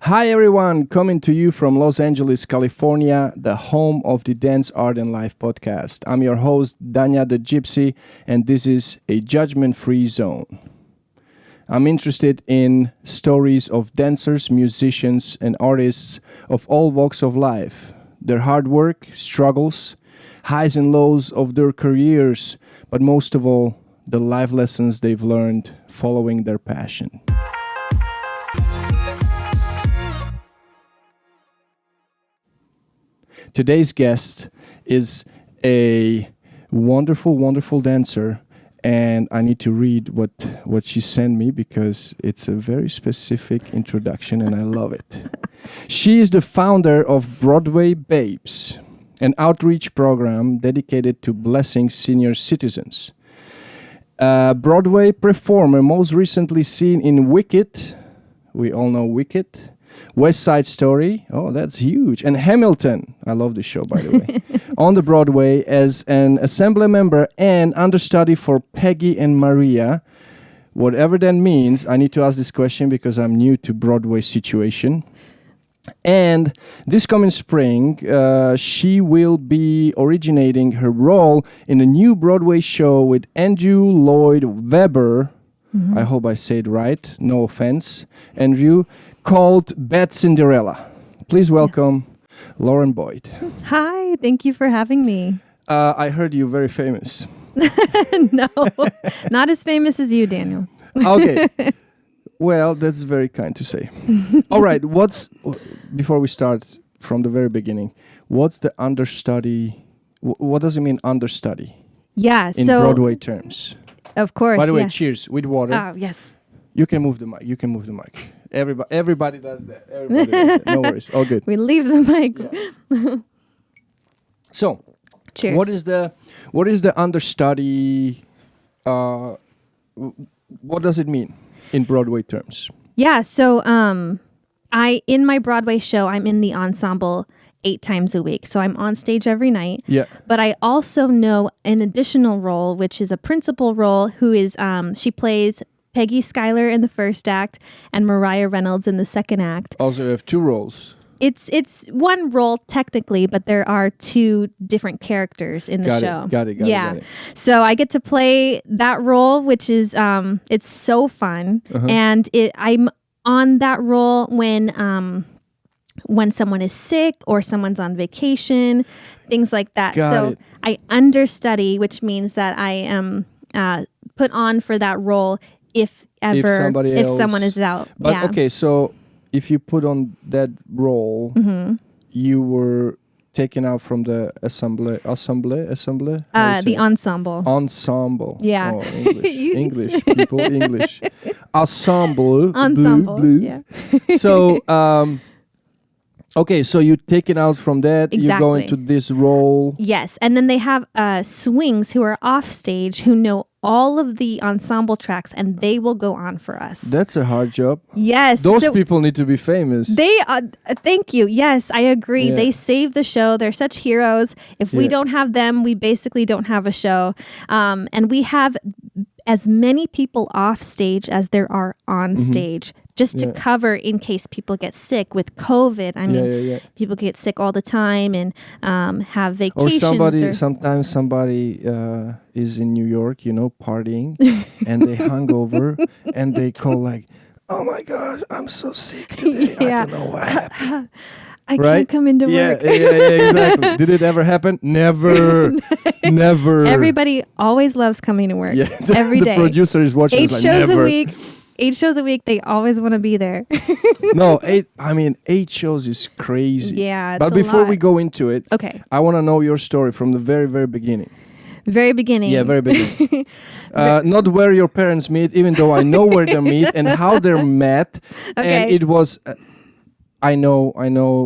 Hi everyone, coming to you from Los Angeles, California, the home of the Dance, Art and Life podcast. I'm your host, Danya the Gypsy, and this is a judgment-free zone. I'm interested in stories of dancers, musicians, and artists of all walks of life, their hard work, struggles, highs and lows of their careers, but most of all, the life lessons they've learned following their passion. Today's guest is a wonderful, wonderful dancer, and I need to read what she sent me because it's a very specific introduction and I love it. She is the founder of Broadway Babes, an outreach program dedicated to blessing senior citizens. Broadway performer most recently seen in Wicked, we all know Wicked, West Side Story, oh that's huge, and Hamilton, I love this show by the way, on the Broadway as an ensemble member and understudy for Peggy and Maria. Whatever that means, I need to ask this question because I'm new to Broadway situation. And this coming spring, she will be originating her role in a new Broadway show with Andrew Lloyd Weber. Mm-hmm. I hope I said right, no offense, Andrew, called Bad Cinderella. Please welcome Lauren Boyd. Hi, thank you for having me. I heard you're very famous. No, not as famous as you, Daniel. Okay. Well, that's very kind to say. All right, before we start from the very beginning, what's the understudy? What does it mean, understudy? Yeah, in Broadway terms. Of course. By the way, cheers with water. Oh, yes. You can move the mic. Everybody does that. Everybody does that. No worries. All good. We leave the mic. Yeah. So, cheers. What is the understudy? What does it mean in Broadway terms? Yeah, so in my Broadway show, I'm in the ensemble 8 times a week. So I'm on stage every night. Yeah. But I also know an additional role, which is a principal role, who is she plays Peggy Schuyler in the first act and Mariah Reynolds in the second act. Also, you have 2 roles. It's one role technically, but there are 2 different characters in the show. Got it. So I get to play that role, which is it's so fun, and I'm on that role when someone is sick or someone's on vacation, things like that. So I understudy, which means that I am put on for that role if someone is out. But okay, so if you put on that role, you were taken out from the ensemble. The ensemble. Ensemble. Yeah. Oh, English people, English. Ensemble. Ensemble. Blue. Yeah. So, okay, so you're taken out from that. Exactly. You go into this role. Yes, and then they have swings who are off stage who know all of the ensemble tracks, and they will go on for us. That's a hard job. Yes. Those people need to be famous. They thank you. Yes, I agree. Yeah. They save the show. They're such heroes. If we don't have them, we basically don't have a show. And we have as many people off stage as there are on stage, just to cover in case people get sick with COVID. I mean, people get sick all the time and have vacations. Or sometimes somebody is in New York, partying, and they hungover, and they call like, "Oh my God, I'm so sick today. I don't know what happened." I can't come into work. Yeah, exactly. Did it ever happen? Never. Never. Everybody always loves coming to work. Every day. The producer is watching. 8 shows a week. 8 shows a week. They always want to be there. No, 8 shows is crazy. Yeah, but before we go into it, okay, I want to know your story from the very, very beginning. Very beginning. Yeah, very beginning. Not where your parents meet, even though I know where they meet and how they're met. Okay. And it was... I know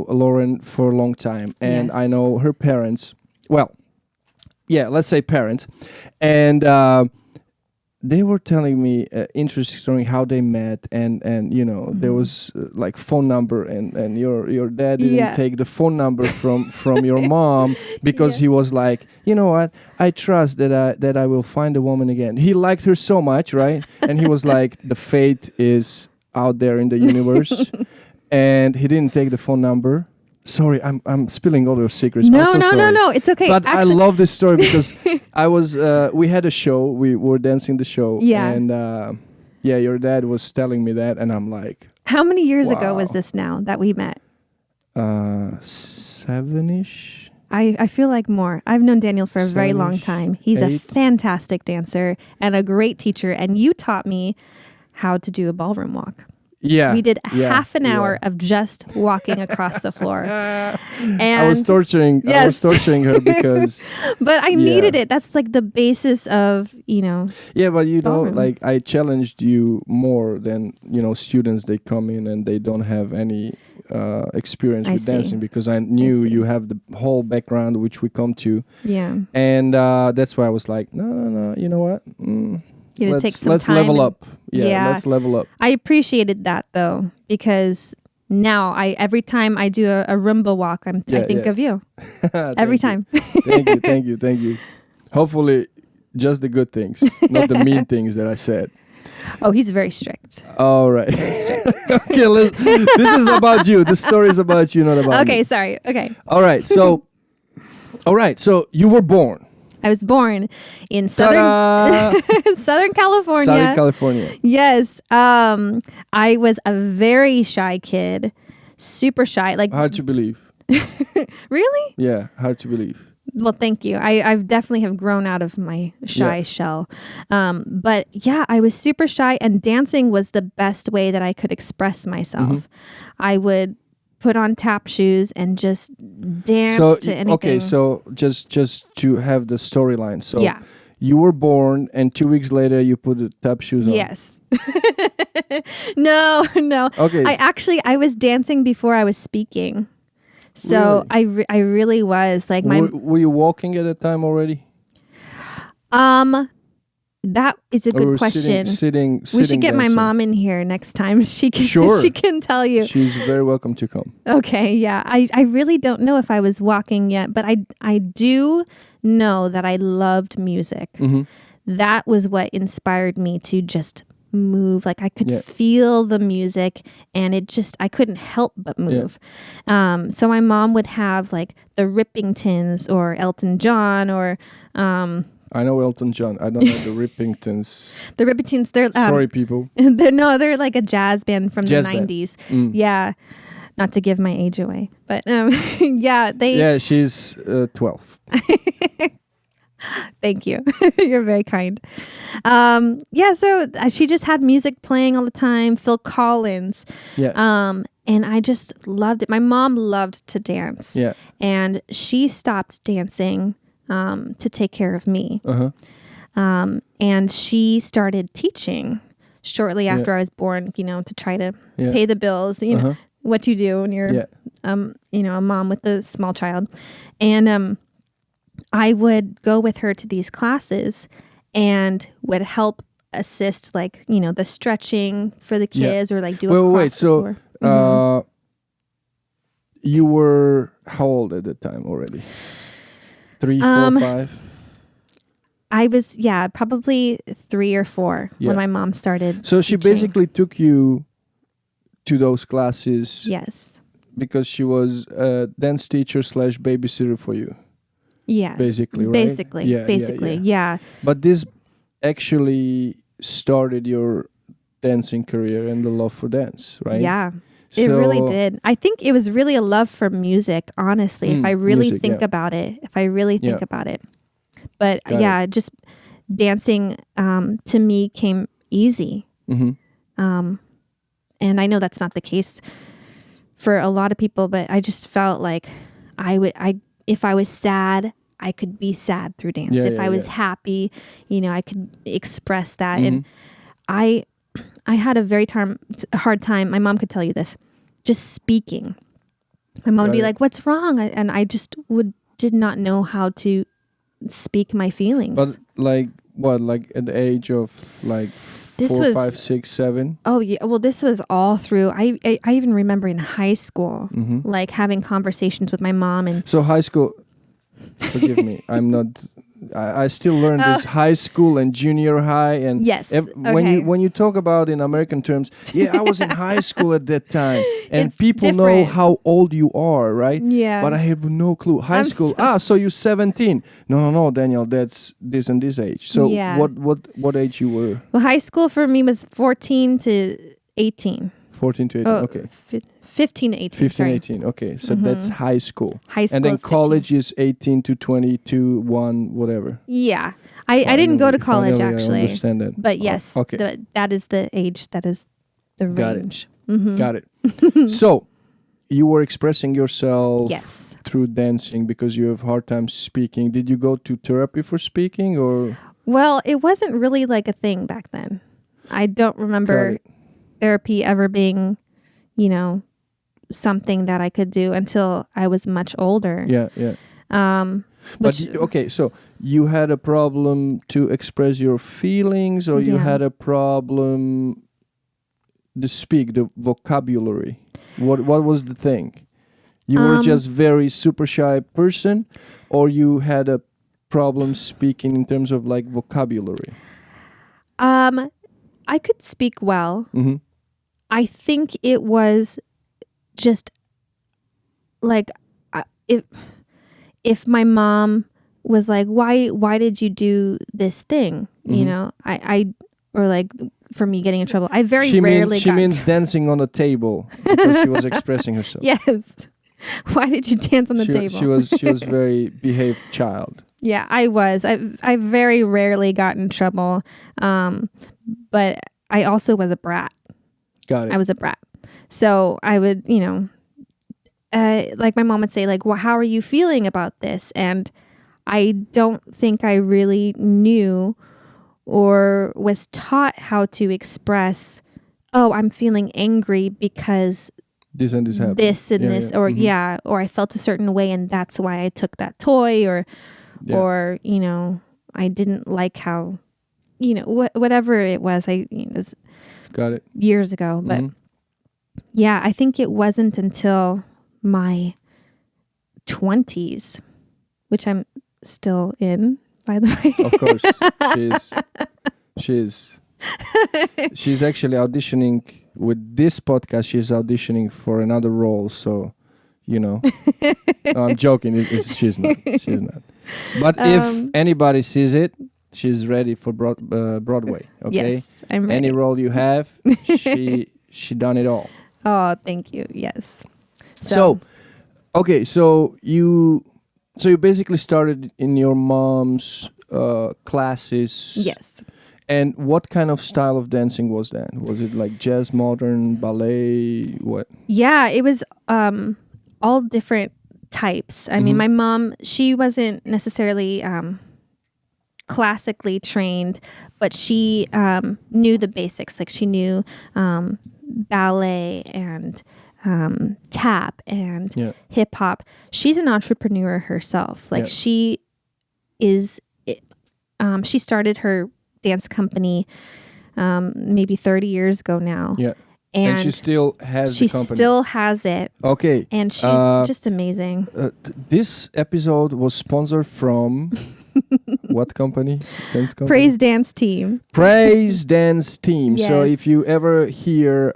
Lauren for a long time, and I know her parents. Well, yeah, let's say parents, and they were telling me interesting story how they met, and there was like phone number, and your dad didn't take the phone number from your mom because he was like, you know what, I trust that I will find a woman again. He liked her so much, right? And he was like, the fate is out there in the universe. and he didn't take the phone number. Sorry, I'm spilling all your secrets. No, I'm so no, sorry. no. It's okay. But Actually, I love this story because I was we had a show. We were dancing the show. Yeah. And your dad was telling me that, and I'm like, how many years ago wow. was this now that we met? 7-ish. I feel like more. I've known Daniel for a very long 7-ish, time. He's a 8. fantastic dancer and a great teacher. And you taught me how to do a ballroom walk. Yeah. We did half an hour of just walking across the floor. And I was torturing her because but I needed it. That's like the basis of, yeah, but ballroom. like I challenged you more than, students, they come in and they don't have any experience with dancing, because I knew you have the whole background which we come to. Yeah. And that's why I was like, no, you know what? Let's level up. Yeah, let's level up. I appreciated that though, because now every time I do a Roomba walk, I think of you. Every time. Thank you. Hopefully just the good things, not the mean things that I said. Oh, he's very strict. All right. Very strict. Okay, this is about you. The story is about you, not about me. Okay, sorry. Okay. All right. So you were born. I was born in Southern California. Southern California. Yes. I was a very shy kid. Super shy. Like, hard to believe. Really? Yeah, hard to believe. Well, thank you. I've definitely have grown out of my shy shell. But yeah, I was super shy, and dancing was the best way that I could express myself. Mm-hmm. I would put on tap shoes and just dance to anything. Okay, so just to have the storyline. So you were born, and 2 weeks later you put the tap shoes on. Yes. No. Okay. I was dancing before I was speaking. So really? I really was like Were you walking at the time already? That is a good question. Sitting. We should get my mom in here next time. She can tell you. She's very welcome to come. Okay, yeah. I really don't know if I was walking yet, but I do know that I loved music. Mm-hmm. That was what inspired me to just move. Like I could feel the music, and I couldn't help but move. So my mom would have like the Rippingtons or Elton John or I know Elton John. I don't know the Rippingtons. The Rippingtons, they're sorry, people. They're like a jazz band from the 90s. Yeah, not to give my age away, but she's 12. Thank you. You're very kind. So she just had music playing all the time. Phil Collins. Yeah. And I just loved it. My mom loved to dance. Yeah. And she stopped dancing to take care of me. And she started teaching shortly after I was born, to try to pay the bills, what you do when you're, a mom with a small child. And I would go with her to these classes and would help assist, like, the stretching for the kids or like do a cross. Wait, so you were how old at the time already? 3, 4, 5? I was, probably 3 or 4 when my mom started So she teaching. basically took you to those classes. Yes. Because she was a dance teacher / babysitter for you. Yeah. Basically, right? Basically, yeah. But this actually started your dancing career and the love for dance, right? Yeah. It really did. I think it was really a love for music, honestly, if I really think about it. But just dancing to me came easy. Mm-hmm. And I know that's not the case for a lot of people, but I just felt like if I was sad, I could be sad through dance. If I was happy, I could express that. Mm-hmm. And I had a very hard time. My mom could tell you this. Just speaking. My mom would be like, "What's wrong?" And I just did not know how to speak my feelings. But like what? Like at the age of like 4, 5, 6, 7? Oh yeah. Well, this was all through. I even remember in high school, like having conversations with my mom. And so high school. Forgive me. I'm not I still learn this high school and junior high, and Yes. when you talk about in American terms, I was in high school at that time, and It's people know different. how old you are, right? Yeah. But I have no clue. High school. So you're 17. No, Daniel, that's this and this age. So Yeah. what age you were? Well, high school for me was 14 to 18. 14 to 18. Okay. 15 to 18. 15, sorry. 18. Okay. So that's high school. High school. And then is 15. college is 18 to 22, 1, whatever. Yeah. I didn't go to college actually. I understand that. But yes, okay. that is the age. That is the range. Got it. So you were expressing yourself Yes. through dancing because you have hard time speaking. Did you go to therapy for speaking or? Well, it wasn't really like a thing back then. I don't remember therapy ever being, something that I could do until I was much older. Yeah. So you had a problem to express your feelings, or you had a problem to speak the vocabulary? What was the thing? You were just very super shy person, or you had a problem speaking in terms of like vocabulary? I could speak well. Mm-hmm. I think it was just like if my mom was like, why did you do this thing? Mm-hmm. I or like for me getting in trouble. I She rarely means dancing on a table because she was expressing herself. Yes. Why did you dance on the table? She was very behaved child. Yeah, I was. I very rarely got in trouble. But I also was a brat. Got it. I was a brat. So I would, like my mom would say, like, well, how are you feeling about this? And I don't think I really knew or was taught how to express, oh, I'm feeling angry because this and this happened. This and this, or or I felt a certain way and that's why I took that toy, or I didn't like how, whatever it was. It was Got it. years ago, but yeah, I think it wasn't until my 20s, which I'm still in, by the way. Of course, she's actually auditioning with this podcast. She's auditioning for another role, so no, I'm joking. She's not. But if anybody sees it, she's ready for Broadway. Okay. Yes, I'm ready. Any role you have, she done it all. Oh, thank you. Yes. So you basically started in your mom's classes. Yes. And what kind of style of dancing was that? Was it like jazz, modern, ballet? What? Yeah, it was all different types. I mean, my mom, she wasn't necessarily classically trained, but she knew the basics. Like she knew ballet and tap and hip hop. She's an entrepreneur herself. Like she is. She started her dance company maybe 30 years ago now. Yeah. And she still has the company. She still has it. Okay. And she's just amazing. This episode was sponsored from what company? Dance company? Praise Dance Team. Praise Dance Team. Yes. So if you ever hear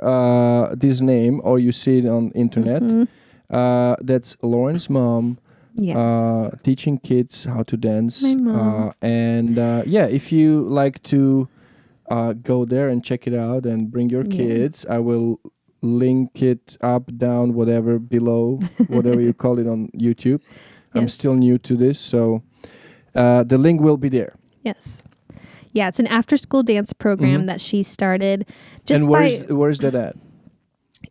this name or you see it on internet, that's Lauren's mom. Yes. Teaching kids how to dance. My mom. If you like to go there and check it out and bring your kids, I will link it up, down, whatever, below, whatever you call it on YouTube. I'm still new to this, so the link will be there. Yes. Yeah, it's an after-school dance program that she started. Where's that at?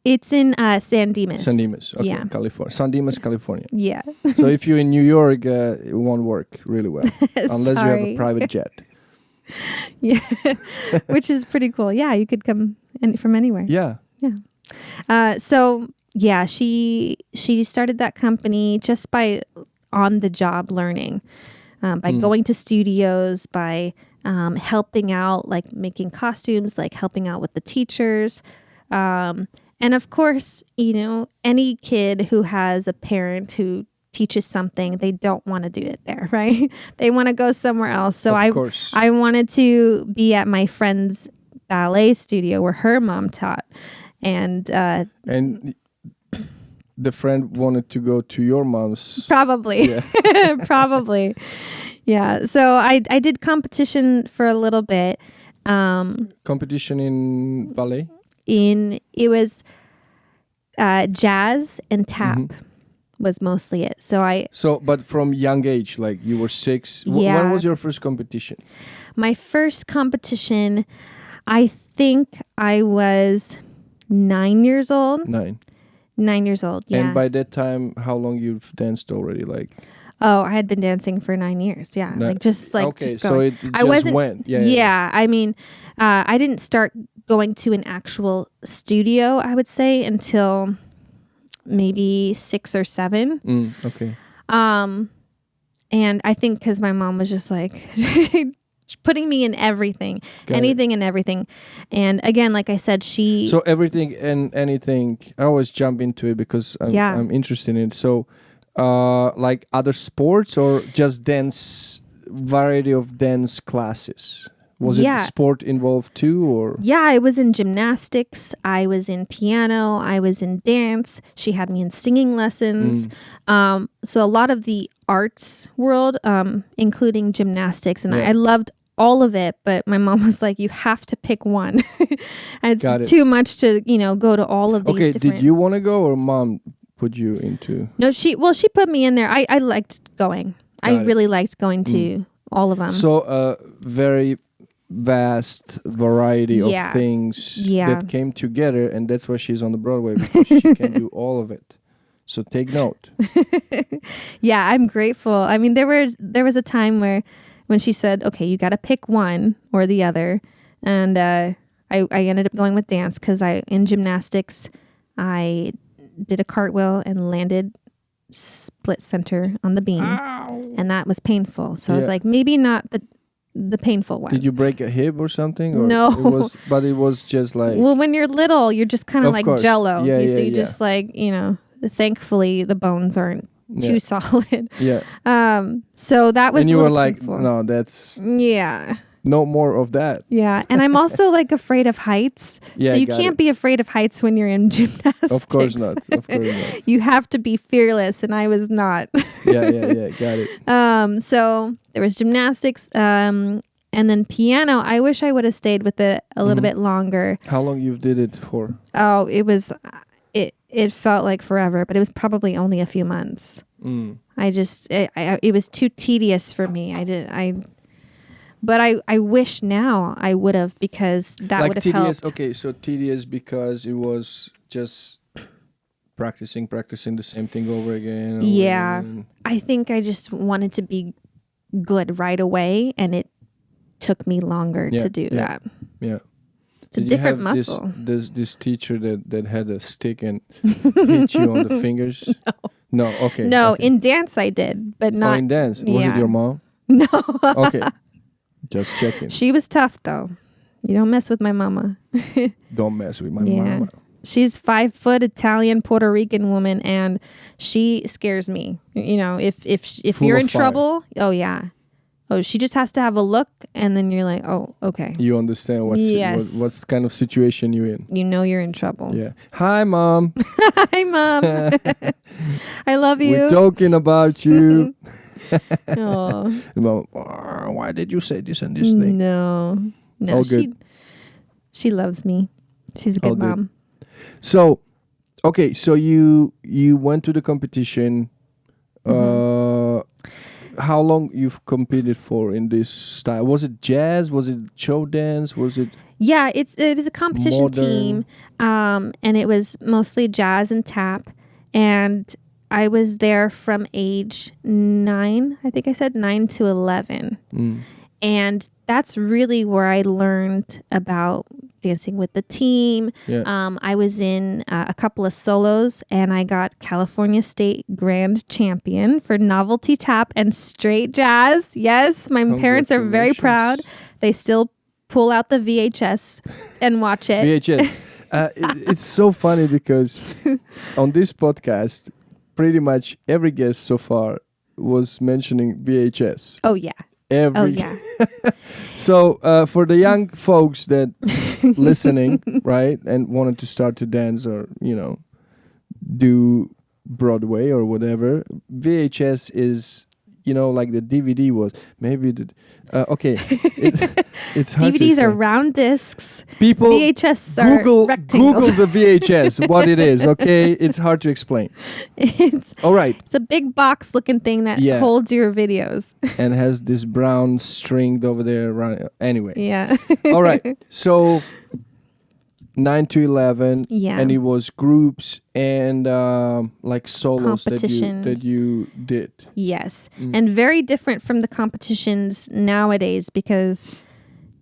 It's in San Dimas. San Dimas, okay, yeah. California. San Dimas, California. Yeah. So if you're in New York, it won't work really well unless you have a private jet. Yeah, which is pretty cool. Yeah, you could come from anywhere. Yeah. She started that company just by on-the-job learning, by going to studios, by helping out, like making costumes, like helping out with the teachers. And of course, any kid who has a parent who teaches something, they don't want to do it there, right? They want to go somewhere else. So Of course. I wanted to be at my friend's ballet studio where her mom taught. And the friend wanted to go to your mom's. probably. Yeah. Probably. Yeah. So I did competition for a little bit. Competition in ballet? It was jazz and tap. Mm-hmm. Was mostly it. But from young age, like you were 6. Yeah. When was your first competition? My first competition, I think I was 9 years old. 9. 9 years old, yeah. And by that time, how long you've danced already? Like, oh, I had been dancing for 9 years. Yeah, okay, just so going. it just went. Yeah. I mean, I didn't start going to an actual studio, I would say, until maybe 6 or 7. Okay. And I think because my mom was just like putting me in everything, anything and everything. And again, like I said, So everything and anything. I always jump into it because I'm interested in it. So, like other sports or just variety of dance classes? Was it sport involved too, or? Yeah, I was in gymnastics. I was in piano. I was in dance. She had me in singing lessons. So a lot of the arts world, including gymnastics, and I loved all of it. But my mom was like, "You have to pick one." It's too much to go to all of these. Okay, different... did you want to go, or mom put you into? No, she put me in there. I liked going. I really liked going to all of them. So very vast variety of things that came together, and that's why she's on the Broadway, because she can do all of it. So take note. Yeah, I'm grateful. I mean, there was a time when she said, "Okay, you got to pick one or the other," and I ended up going with dance because in gymnastics I did a cartwheel and landed split center on the beam. Ow. And that was painful. So I was like, maybe not the painful one. Did you break a hip or something? Or no. It was just like... Well, when you're little, you're just kind of like course. jello. Yeah, so you just like, thankfully the bones aren't too solid. Yeah. So that was and you were like, painful. no, that's... Yeah. No more of that. Yeah. And I'm also like afraid of heights. Yeah, so you can't be afraid of heights when you're in gymnastics. Of course not. You have to be fearless, and I was not. Yeah. Got it. So there was gymnastics, and then piano. I wish I would have stayed with it a little bit longer. How long you did it for? Oh, it felt like forever, but it was probably only a few months. It was too tedious for me. But I wish now I would have, because that would have helped. Okay, so tedious because it was just practicing the same thing over again. I think I just wanted to be good right away, and it took me longer to do that. Yeah. It's a different muscle. This teacher that had a stick and hit you on the fingers? No. Okay. No, okay. In dance I did, but not... in dance? Was it your mom? No. Okay. Just checking. She was tough, though. You don't mess with my mama. Don't mess with my mama. She's 5 foot Italian Puerto Rican woman, and she scares me. If you're in trouble, oh yeah. Oh, she just has to have a look, and then you're like, oh, okay. You understand what's kind of situation you're in. You know you're in trouble. Yeah. Hi, Mom. Hi, Mom. I love you. We're talking about you. Oh. Mom, why did you say this and this thing? No. All good. She loves me. She's a good mom. So, okay, so you went to the competition. How long you've competed for in this style? Was it jazz? Was it show dance? Was it? Yeah, it was a competition modern team, and it was mostly jazz and tap. And I was there from age 9. I think I said 9 to 11, and that's really where I learned about dancing with the team. Yeah. I was in a couple of solos, and I got California State Grand Champion for novelty tap and straight jazz. Yes, my parents are very proud. They still pull out the VHS and watch it. VHS. It's so funny because on this podcast, pretty much every guest so far was mentioning VHS. Oh yeah. Every Oh yeah. So for the young folks that listening, right, and wanted to start to dance or do Broadway or whatever, VHS is like the DVD was. Maybe it's hard to DVDs say. are round discs. People VHS are rectangles. Google the VHS, what it is. Okay, it's hard to explain. All right. It's a big box looking thing that holds your videos and has this brown string over there. Anyway. Yeah. All right. So 9 to 11. Yeah. And it was groups and like solos that Competitions. you did. Yes. And very different from the competitions nowadays, because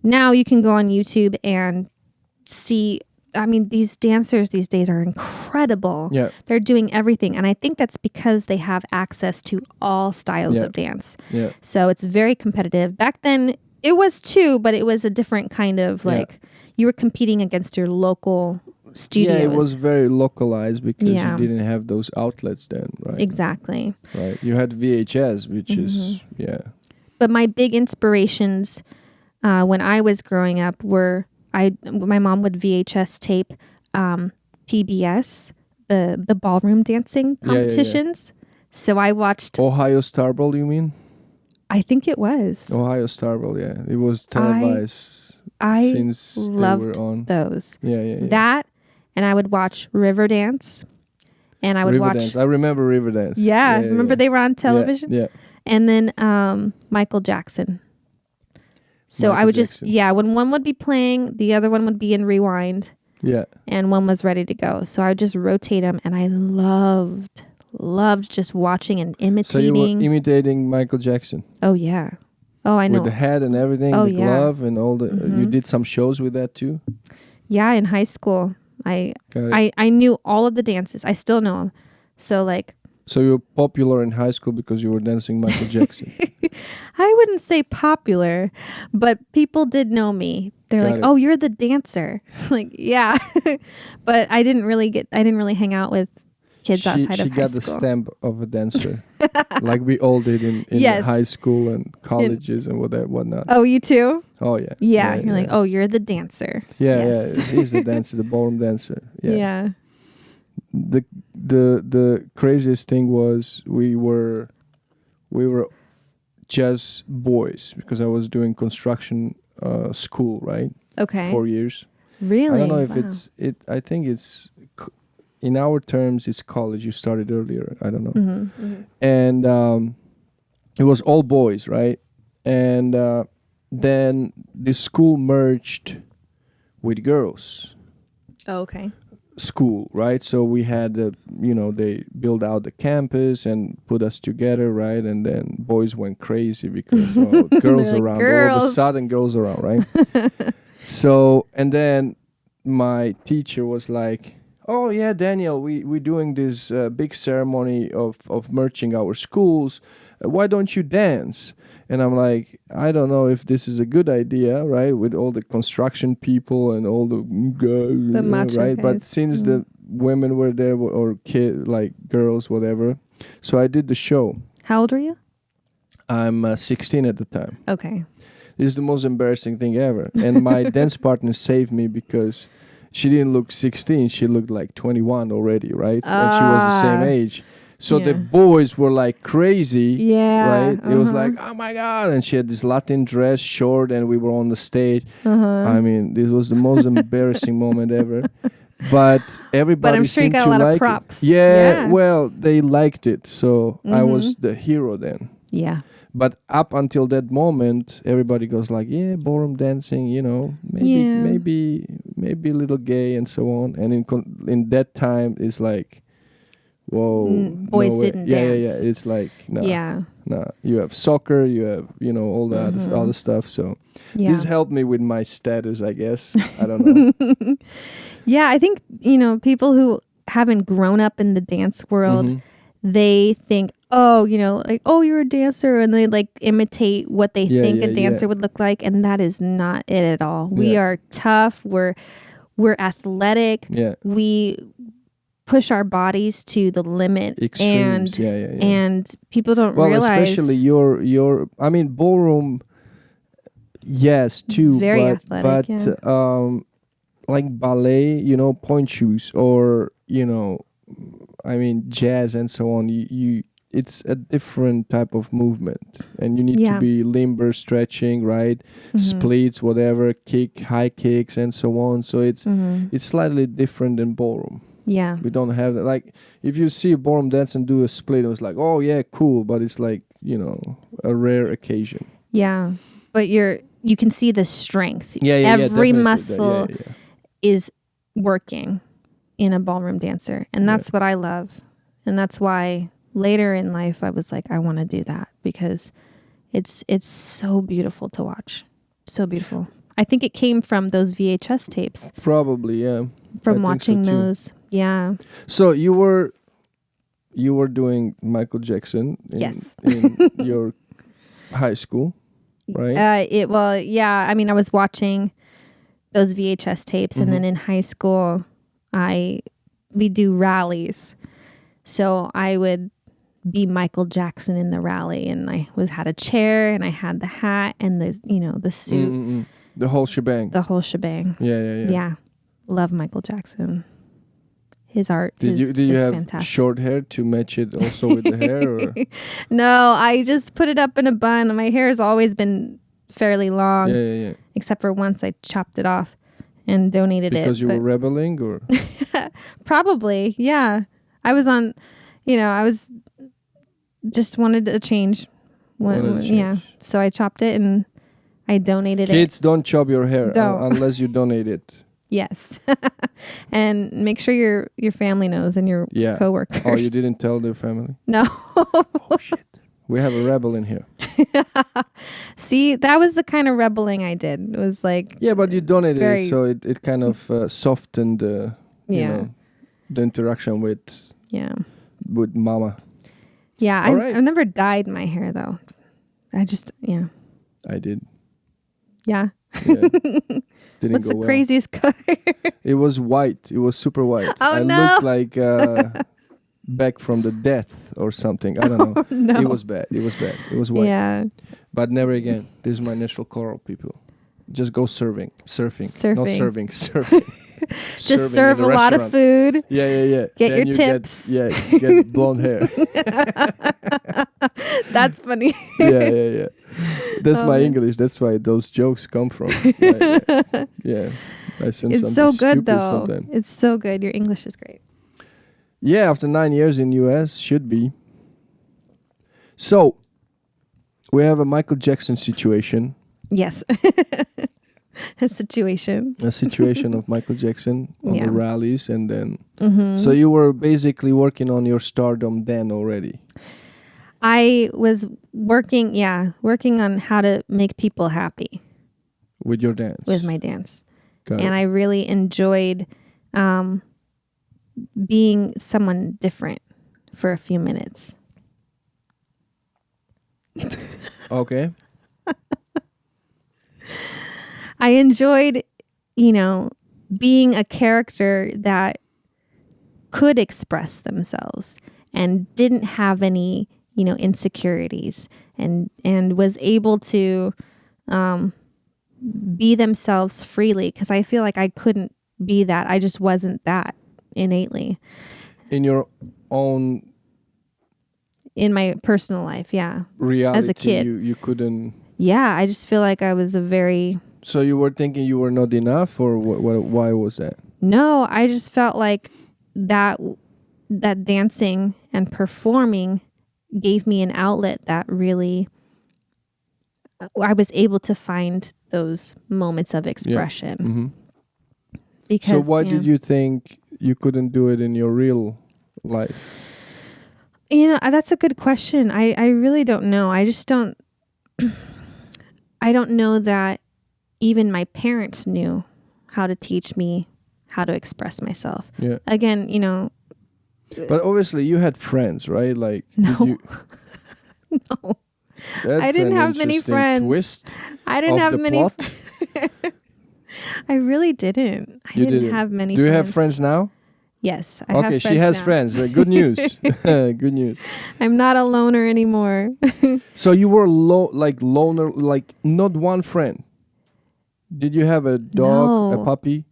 now you can go on YouTube and see, I mean, these dancers these days are incredible. Yeah. They're doing everything. And I think that's because they have access to all styles of dance. Yeah. So it's very competitive. Back then it was too, but it was a different kind of you were competing against your local studios. Yeah, it was very localized because you didn't have those outlets then, right? Exactly. Right. You had VHS, which is, But my big inspirations when I was growing up were, my mom would VHS tape PBS, the ballroom dancing competitions. So I watched... Ohio Star Bowl, you mean? I think it was. Ohio Star Bowl, yeah. It was televised since loved they were on. those. Yeah. That, and I would watch Riverdance. And I would watch... Riverdance. I remember Riverdance. Yeah, remember they were on television? Yeah. And then Michael Jackson. So I would just, when one would be playing, the other one would be in rewind. Yeah. And one was ready to go. So I would just rotate them. And I loved just watching and imitating. So you were imitating Michael Jackson? Oh, yeah. Oh, I know. With the hat and everything, the glove and all the... you did some shows with that too? Yeah, in high school. I knew all of the dances. I still know them. So like... So you were popular in high school because you were dancing Michael Jackson? I wouldn't say popular, but people did know me. They're like, "Oh, you're the dancer." Like, yeah. But I didn't really hang out with kids outside of high school. She got the stamp of a dancer, like we all did in high school and colleges and whatnot. Oh, you too? Oh yeah. Yeah, you're like, "Oh, you're the dancer." Yeah, he's the dancer, the ballroom dancer. Yeah. The craziest thing was we were just boys because I was doing construction school, right? Okay. 4 years. Really? I don't know if I think it's in our terms it's college. You started earlier. I don't know. And it was all boys, right? And then the school merged with girls. Oh, okay. School, right? So we had they built out the campus and put us together, right? And then boys went crazy because girls like, around. girls. All of a sudden girls around, right? So and then my teacher was like, "Oh yeah, Daniel, we're doing this big ceremony of merging our schools. Why don't you dance?" And I'm like, I don't know if this is a good idea, right? With all the construction people and all the guys, right? Guys. But since the women were there or girls, whatever, so I did the show. How old were you? I'm 16 at the time. Okay. This is the most embarrassing thing ever. And my dance partner saved me because she didn't look 16. She looked like 21 already, right? And she was the same age. So the boys were like crazy, right? It was like, oh my God. And she had this Latin dress, short, and we were on the stage. I mean, this was the most embarrassing moment ever. But everybody But I'm sure you seemed got to a lot like of props. it. Yeah, well, they liked it. So I was the hero then. Yeah. But up until that moment, everybody goes like, yeah, ballroom dancing, maybe a little gay and so on. And in that time, it's like, whoa, boys didn't dance. Yeah. It's like, no, Yeah. no. You have soccer, you have, all the other stuff. So this helped me with my status, I guess. I don't know. Yeah, I think, people who haven't grown up in the dance world, they think, you're a dancer, and they like imitate what they think a dancer would look like, and that is not it at all. We are tough. We're athletic. Yeah. push our bodies to the limit. Extremes. And people don't realize. Especially your I mean, ballroom, yes, too. Very but athletic, like ballet, point shoes, or, I mean, jazz and so on, you it's a different type of movement, and you need to be limber, stretching, right? Splits, whatever, high kicks, and so on. So it's slightly different in ballroom. Yeah, we don't have that. Like, if you see a ballroom dance and do a split, it's like, oh yeah, cool, but it's like, a rare occasion. Yeah, but you can see the strength. Every muscle is working in a ballroom dancer, and that's what I love, and that's why later in life I was like, I want to do that, because it's so beautiful to watch. So beautiful. I think it came from those VHS tapes. Probably, yeah. From watching those. Yeah. So you were doing Michael Jackson in your high school, right? I mean, I was watching those VHS tapes, and then in high school we do rallies. So I would be Michael Jackson in the rally, and I had a chair, and I had the hat and the suit. The whole shebang. Yeah. Love Michael Jackson. His art is did you have fantastic. Short hair to match it also with the hair? Or? No, I just put it up in a bun. My hair has always been fairly long. Yeah. Except for once I chopped it off and donated because you were rebelling, or? Probably, yeah. I was on, I was just wanted a change. Yeah. So I chopped it and I donated it. Kids, don't chop your hair unless you donate it. Yes. And make sure your family knows and your coworkers. Oh, you didn't tell their family? No. Oh, shit. We have a rebel in here. See, that was the kind of rebelling I did. It was like... Yeah, but you donated it, so it kind of softened the interaction with mama. Yeah, I've never dyed my hair, though. I did. Yeah. Didn't What's go the well. Craziest color? It was white. It was super white. Oh, I looked like back from the death or something. I don't know. No. It was bad. It was white. Yeah. But never again. This is my natural color, people. Just go surfing. Not surfing. Surfing. Just serve a lot of food. Yeah. Get your tips. You get blonde hair. That's funny. Yeah. That's my English. That's why those jokes come from. Yeah. It's so good, though. Sometimes. It's so good. Your English is great. Yeah, after 9 years in US, should be. So, we have a Michael Jackson situation. Yes. A situation of Michael Jackson on the rallies, and then so you were basically working on your stardom then already. I was working on how to make people happy with your dance. With my dance. Got and it. I really enjoyed being someone different for a few minutes. Okay. I enjoyed, being a character that could express themselves and didn't have any, insecurities, and was able to be themselves freely, because I feel like I couldn't be that. I just wasn't that innately. In your own... In my personal life, yeah. Reality, as a kid. You couldn't... Yeah, I just feel like I was a very... So you were thinking you were not enough, or why was that? No, I just felt like that dancing and performing gave me an outlet that really... I was able to find those moments of expression. Yeah. Mm-hmm. Because, so why did you think you couldn't do it in your real life? That's a good question. I really don't know. I just don't... I don't know that even my parents knew how to teach me how to express myself. Yeah. Again, But obviously you had friends, right? Like, no. No. That's I didn't have many friends. Twist I didn't have many. Plot. I really didn't. I didn't have many Do you friends. have friends now? Yes, I have Okay, friends she has now. friends. Good news. Good news. I'm not a loner anymore. So you were loner, like not one friend. Did you have a dog, a No. puppy?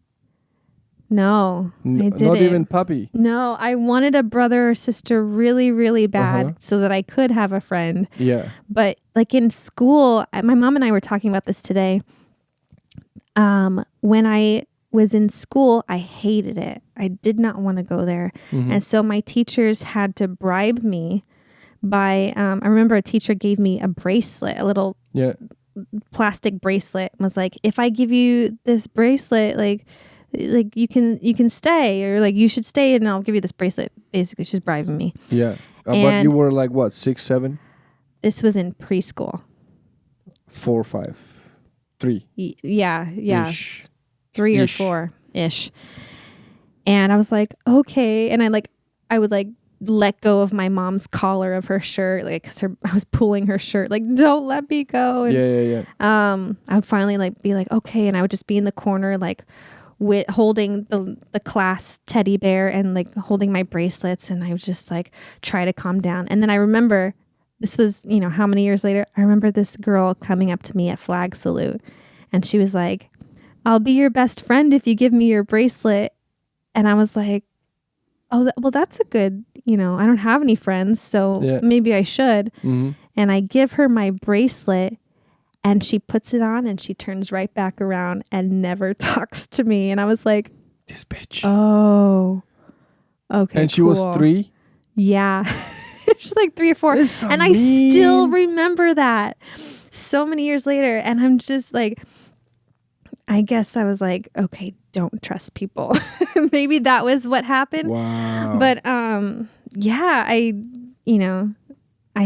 No, I didn't. Not even puppy. No, I wanted a brother or sister really, really bad Uh-huh. so that I could have a friend. Yeah. But like in school, my mom and I were talking about this today. When I was in school, I hated it. I did not want to go there. Mm-hmm. And so my teachers had to bribe me by, I remember a teacher gave me a bracelet, a little Yeah. plastic bracelet, and was like, if I give you this bracelet, like you can stay, or like you should stay and I'll give you this bracelet. Basically, she's bribing me. Yeah. But And- you were like what, 6, 7, This was in preschool. 4, 5, 3. Yeah. Ish. 3 or Ish. 4-ish. And I was like, okay. And I would like let go of my mom's collar of her shirt, like, 'cause I was pulling her shirt, like, don't let me go. And, Yeah. I would finally like be like, okay. And I would just be in the corner, like with holding the class teddy bear and like holding my bracelets. And I would just like try to calm down. And then I remember, this was, how many years later, I remember this girl coming up to me at flag salute. And she was like, I'll be your best friend if you give me your bracelet. And I was like, oh, well, that's a good, I don't have any friends, so Yeah. maybe I should. Mm-hmm. And I give her my bracelet and she puts it on and she turns right back around and never talks to me. And I was like, This bitch. oh, okay. And she was cool. 3. Yeah. She's like 3 or 4. That's so And I mean. still remember that so many years later. And I'm just like, I guess I was like, okay, don't trust people. Maybe that was what happened. Wow. But yeah, I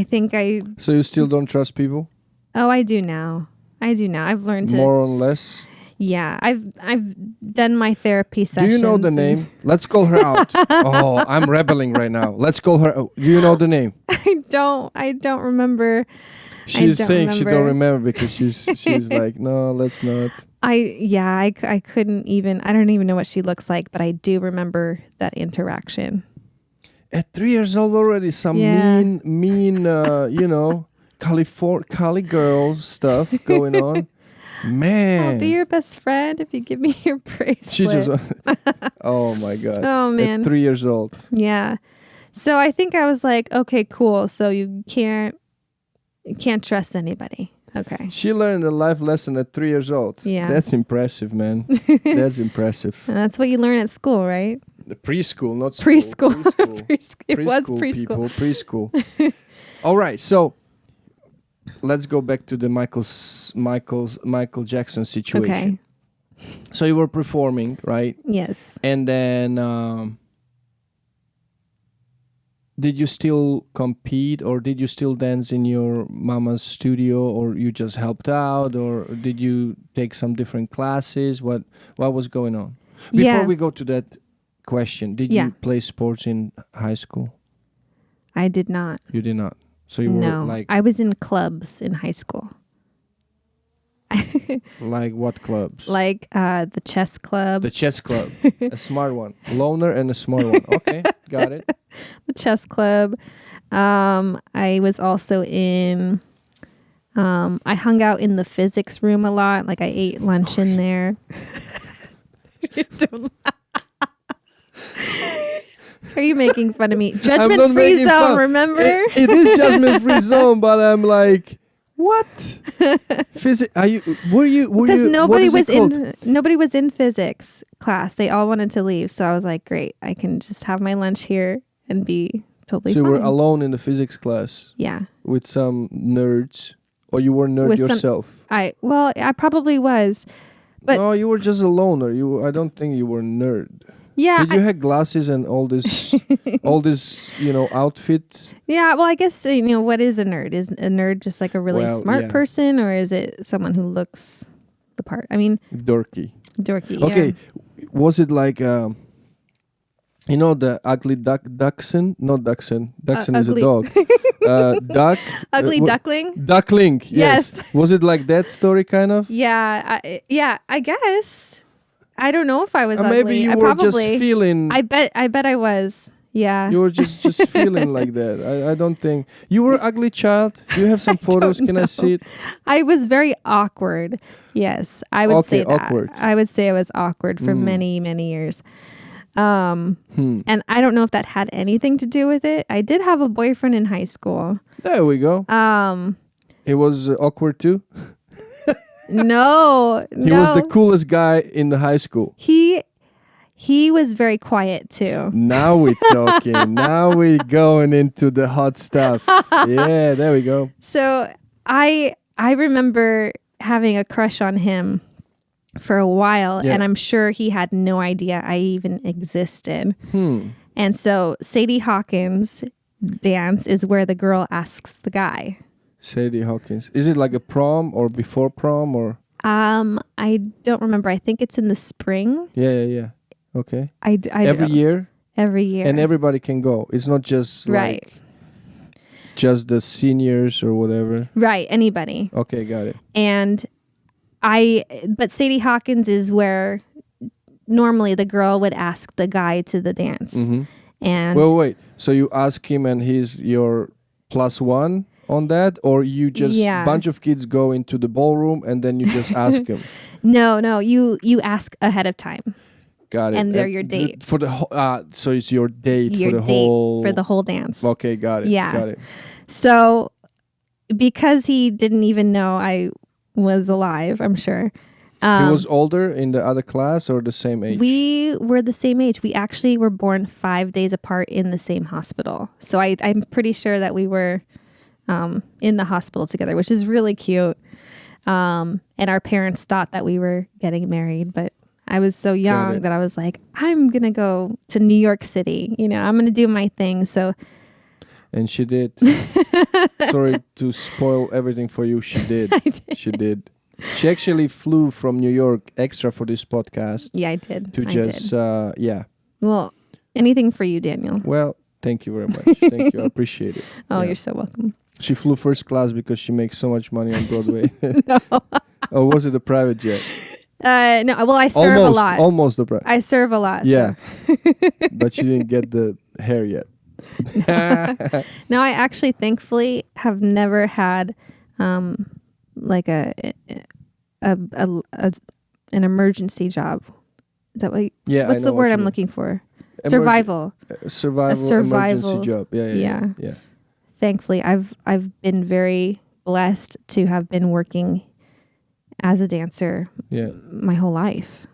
think So you still don't trust people? I do now. I've learned to. More or less? Yeah, I've done my therapy Do sessions. you know the and- name? Let's call her out. Oh, I'm rebelling right now. Let's call her. Do you know the name? I don't remember. She's don't saying she don't remember. remember because she's like, no, let's not. I couldn't even. I don't even know what she looks like, but I do remember that interaction. At 3 years old already, some Yeah. mean, Cali girl stuff going on. Man. I'll be your best friend if you give me your bracelet. She just, oh my God. Oh man. At 3 years old. Yeah. So I think I was like, okay, cool. So you can't trust anybody. Okay. She learned a life lesson at 3 years old. Yeah. That's impressive, man. That's impressive. And that's what you learn at school, right? The preschool, not school. Preschool. It was Preschool preschool. people, preschool. All right, so let's go back to the Michael Jackson situation. Okay. So you were performing, right? Yes. And then did you still compete, or did you still dance in your mama's studio, or you just helped out, or did you take some different classes? What was going on? Before Yeah. we go to that question, did Yeah. you play sports in high school? I did not. You did not. So you No. were like I was in clubs in high school. like what clubs? Like the chess club. The chess club. A smart one. Loner and a smart one. Okay, got it. The chess club. I was also in I hung out in the physics room a lot. Like I ate lunch in there. Are you making fun of me? Judgment free making zone, fun. remember? It is judgment free zone, but I'm like, what? Were you Because what is it called? nobody was in physics class. They all wanted to leave. So I was like, great, I can just have my lunch here and be totally So you fine. were alone in the physics class Yeah. with some nerds, or you were a nerd With some- yourself? I probably was. But- no, you were just a loner. I don't think you were a nerd. Yeah. Did you have glasses and all this, outfit? Yeah, well, I guess, what is a nerd? Is a nerd just like a really Well, smart yeah. person, or is it someone who looks the part? I mean, Dorky. dorky. Okay, was it like, the ugly dachshund? Not dachshund. Dachshund is a ugly. dog. Duck. Ugly duckling? Duckling. Yes. Yes. Was it like that story kind of? Yeah, I guess. I don't know if I was ugly. Maybe you I were probably, just feeling. I bet I was. Yeah. You were just feeling like that. I don't think you were ugly child. Do you have some photos? Can I see it? I was very awkward. Yes, I would say that. Awkward. I would say I was awkward for many, many years. And I don't know if that had anything to do with it. I did have a boyfriend in high school. There we go. He was awkward too. No. He was the coolest guy in the high school. He was very quiet too. Now we're talking. Now we're going into the hot stuff. Yeah, there we go. So I remember having a crush on him for a while, and I'm sure he had no idea I even existed. And so Sadie Hawkins dance is where the girl asks the guy. Sadie Hawkins. Is it like a prom or before prom or? I don't remember. I think it's in the spring. Yeah. Okay. I every year. Every year. And everybody can go. It's not just like just the seniors or whatever. Right. Anybody. Okay, got it. And but Sadie Hawkins is where normally the girl would ask the guy to the dance. And wait. So you ask him and he's your +1 on that, or you just bunch of kids go into the ballroom and then you just ask him? No, you ask ahead of time. Got it. And they're your date for the so it's your date for the whole dance. Okay, got it. Yeah. Got it. So because he didn't even know I was alive, I'm sure. He was older in the other class or the same age? We were the same age. We actually were born 5 days apart in the same hospital. So I'm pretty sure that we were in the hospital together, which is really cute. And our parents thought that we were getting married, but I was so young that I was like, I'm going to go to New York City. I'm going to do my thing. So. And she did. Sorry to spoil everything for you. She did. I did. She did. She actually flew from New York extra for this podcast. Yeah, I did. Well, anything for you, Daniel. Well, thank you very much. Thank you. I appreciate it. Oh, you're so welcome. She flew first class because she makes so much money on Broadway. No. Or was it a private jet? No. Well, I serve a lot. Almost a private. I serve a lot. Yeah. So. But she didn't get the hair yet. No, I actually thankfully have never had like an emergency job. Is that what? Yeah. What's the word I'm looking for? Survival. Emergency job. Yeah. Thankfully, I've been very blessed to have been working as a dancer my whole life.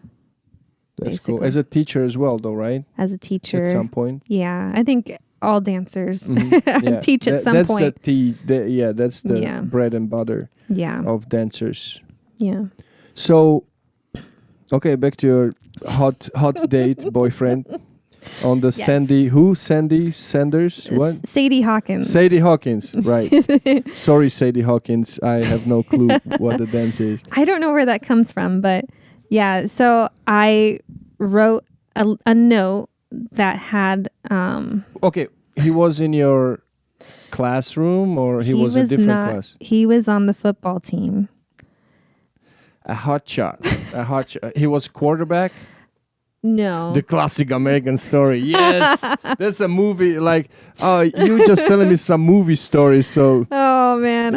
That's basically cool. As a teacher as well, though, right? As a teacher. At some point. Yeah. I think all dancers teach at some point. That's the bread and butter of dancers. Yeah. So, okay, back to your hot date boyfriend. On the Sandy Sanders? What? Sadie Hawkins. Sadie Hawkins, right. Sorry, Sadie Hawkins. I have no clue what the dance is. I don't know where that comes from, but yeah. So I wrote a note that had... Okay, he was in your classroom or he was a different class? He was on the football team. A hot shot. He was quarterback? No. The classic American story. Yes. That's a movie. Like, you just telling me some movie story. So. Oh man,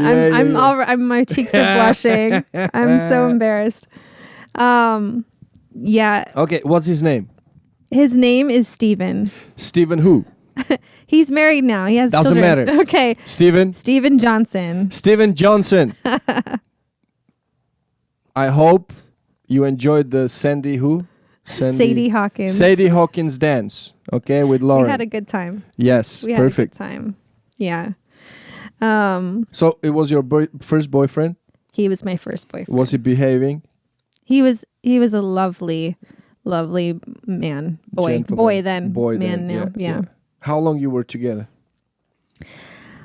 my cheeks are blushing. I'm so embarrassed. Yeah. Okay. What's his name? His name is Steven. Steven who? He's married now. He has Doesn't children. matter. Okay. Steven Johnson. Steven Johnson. I hope you enjoyed the Sadie Hawkins dance, okay, with Lauren. We had a good time. Yes, we perfect. Had a good time. Yeah. So it was your first boyfriend? He was my first boyfriend. Was he behaving? He was a lovely man. Boy then. Now. Yeah. How long you were together?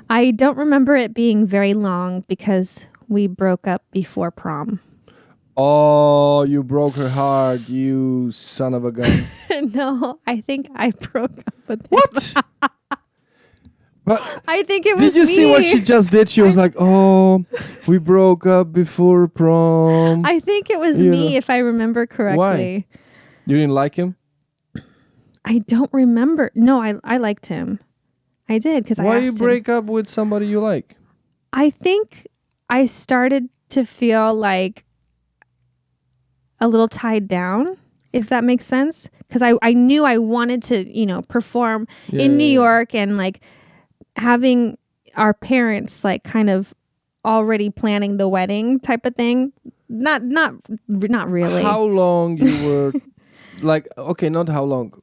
I don't remember it being very long because we broke up before prom. Oh, you broke her heart, you son of a gun. No, I think I broke up with him. What? But I think it was Did you see what she just did? She was like, oh, we broke up before prom. I think it was me, if I remember correctly. You didn't like him? I don't remember. No, I liked him. I did because I asked Why you him. break up with somebody you like? I think I started to feel like a little tied down, if that makes sense. Because I knew I wanted to, perform in New York, and like having our parents like kind of already planning the wedding type of thing. Not really. How long you were like, okay, not how long.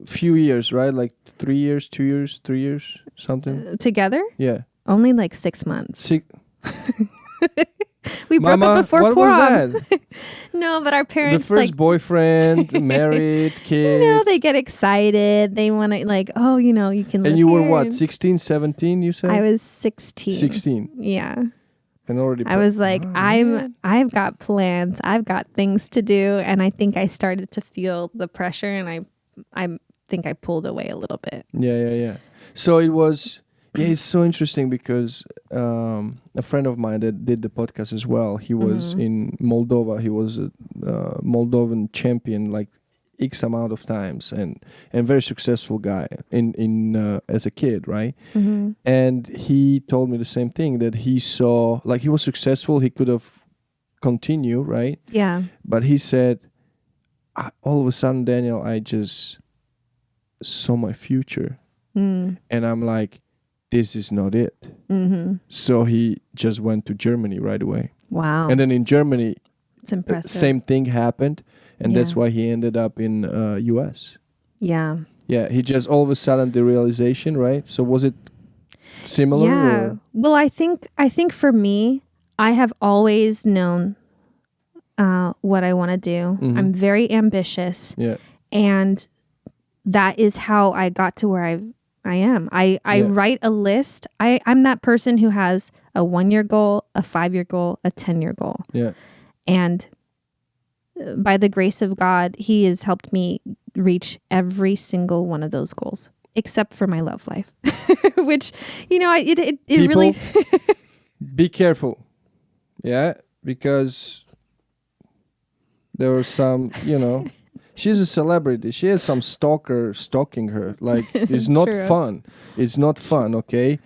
Few years, right? Like 3 years, 2 years, 3 years, something. Together? Yeah. Only like 6 months. We Mama, broke up before what prom. was that? No, but our parents The first boyfriend, married, kids. they get excited. They want to like, oh, you can live And you were here. what, 16, 17, you said? I was 16. 16. Yeah. And already I was like, man. I've got plans. I've got things to do. And I think I started to feel the pressure, and I think I pulled away a little bit. Yeah. So it was, it's so interesting because a friend of mine that did the podcast as well, he was in Moldova. He was a Moldovan champion like X amount of times, and very successful guy in as a kid, right? And he told me the same thing, that he saw, like, he was successful, he could have continued, right? Yeah. But he said, all of a sudden, Daniel, I just saw my future. And I'm like, this is not it. So he just went to Germany right away. Wow. And then in Germany, it's impressive. same thing happened. And that's why he ended up in US. Yeah. Yeah, he just all of a sudden the realization, right? So was it similar? Yeah. Or? Well, I think for me, I have always known what I want to do. I'm very ambitious. Yeah. And that is how I got to where I am. I write a list. I'm that person who has a 1-year goal, a 5-year goal, a 10-year goal. Yeah. And by the grace of God, he has helped me reach every single one of those goals, except for my love life, which, it People, really... be careful. Yeah, because there were some, she's a celebrity. She has some stalker stalking her. Like, it's not True. fun. It's not fun, okay?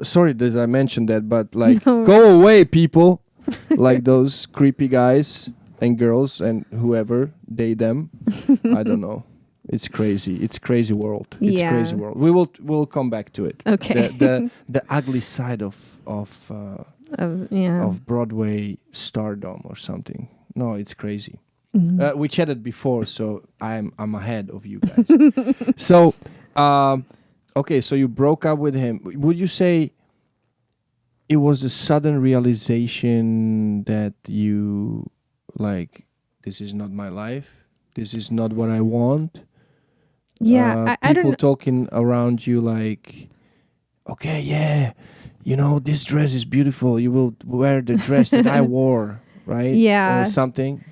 Sorry that I mentioned that, but like, No. go away, people. Like those creepy guys and girls and whoever, they, them. I don't know. It's crazy. It's crazy world. It's crazy world. We'll come back to it. Okay. The ugly side of Broadway stardom or something. No, it's crazy. We chatted before, so I'm ahead of you guys. So, okay, so you broke up with him. Would you say it was a sudden realization that you, like, this is not my life, this is not what I want? Yeah, I don't people know. talking around you like, okay, yeah, this dress is beautiful, you will wear the dress that I wore, right? Yeah. Or something.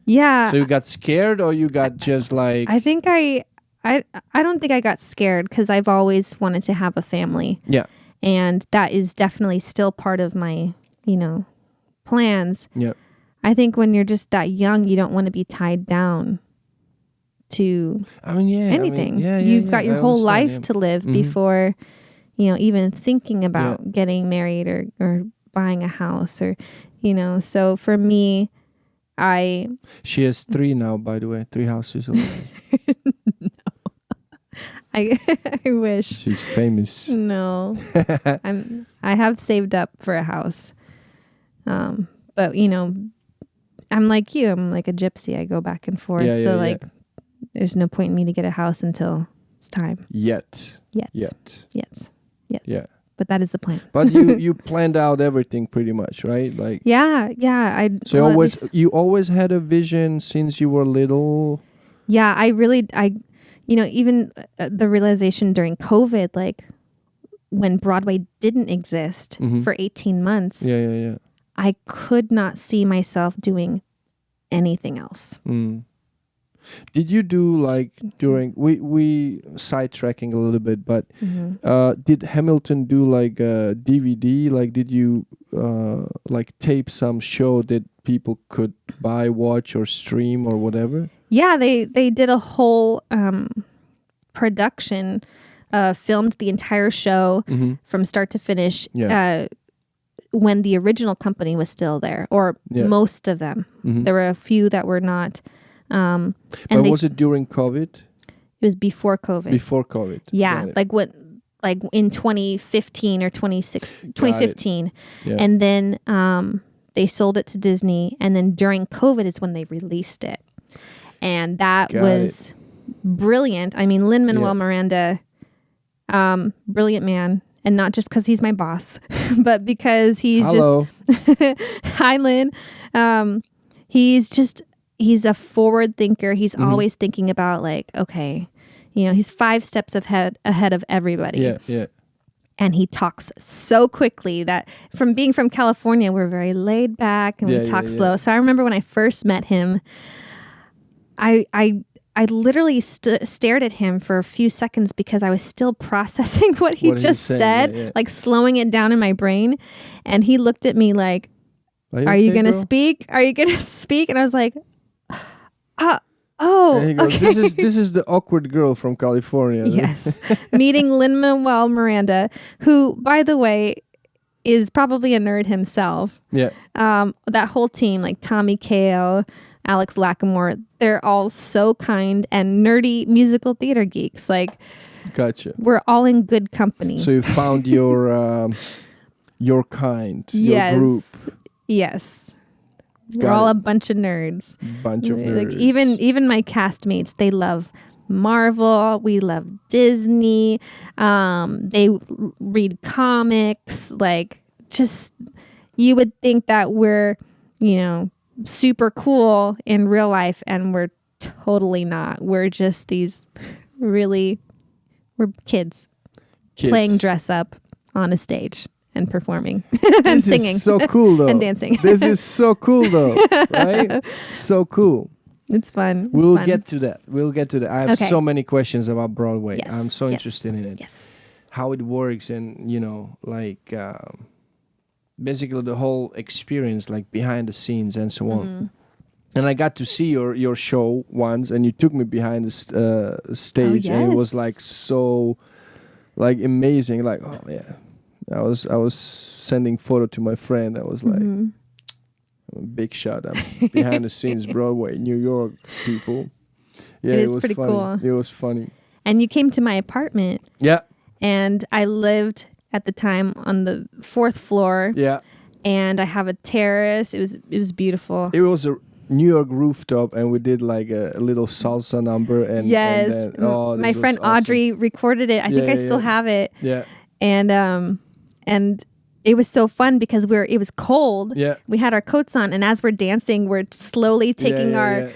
Yeah. So you got scared, or you got just like... I think I don't think I got scared, because I've always wanted to have a family. Yeah. And that is definitely still part of my, plans. Yeah. I think when you're just that young, you don't want to be tied down to anything. You've got your whole life to live before, even thinking about getting married or buying a house, or, so for me, She has 3 now, by the way, 3 houses already. No. I wish. She's famous. No. I have saved up for a house. But I'm like you. I'm like a gypsy. I go back and forth. There's no point in me to get a house until it's time. Yet. Yes. Yeah. But that is the plan. But you planned out everything pretty much, right? Like, yeah. So you always had a vision since you were little. Yeah, even the realization during COVID, like when Broadway didn't exist for 18 months. Yeah. I could not see myself doing anything else. Did you do like during we sidetracking a little bit, but did Hamilton do like a DVD? Like, did you like tape some show that people could buy, watch, or stream or whatever? Yeah, they did a whole production, filmed the entire show from start to finish. Yeah. When the original company was still there, or most of them. There were a few that were not. But was it during COVID? It was before COVID. Before COVID. Yeah, like in 2015 or 2015. Yeah. And then they sold it to Disney, and then during COVID is when they released it. And that was brilliant. I mean, Lin-Manuel Miranda, brilliant man. And not just because he's my boss, but because he's just... Hi, Lynn. He's a forward thinker. He's always thinking about like, okay, he's 5 steps ahead of everybody. Yeah, yeah. And he talks so quickly that from being from California, we're very laid back and we talk slow. So I remember when I first met him, I literally stared at him for a few seconds because I was still processing what he just said, like slowing it down in my brain. And he looked at me like, are you going to speak? Are you going to speak? And I was like, oh, and he goes, okay. This is the awkward girl from California. Yes. Meeting Lin-Manuel Miranda, who, by the way, is probably a nerd himself. Yeah. That whole team, like Tommy Kail, Alex Lacamoire, they're all so kind and nerdy musical theater geeks. Like, gotcha. We're all in good company. So you found your kind, your group. Yes. We're all a bunch of nerds. Bunch of nerds. Like even my castmates, they love Marvel. We love Disney. They read comics. Like, just, you would think that we're, super cool in real life, and we're totally not. We're just we're kids playing dress up on a stage and performing and singing. This is so cool though. And dancing. This is so cool though, right? So cool. It's fun. We'll get to that. I have so many questions about Broadway. Yes. I'm so interested in it. Yes. How it works and, basically the whole experience, like behind the scenes and so on. And I got to see your show once, and you took me behind the stage, and it was like so like amazing. Like, oh yeah. I was sending photo to my friend. I was like, I'm a big shot. I'm behind the scenes, Broadway, New York people. Yeah, it was pretty funny. Cool. It was funny. And you came to my apartment. Yeah. And I lived at the time on the 4th floor. Yeah. And I have a terrace. It was beautiful. It was a New York rooftop, and we did like a little salsa number. And yes, and then, my friend awesome. Audrey recorded it. I think I still have it. Yeah. And it was so fun because it was cold. Yeah. We had our coats on, and as we're dancing, we're slowly taking our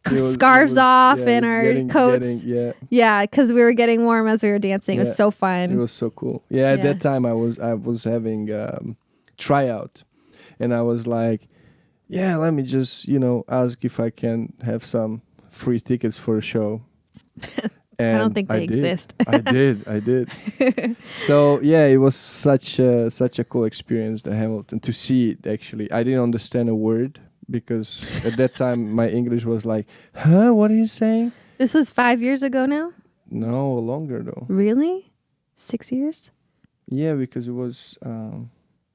scarves off and our coats. Because we were getting warm as we were dancing. It was so fun. It was so cool. Yeah, at that time I was having tryout, and I was like, let me just ask if I can have some free tickets for a show. And I don't think they exist. I did. So it was such a cool experience, the Hamilton, to see it. Actually, I didn't understand a word because at that time my English was like, huh, what are you saying? This was 5 years ago now? No, longer though. Really? 6 years? Yeah, because it was wow.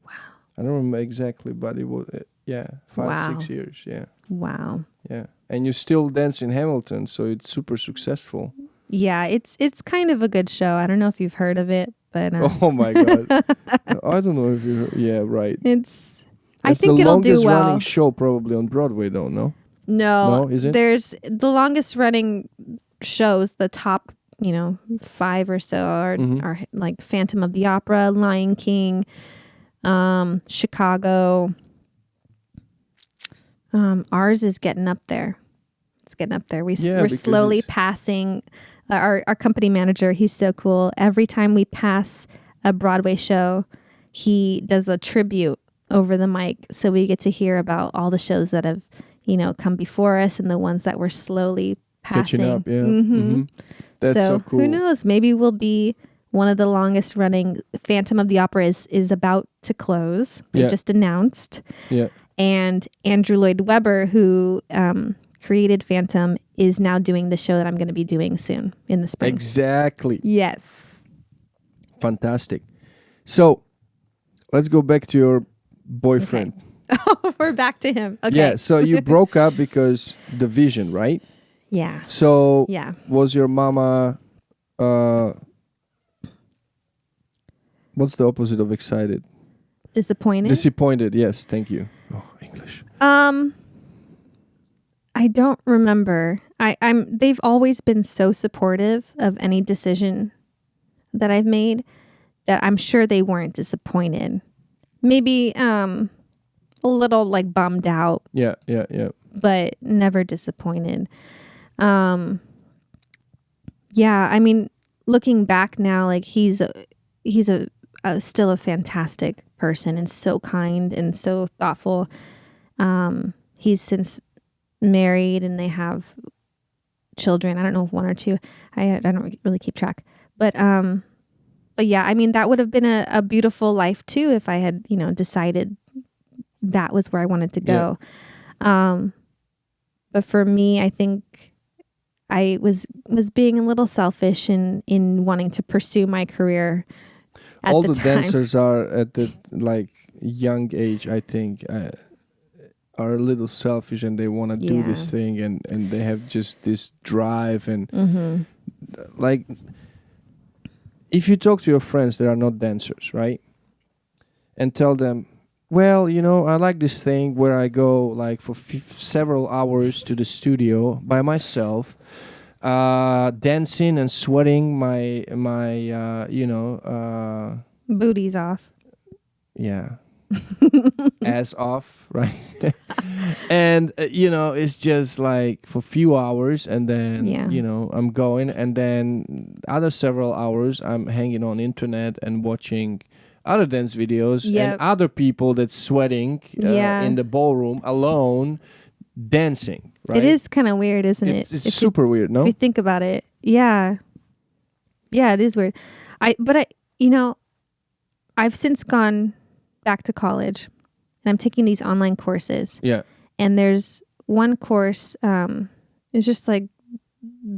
I don't remember exactly, but it was 5-6 years. Yeah. Wow. Yeah. And you still dance in Hamilton, so it's super successful. Yeah, it's kind of a good show. I don't know if you've heard of it, but oh my god. I don't know if you right. I think it'll do well. It's the longest running show probably on Broadway though, no? No, is it? There's the longest running shows, the top, 5 or so are like Phantom of the Opera, Lion King, Chicago. Ours is getting up there. It's getting up there. We're slowly passing. Our company manager, he's so cool. Every time we pass a Broadway show, he does a tribute over the mic, so we get to hear about all the shows that have, come before us and the ones that we're slowly passing. Catching up, yeah. That's so cool. Who knows? Maybe we'll be one of the longest running. Phantom of the Opera is about to close. They just announced. Yeah. And Andrew Lloyd Weber, who created Phantom, is now doing the show that I'm going to be doing soon in the spring. Exactly. Yes. Fantastic. So let's go back to your boyfriend. Okay. Oh, we're back to him. Okay. Yeah. So you broke up because the vision, right? Yeah. So Yeah. was your mama, what's the opposite of excited? Disappointed? Disappointed. Yes. Thank you. Oh, English. I don't remember. They've always been so supportive of any decision that I've made that I'm sure they weren't disappointed. Maybe a little like bummed out. Yeah. But never disappointed. Yeah, I mean, looking back now, like he's still a fantastic person and so kind and so thoughtful. He's since married and they have children. I don't know if one or two. I don't really keep track. But yeah, I mean, that would have been a beautiful life too if I had, decided that was where I wanted to go. Yeah. But for me, I think I was being a little selfish in wanting to pursue my career at all the the time. Dancers are at the young age, I think, are a little selfish and they want to do this thing and they have just this drive and if you talk to your friends that are not dancers, right, and tell them, well, I like this thing where I go for several hours to the studio by myself, dancing and sweating my booties off. Yeah. Ass off, right? And it's just for a few hours and then I'm going, and then other several hours I'm hanging on internet and watching other dance videos and other people that's sweating in the ballroom alone dancing, right? It is kind of weird, isn't it? It's super weird, no? If you think about it. Yeah, it is weird. I've since gone back to college and I'm taking these online courses. Yeah. And there's one course, it's just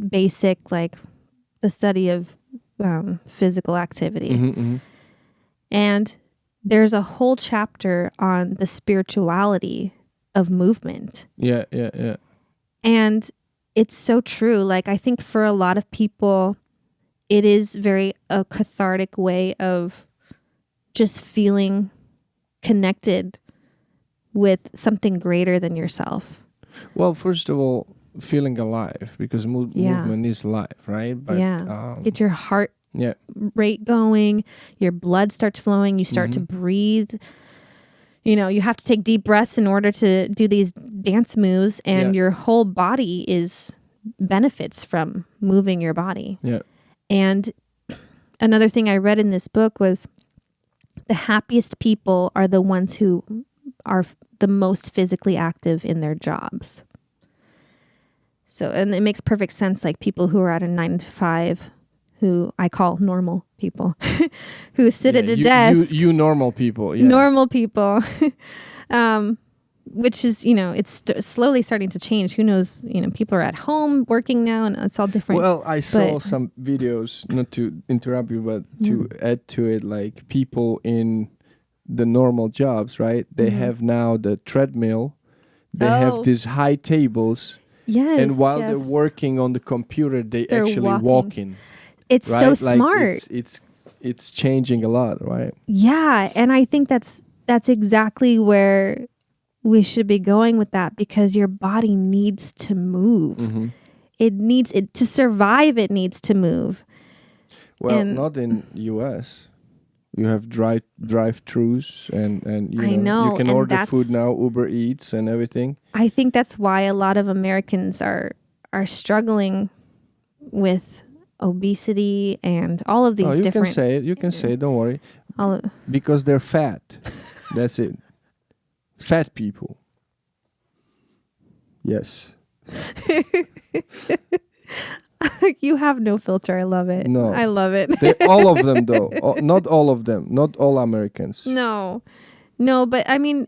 basic, the study of physical activity. Mm-hmm. And there's a whole chapter on the spirituality of movement. Yeah. And it's so true. I think for a lot of people, it is very a cathartic way of just feeling connected with something greater than yourself. Well, first of all, feeling alive, because movement is life, right? But, get your heart rate going, your blood starts flowing, you start to breathe. You have to take deep breaths in order to do these dance moves, and your whole body benefits from moving your body. Yeah. And another thing I read in this book was the happiest people are the ones who are the most physically active in their jobs. So, and it makes perfect sense, people who are at a 9-to-5, who I call normal people, who sit at a desk. You normal people. Yeah. Normal people. Which is, it's slowly starting to change. Who knows, people are at home working now and it's all different. Well, I saw some videos, not to interrupt you, but to add to it, people in the normal jobs, right? They have now the treadmill. They have these high tables. Yes. And while they're working on the computer, they're actually walking. It's right? so smart. It's changing a lot, right? Yeah. And I think that's exactly where we should be going with that, because your body needs to move. Mm-hmm. It needs it to survive. It needs to move. Well, not in US. You have drive-thrus and you can order food now, Uber Eats and everything. I think that's why a lot of Americans are struggling with obesity and all of these different. You can say it. Don't worry. Because they're fat. That's it. Fat people. Yes. You have no filter. I love it. No. I love it. All of them, though. Not all of them. Not all Americans. No, but I mean,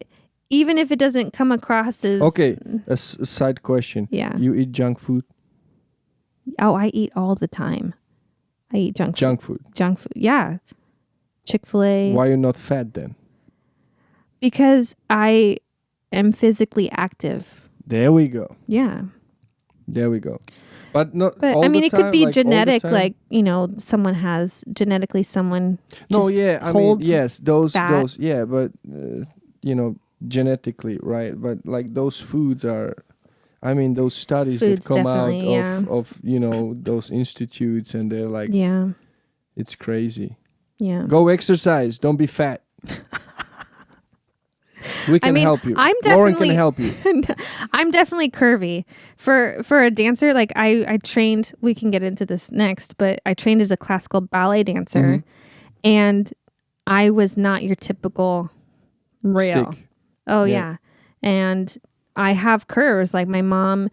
even if it doesn't come across as... Okay, a side question. Yeah. You eat junk food? Oh, I eat all the time. I eat junk food. Junk food. Yeah. Chick-fil-A. Why are you not fat then? Because I am physically active. There we go. Yeah. There we go. But not But all I mean, the it time, could be like, genetic, like, you know, someone has genetically someone. No, just yeah, I mean, holds yes, those, fat. yeah, but you know, genetically, right? But like those foods are, I mean, those studies Foods that come out definitely, yeah. of you know those institutes, and they're like, Yeah. it's crazy. Yeah. Go exercise. Don't be fat. We can help you. I'm Lauren can definitely help you. I'm definitely curvy. For a dancer, like I trained, we can get into this next, but I trained as a classical ballet dancer, and I was not your typical rail. Stick. Oh yeah. And I have curves. Like my mom,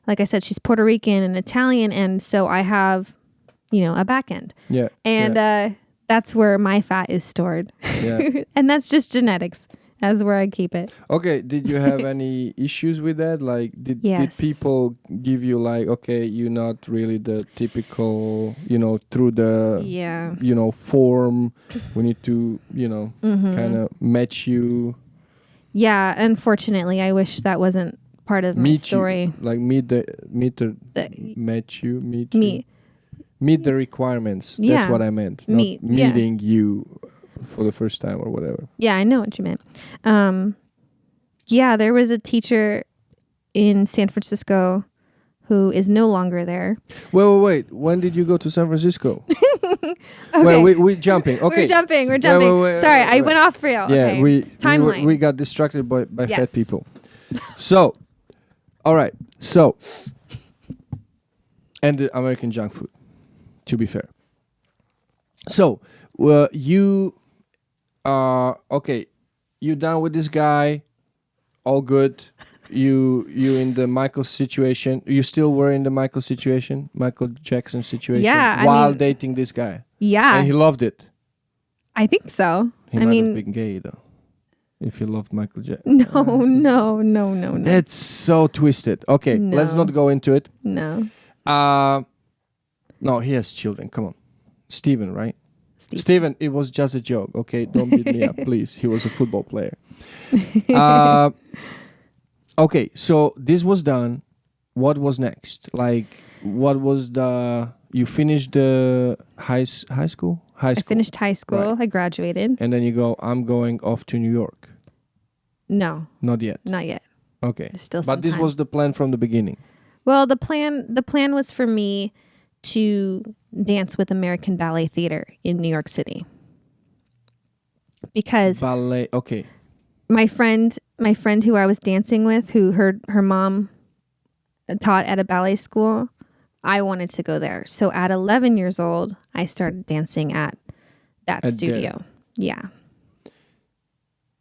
like I said, she's Puerto Rican and Italian, and so I have, you know, a back end. Yeah. And that's where my fat is stored. Yeah. And that's just genetics. That's where I keep it. Okay. Did you have any issues with that? Like, did Yes. people give you like, okay, you're not really the typical, you know, through the, you know, form. We need to, you know, kind of match you. Yeah. Unfortunately, I wish that wasn't part of my story. You, like meet the requirements. Yeah. That's what I meant. Not meeting you for the first time or whatever. Yeah, I know what you meant. Yeah, there was a teacher in San Francisco who is no longer there. Wait. When did you go to San Francisco? Okay. Well, we're jumping. Okay. We're jumping. Wait, Sorry, I went off rail. Yeah, okay. Timeline. we got distracted by fat people. So, all right. So, and the American junk food, to be fair. So, you okay, you done with this guy, all good. You in the Michael situation. You still were in the Michael situation, Michael Jackson situation, while dating this guy. Yeah, and he loved it. I think so. He might have been gay though, if he loved Michael Jackson. No. That's so twisted. Okay, let's not go into it. No. No, he has children. Come on, Steven, right? Steven, it was just a joke. Okay, don't beat me up, please. He was a football player. Okay, so this was done. What was next? Like, what was you finished the high school? I finished high school. Right. I graduated. And then you go, I'm going off to New York. No. Not yet. Not yet. Okay. There's still but this time. was the plan from the beginning. Well, the plan was for me to dance with American Ballet Theater in New York City. Because ballet, okay. My friend who I was dancing with, who her mom taught at a ballet school, I wanted to go there. So at 11 years old, I started dancing at that studio. Yeah.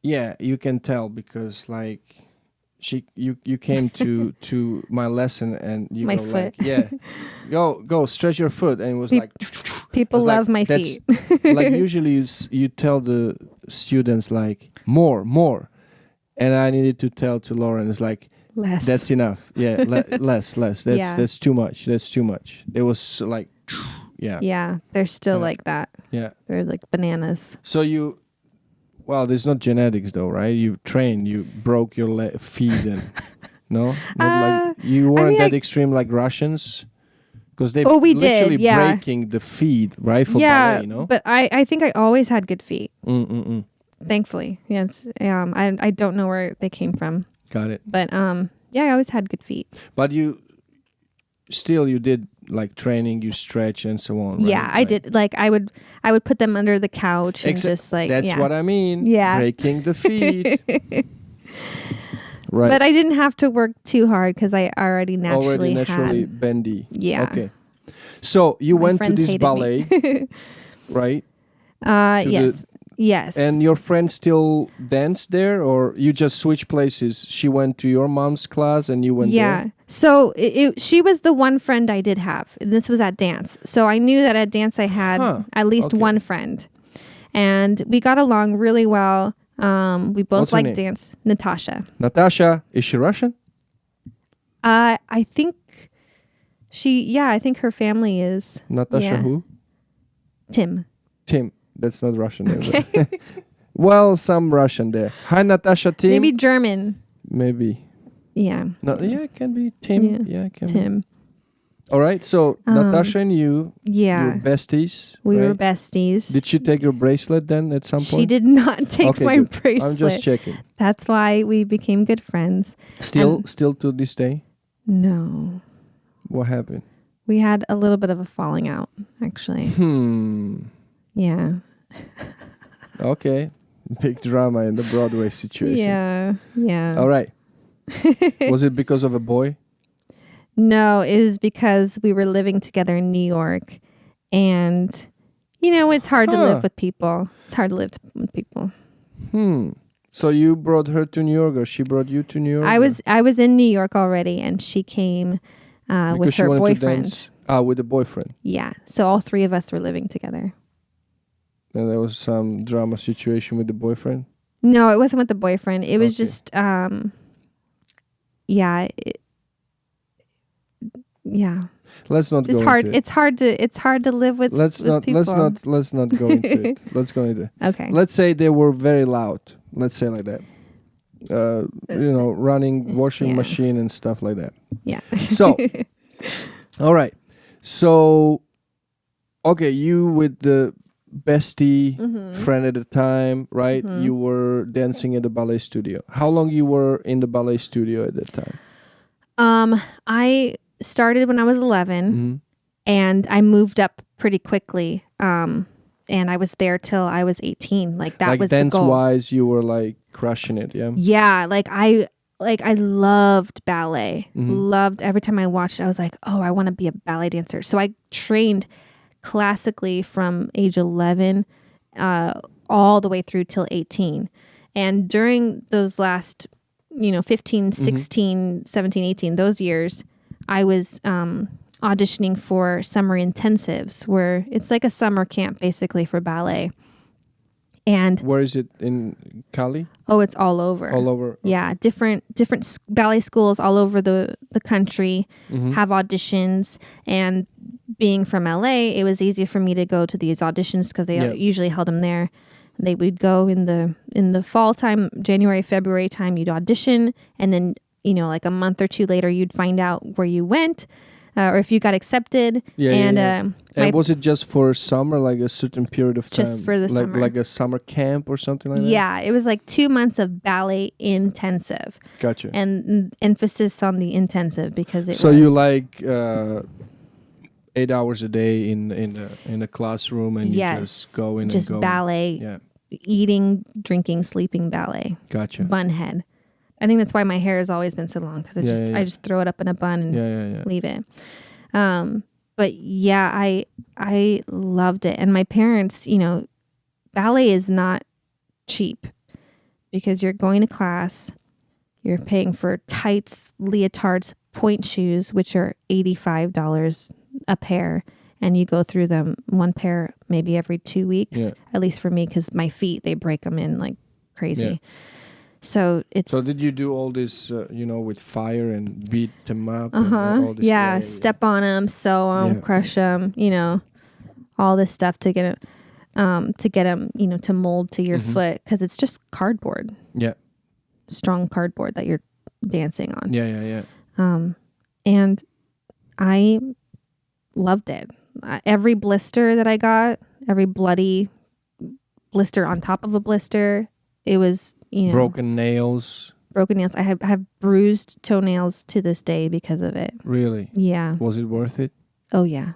Yeah, you can tell because like you came to my lesson and you my go foot. like, go stretch your foot, and it was like people love my feet. Like usually you tell the students like more, and I needed to tell to Lauren, it's like less. That's enough. Yeah, less. That's too much. That's too much. It was like yeah, they're still like that. Yeah, they're like bananas. So well, there's not genetics though, right? You trained, you broke your feet, and no, not like you weren't that extreme like Russians, because they literally breaking the feet, right? For ballet, you know. But I think I always had good feet. Thankfully, yes. I don't know where they came from. Got it. But I always had good feet. But you did like training, you stretch and so on, right? Yeah, I did. Like I would put them under the couch and just like that's what I mean. Yeah, breaking the feet. Right. But I didn't have to work too hard because I already naturally had bendy. Yeah. Okay. So you went to this ballet, right? Yes. Yes. And your friend still danced there, or you just switched places? She went to your mom's class and you went there? Yeah. So she was the one friend I did have. And this was at dance. So I knew that at dance I had at least one friend. And we got along really well. We both liked dance. Natasha. Natasha. Is she Russian? I think I think her family is Natasha who? Tim. Tim. That's not Russian name. Okay. Well, some Russian there. Hi, Natasha. Tim. Maybe German. Maybe. Yeah. No, yeah, it can be Tim. Yeah, it can Tim. be. All right. So Natasha and you were besties. We right? were besties. Did she take your bracelet then at some point? She did not take my good. bracelet. I'm just checking. That's why we became good friends. Still to this day? No. What happened? We had a little bit of a falling out, actually. Yeah. Okay. Big drama in the Broadway situation. Yeah. All right. Was it because of a boy? No, it was because we were living together in New York. And, it's hard to live with people. It's hard to live with people. So you brought her to New York, or she brought you to New York? I was in New York already, and she came with her boyfriend. With the boyfriend. Yeah. So all three of us were living together. And there was some drama situation with the boyfriend? No, it wasn't with the boyfriend. It was just, Let's not just go hard. into it. It's hard to live with. Let's not go into it. Let's go into it. Okay. Let's say they were very loud. Let's say like that. Running washing machine and stuff like that. Yeah. So, all right. So, okay, you with the bestie friend at the time, right? You were dancing at the ballet studio. How long you were in the ballet studio at that time? I started when I was 11 and I moved up pretty quickly. And I was there till I was 18. Like that was the goal. Dance wise, you were like crushing it. Yeah. Yeah. I loved ballet. Loved every time I watched it. I was like, oh, I want to be a ballet dancer. So I trained classically from age 11 all the way through till 18. And during those last 15, 16, 17, 18, those years, I was auditioning for summer intensives, where it's like a summer camp basically for ballet. And where is it in Cali? Oh, it's all over. All over. Yeah, different ballet schools all over the country have auditions. And being from LA, it was easy for me to go to these auditions because they usually held them there. They would go in the fall time, January, February time. You'd audition, and then like a month or two later, you'd find out where you went. Or if you got accepted. And was it just for summer, like a certain period of time? Just for the summer. Like a summer camp or something like that? Yeah, it was like 2 months of ballet intensive. Gotcha. And emphasis on the intensive because it was... So you like 8 hours a day in a classroom and you just go in just and go. Ballet, eating, drinking, sleeping ballet. Gotcha. Bun head. I think that's why my hair has always been so long because I just throw it up in a bun and leave it. But yeah, I loved it. And my parents, ballet is not cheap because you're going to class, you're paying for tights, leotards, point shoes, which are $85 a pair. And you go through them, one pair maybe every 2 weeks, at least for me, because my feet, they break them in like crazy. Yeah. So did you do all this, with fire and beat them up? And all this, step on them, sew them, crush them, all this stuff to get them, to mold to your foot because it's just cardboard. Yeah, strong cardboard that you're dancing on. Yeah. And I loved it. Every blister that I got, every bloody blister on top of a blister, it was. Broken nails. I have bruised toenails to this day because of it. Really? Yeah. Was it worth it? Oh, yeah.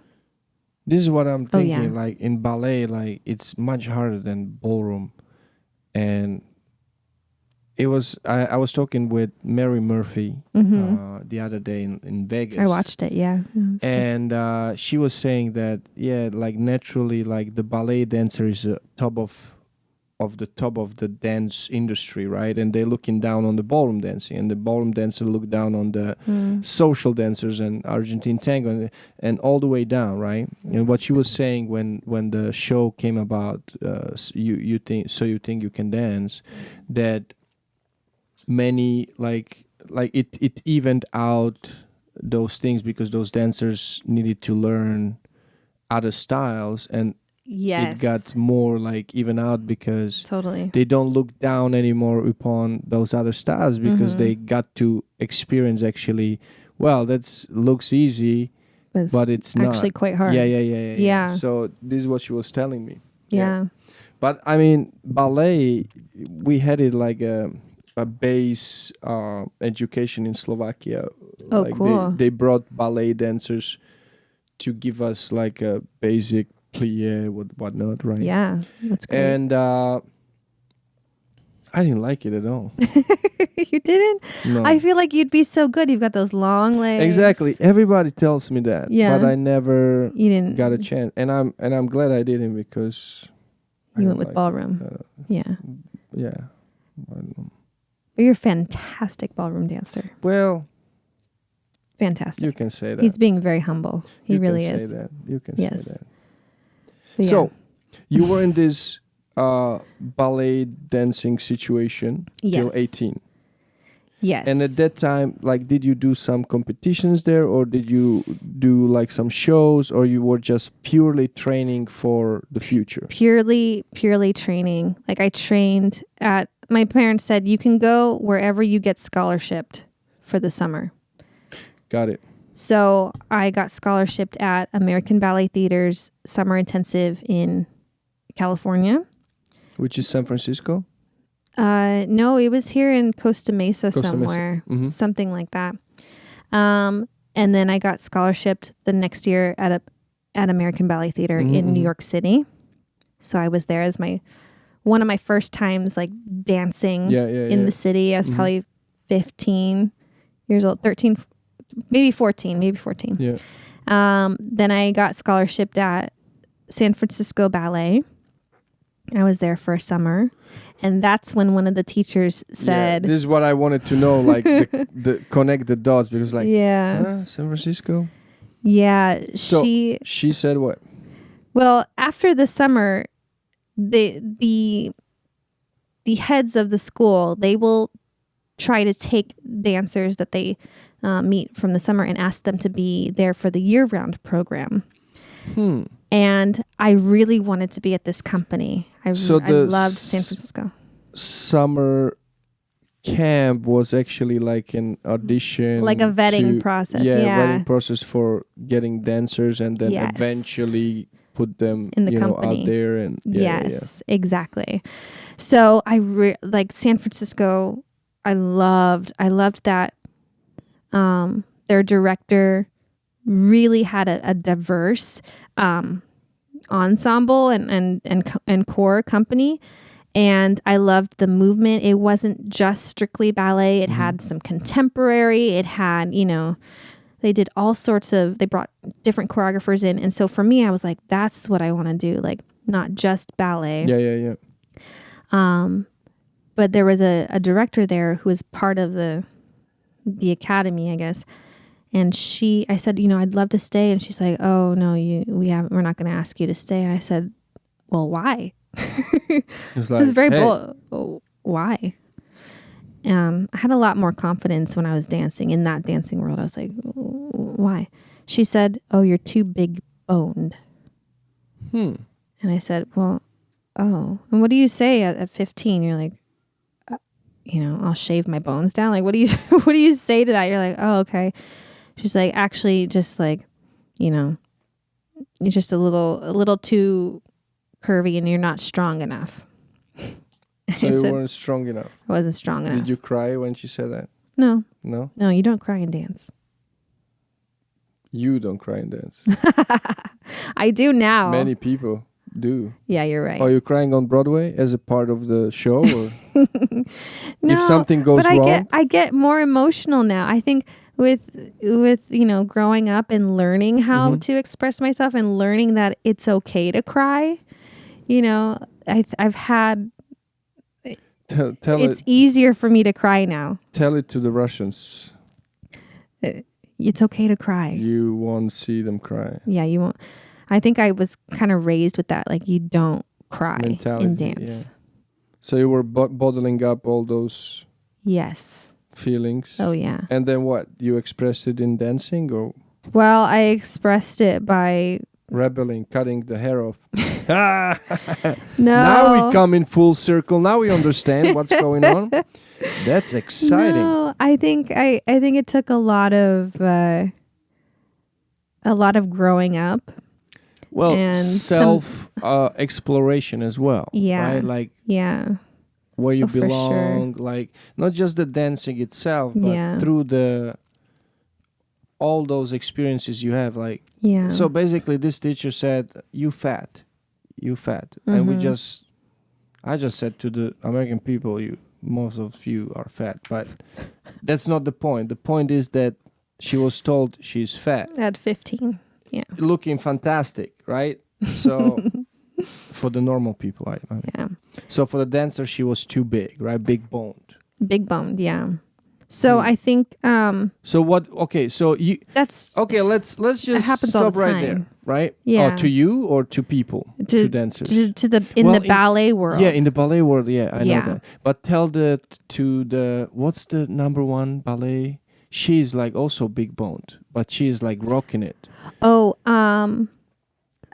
This is what I'm thinking. Like in ballet, like it's much harder than ballroom. And it was, I was talking with Mary Murphy the other day in Vegas. I watched it, yeah. And she was saying that, like naturally, like the ballet dancer is the top of the dance industry, right? And they're looking down on the ballroom dancing, and the ballroom dancer look down on the social dancers and Argentine tango and all the way down, right? And what she was saying when the show came about, you think you can dance, that many like it evened out those things because those dancers needed to learn other styles, and Yes. it got more like even out because Totally. they don't look down anymore upon those other styles because they got to experience actually, well, that's looks easy, but it's actually not quite hard. Yeah. So this is what she was telling me. Yeah. But I mean, ballet, we had it like a base education in Slovakia. Oh, like cool. They brought ballet dancers to give us like a basic plie, whatnot, right? Yeah, that's great. And I didn't like it at all. You didn't? No. I feel like you'd be so good. You've got those long legs. Exactly. Everybody tells me that. Yeah. But I never You didn't. got a chance. And I'm glad I didn't because You went with ballroom. Yeah. Yeah. I don't know. But you're a fantastic ballroom dancer. Well, Fantastic. you can say that. He's being very humble. He you really can is. say that. You can Yes. say that. But So, you were in this ballet dancing situation till Yes. 18. Yes. And at that time, like, did you do some competitions there, or did you do like some shows, or you were just purely training for the future? purely training. Like I trained at, my parents said you can go wherever you get scholarshiped for the summer. Got it. So I got scholarshiped at American Ballet Theater's summer intensive in California. Which is San Francisco? No, it was here in Costa Mesa somewhere, Mhm. something like that. And then I got scholarshiped the next year at American Ballet Theater in New York City. So I was there as one of my first times like dancing in the city. I was probably 15 years old, 13, maybe 14. Yeah. Then I got scholarshiped at San Francisco Ballet. I was there for a summer. And that's when one of the teachers said... Yeah, this is what I wanted to know, like the connect the dots, because like, San Francisco? Yeah, So she said what? Well, after the summer, the heads of the school, they will try to take dancers that they meet from the summer and ask them to be there for the year-round program. And I really wanted to be at this company. I loved San Francisco. Summer camp was actually like an audition, like a vetting process. Yeah, vetting process for getting dancers, and then eventually put them in the company out there. And exactly. So I like San Francisco. I loved that. Their director really had a diverse ensemble and core company. And I loved the movement. It wasn't just strictly ballet. It had some contemporary. It had, they did all sorts of, they brought different choreographers in. And so for me, I was like, that's what I want to do. Like, not just ballet. Yeah. But there was a director there who was part of the academy, I guess. And I said, I'd love to stay. And she's like, oh no, we're not going to ask you to stay. And I said, well, why? It was very bold. Oh, why? I had a lot more confidence when I was dancing in that dancing world. I was like, why? She said, oh, you're too big boned. And I said, well, oh, and what do you say at 15? You're like, I'll shave my bones down. Like, what do you say to that? You're like, oh, okay. She's like, actually, just like, you're just a little too curvy and you're not strong enough. So you weren't strong enough. I wasn't strong enough. Did you cry when she said that? No. No? No, you don't cry and dance. You don't cry and dance. I do now. Many people do. Yeah, you're right. Are you crying on Broadway as a part of the show? Or no, if something goes wrong? I get more emotional now. I think with growing up and learning how to express myself and learning that it's okay to cry. I've had... It's easier for me to cry now. Tell it to the Russians. It's okay to cry. You won't see them cry. Yeah, you won't. I think I was kind of raised with that, like you don't cry in dance. Yeah. So you were bottling up all those yes feelings. Oh yeah. And then what? You expressed it in dancing or Well, I expressed it by rebelling, cutting the hair off? no. Now we come in full circle. Now we understand what's going on. That's exciting. No, I think it took a lot of growing up. Well, and self exploration as well. Yeah. Right? Like Yeah. where you For sure. belong, like not just the dancing itself, but Yeah. through all those experiences you have. Like, Yeah. so basically, this teacher said, "You fat," and I just said to the American people, most of you are fat, but that's not the point. The point is that she was told she's fat, At 15. Yeah. looking fantastic, right? So for the normal people, I mean. Yeah. So for the dancer, she was too big, right? Big boned. Big boned, yeah. So I think So what? Okay, so you. that's Okay, let's just happens all stop the right time. there, right? Yeah. Oh, to you or to people, to dancers. to the in Well, the ballet world. Yeah, in the ballet world, yeah, I Yeah. know that. But tell to the what's the number one ballet? She's like also big boned, but she's like rocking it. Oh,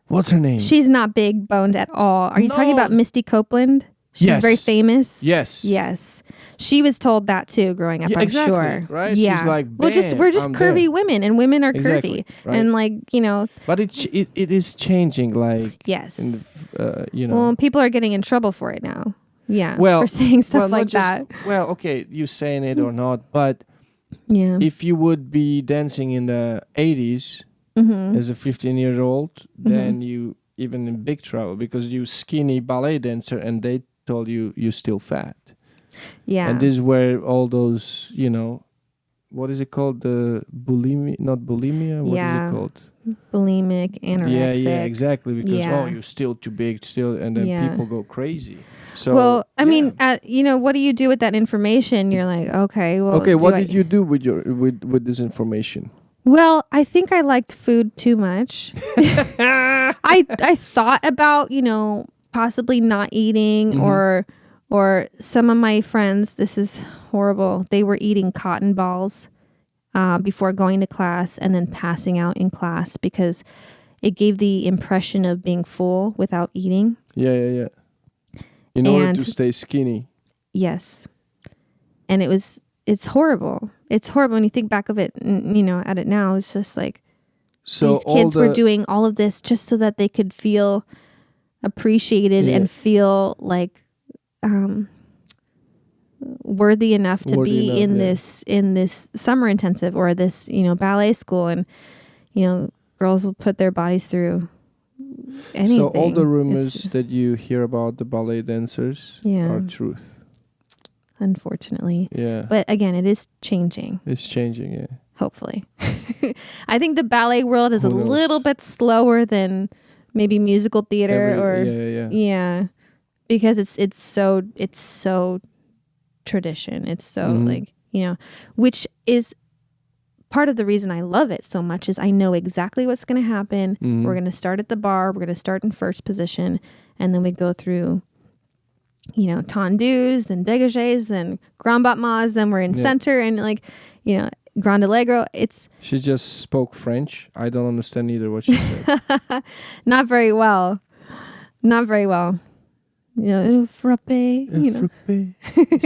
What's her name? she's not big boned at all. Are you talking No. about Misty Copeland? She's Yes. very famous. Yes. Yes. She was told that too growing up, Yeah, I'm exactly, sure. right? Yeah. She's like, we're "Bam, just I'm curvy there." women, and women are Exactly, curvy. right. And like, But it is changing, like yes. in the, Well, people are getting in trouble for it now. Yeah. Well, for saying stuff well, not like just- that. Well, okay, you saying it or not, but Yeah. if you would be dancing in the 80s Mm-hmm. as a 15-year-old, then you even in big trouble because you skinny ballet dancer and they told you're still fat. Yeah. And this is where all those, what is it called? The bulimia, not bulimia. What is Yeah. it called? bulimic, anorexic. Yeah, exactly. Because Yeah. you're still too big, and then Yeah. people go crazy. So Well, I mean, yeah. what do you do with that information? You're like, okay, well, Okay, what did you do with with this information? Well, I think I liked food too much. I thought about, possibly not eating or some of my friends, this is horrible. They were eating cotton balls before going to class and then passing out in class because it gave the impression of being full without eating. Yeah. In order to stay skinny. Yes. And it's horrible. It's horrible when you think back of it, at it now. It's just like these kids were doing all of this just so that they could feel appreciated and feel like worthy enough to be in this summer intensive or this, ballet school. And, girls will put their bodies through anything. So all the rumors that you hear about the ballet dancers are truth. Unfortunately. Yeah. But again, it is changing. It's changing, yeah. Hopefully. I think the ballet world is Who a knows? little bit slower than maybe musical theater Yeah. because it's so tradition. It's so which is part of the reason I love it so much is I know exactly what's going to happen. We're going to start at the bar. We're going to start in first position, and then we go through tendus, then dégagés, then grand battements, then we're in center and grand allegro. She just spoke French. I don't understand either what she said. Not very well. Frappé, Frappé,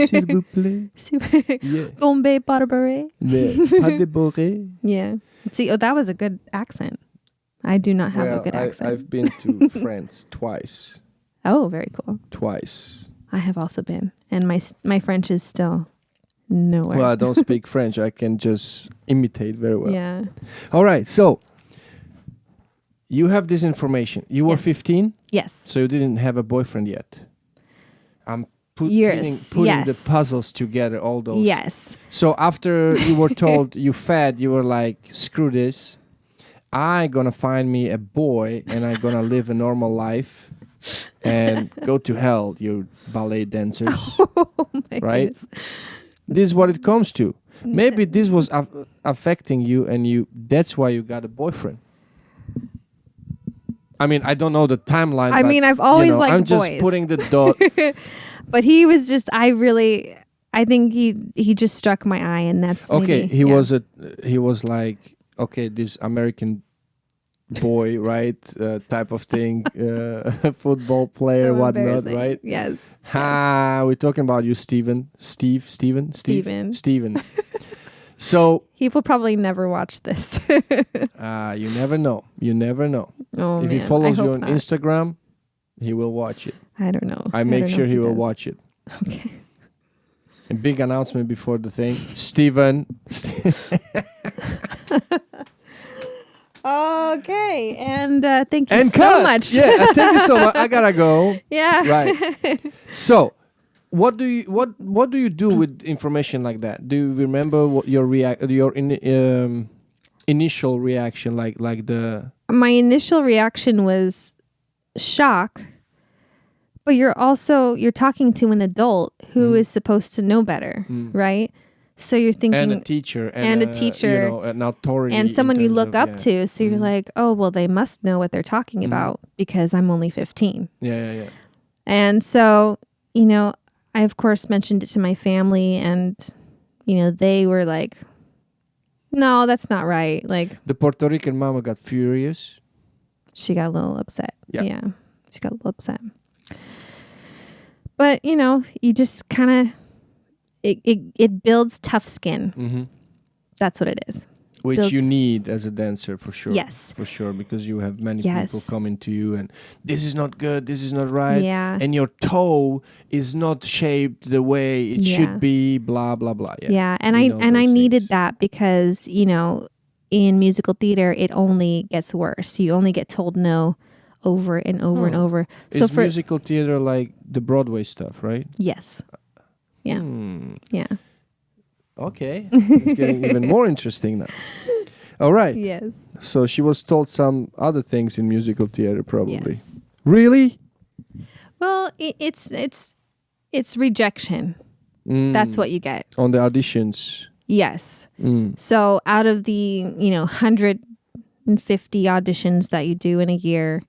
s'il vous plaît. Yeah. Tombe Barbare. Pas déboré. Yeah. See, that was a good accent. I do not have a good accent. I've been to France twice. Oh, very cool. Twice. I have also been, and my French is still nowhere. Well, I don't speak French. I can just imitate very well. Yeah. All right. So you have this information. You were Yes. 15, Yes. so you didn't have a boyfriend yet. I'm putting Yes. the puzzles together, all those. Yes. So after you were told you fat, you were like, screw this. I'm going to find me a boy and I'm going to live a normal life and go to hell, you ballet dancers. Oh my Right? goodness. This is what it comes to. Maybe this was affecting you and that's why you got a boyfriend. I mean, I don't know the timeline. I mean, I've always liked I'm just boys. putting the dot. But he was just, I I think he just struck my eye, and that's okay. maybe, He was like, okay, this American boy, right? Type of thing, football player, So whatnot, embarrassing. right? Yes. Ha! We're talking about you, Steven. Steven. So He will probably never watch this. you never know. You never know. Oh, If man. he follows I you hope on not. He will watch it. I don't know. I make don't know sure if he will does. watch it. Okay. A big announcement before the thing. Steven. Okay, and thank you And so cut. much. Yeah, thank you so much. I gotta go. Yeah. Right. So, what do you do with information like that? Do you remember what your initial reaction, like the My initial reaction was shock, but you're talking to an adult who is supposed to know better, right? So you're thinking, and a teacher and a teacher, you know, an authority, and someone in you terms look of, up yeah. to. So you're like, oh, well, they must know what they're talking about because I'm only 15. Yeah. And so, you know, I of course mentioned it to my family, and you know, they were like, no, that's not right. Like, The Puerto Rican mama got furious. she got a little upset. Yeah. She got a little upset. But, you know, you just kind of, it builds tough skin. Mm-hmm. That's what it is. Which Builds- you need as a dancer, for sure. Yes. For sure, because you have many Yes. people coming to you and this is not good, this is not right. Yeah. And your toe is not shaped the way it Yeah. should be, blah, blah, blah. Yeah. And We I know and I those needed things. that because, you know, in musical theater, it only gets worse. You only get told no over and over and over. Is musical theater like the Broadway stuff, right? Yes. Yeah. Yeah. Okay. It's getting even more interesting now. All right. Yes. So she was told some other things in musical theater, probably. Yes. Really? Well, it's rejection. That's what you get. On the auditions. Yes. So out of the, 150 auditions that you do in a year,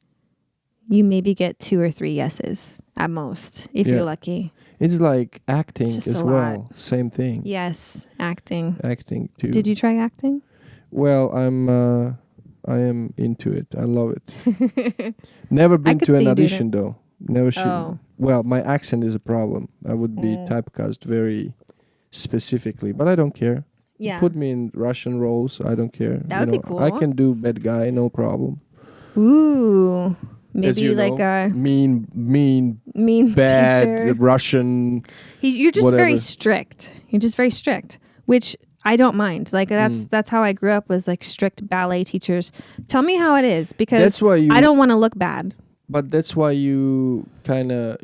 you maybe get 2 or 3 yeses at most, if you're lucky. It's like acting It's just as a well. lot. Same thing. Yes, acting. Acting too. Did you try acting? Well, I am into it. I love it. Never been could to see an you doing audition though. Never should. Oh. Well, my accent is a problem. I would be typecast very specifically, but I don't care. Yeah. Put me in Russian roles. I don't care. That would be cool. I can do bad guy, no problem. Ooh. Maybe As you like know, a mean, bad bad teacher. Russian. You're just whatever. very strict. You're just very strict, which I don't mind. Like that's how I grew up, was like strict ballet teachers. Tell me how it is, because That's why you. I don't want to look bad. But that's why you kind of,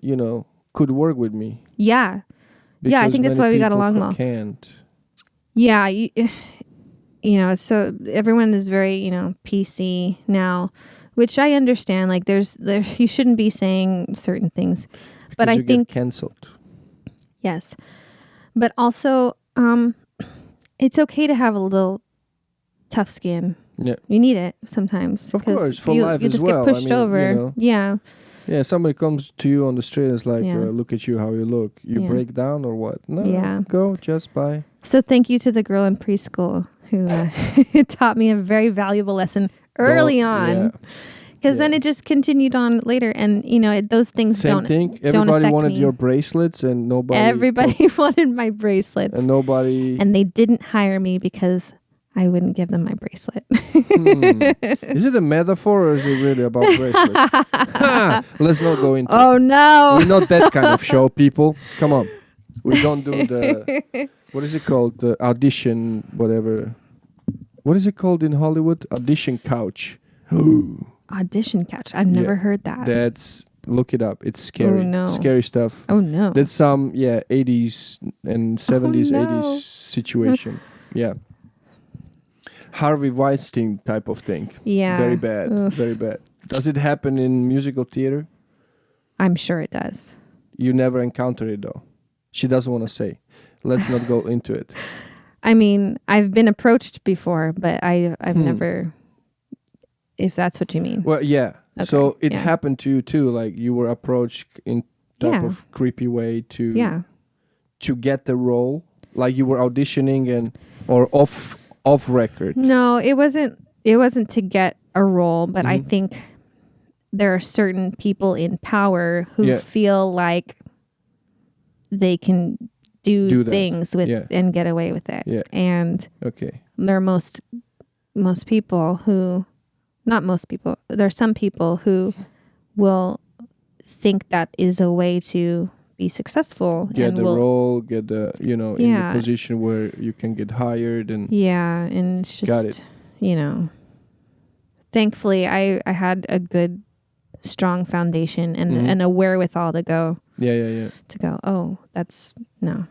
could work with me. Yeah. Yeah, I Because think that's many why we got people along well. Can't. Yeah, so everyone is very, PC now, which I understand. Like you shouldn't be saying certain things, but Because I you think get cancelled. yes, but also it's okay to have a little tough skin. Yeah. You need it sometimes. Of 'cause course, for you, life you as just well. get pushed I mean, over. Yeah. Yeah, somebody comes to you on the street and is like, Yeah. look at you, how you look. You Yeah. break down or what? No, Yeah. go, just bye. So thank you to the girl in preschool who taught me a very valuable lesson early on. Because then it just continued on later, and those things Same don't. thing. don't Everybody affect wanted me. your bracelets, and nobody. Everybody wanted my bracelets, and nobody. and they didn't hire me because I wouldn't give them my bracelet. Is it a metaphor or is it really about bracelets? Let's not go into. Oh no! We're not that kind of show, people. Come on, we don't do the. What is it called? The audition, whatever. What is it called in Hollywood? Audition couch. Audition couch. I've never heard that. That's look it up. It's scary. Oh, no. Scary stuff. Oh no! That's some 80s and 70s, no. 80s situation. Yeah. Harvey Weinstein type of thing. Yeah. Very bad. Oof. Very bad. Does it happen in musical theater? I'm sure it does. You never encounter it though. She doesn't want to say. Let's not go into it. I mean, I've been approached before, but I've never. If that's what you mean. Well, yeah. Okay, So it yeah. happened to you too. Like you were approached in type Yeah. of creepy way to Yeah. to get the role? Like you were auditioning or off record? No, it wasn't to get a role, but I Mhm. think there are certain people in power who Yeah. feel like they can Do that. things with Yeah. and get away with it. Yeah. And Okay. there are most people who, not most people, there are some people who will think that is a way to be successful Get and the will role, get the, in the Yeah. position where you can get hired and yeah, and it's just Got it. Thankfully I had a good strong foundation and Mhm. and a wherewithal to go yeah. oh, that's no.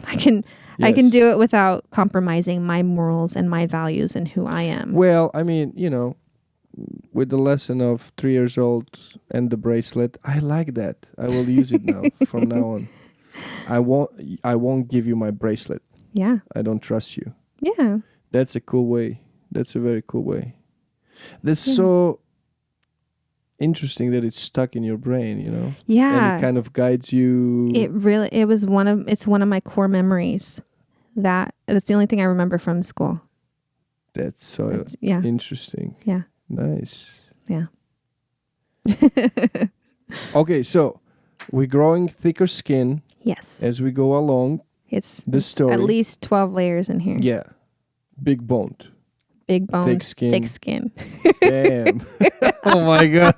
I can do it without compromising my morals and my values and who I am. Well, I mean, with the lesson of 3 years old and the bracelet, I like that. I will use it now from now on. I won't give you my bracelet. Yeah. I don't trust you. Yeah. That's a cool way. That's a very cool way. That's Yeah. so interesting that it's stuck in your brain. Yeah. And it kind of guides you. It's one of my core memories. That's the only thing I remember from school. That's so Yeah. interesting. Yeah. Nice. Yeah. Okay, so we're growing thicker skin Yes. as we go along. It's The story. at least 12 layers in here. Yeah. Big boned. Big bones, Thick skin. thick skin. Damn. Oh my God.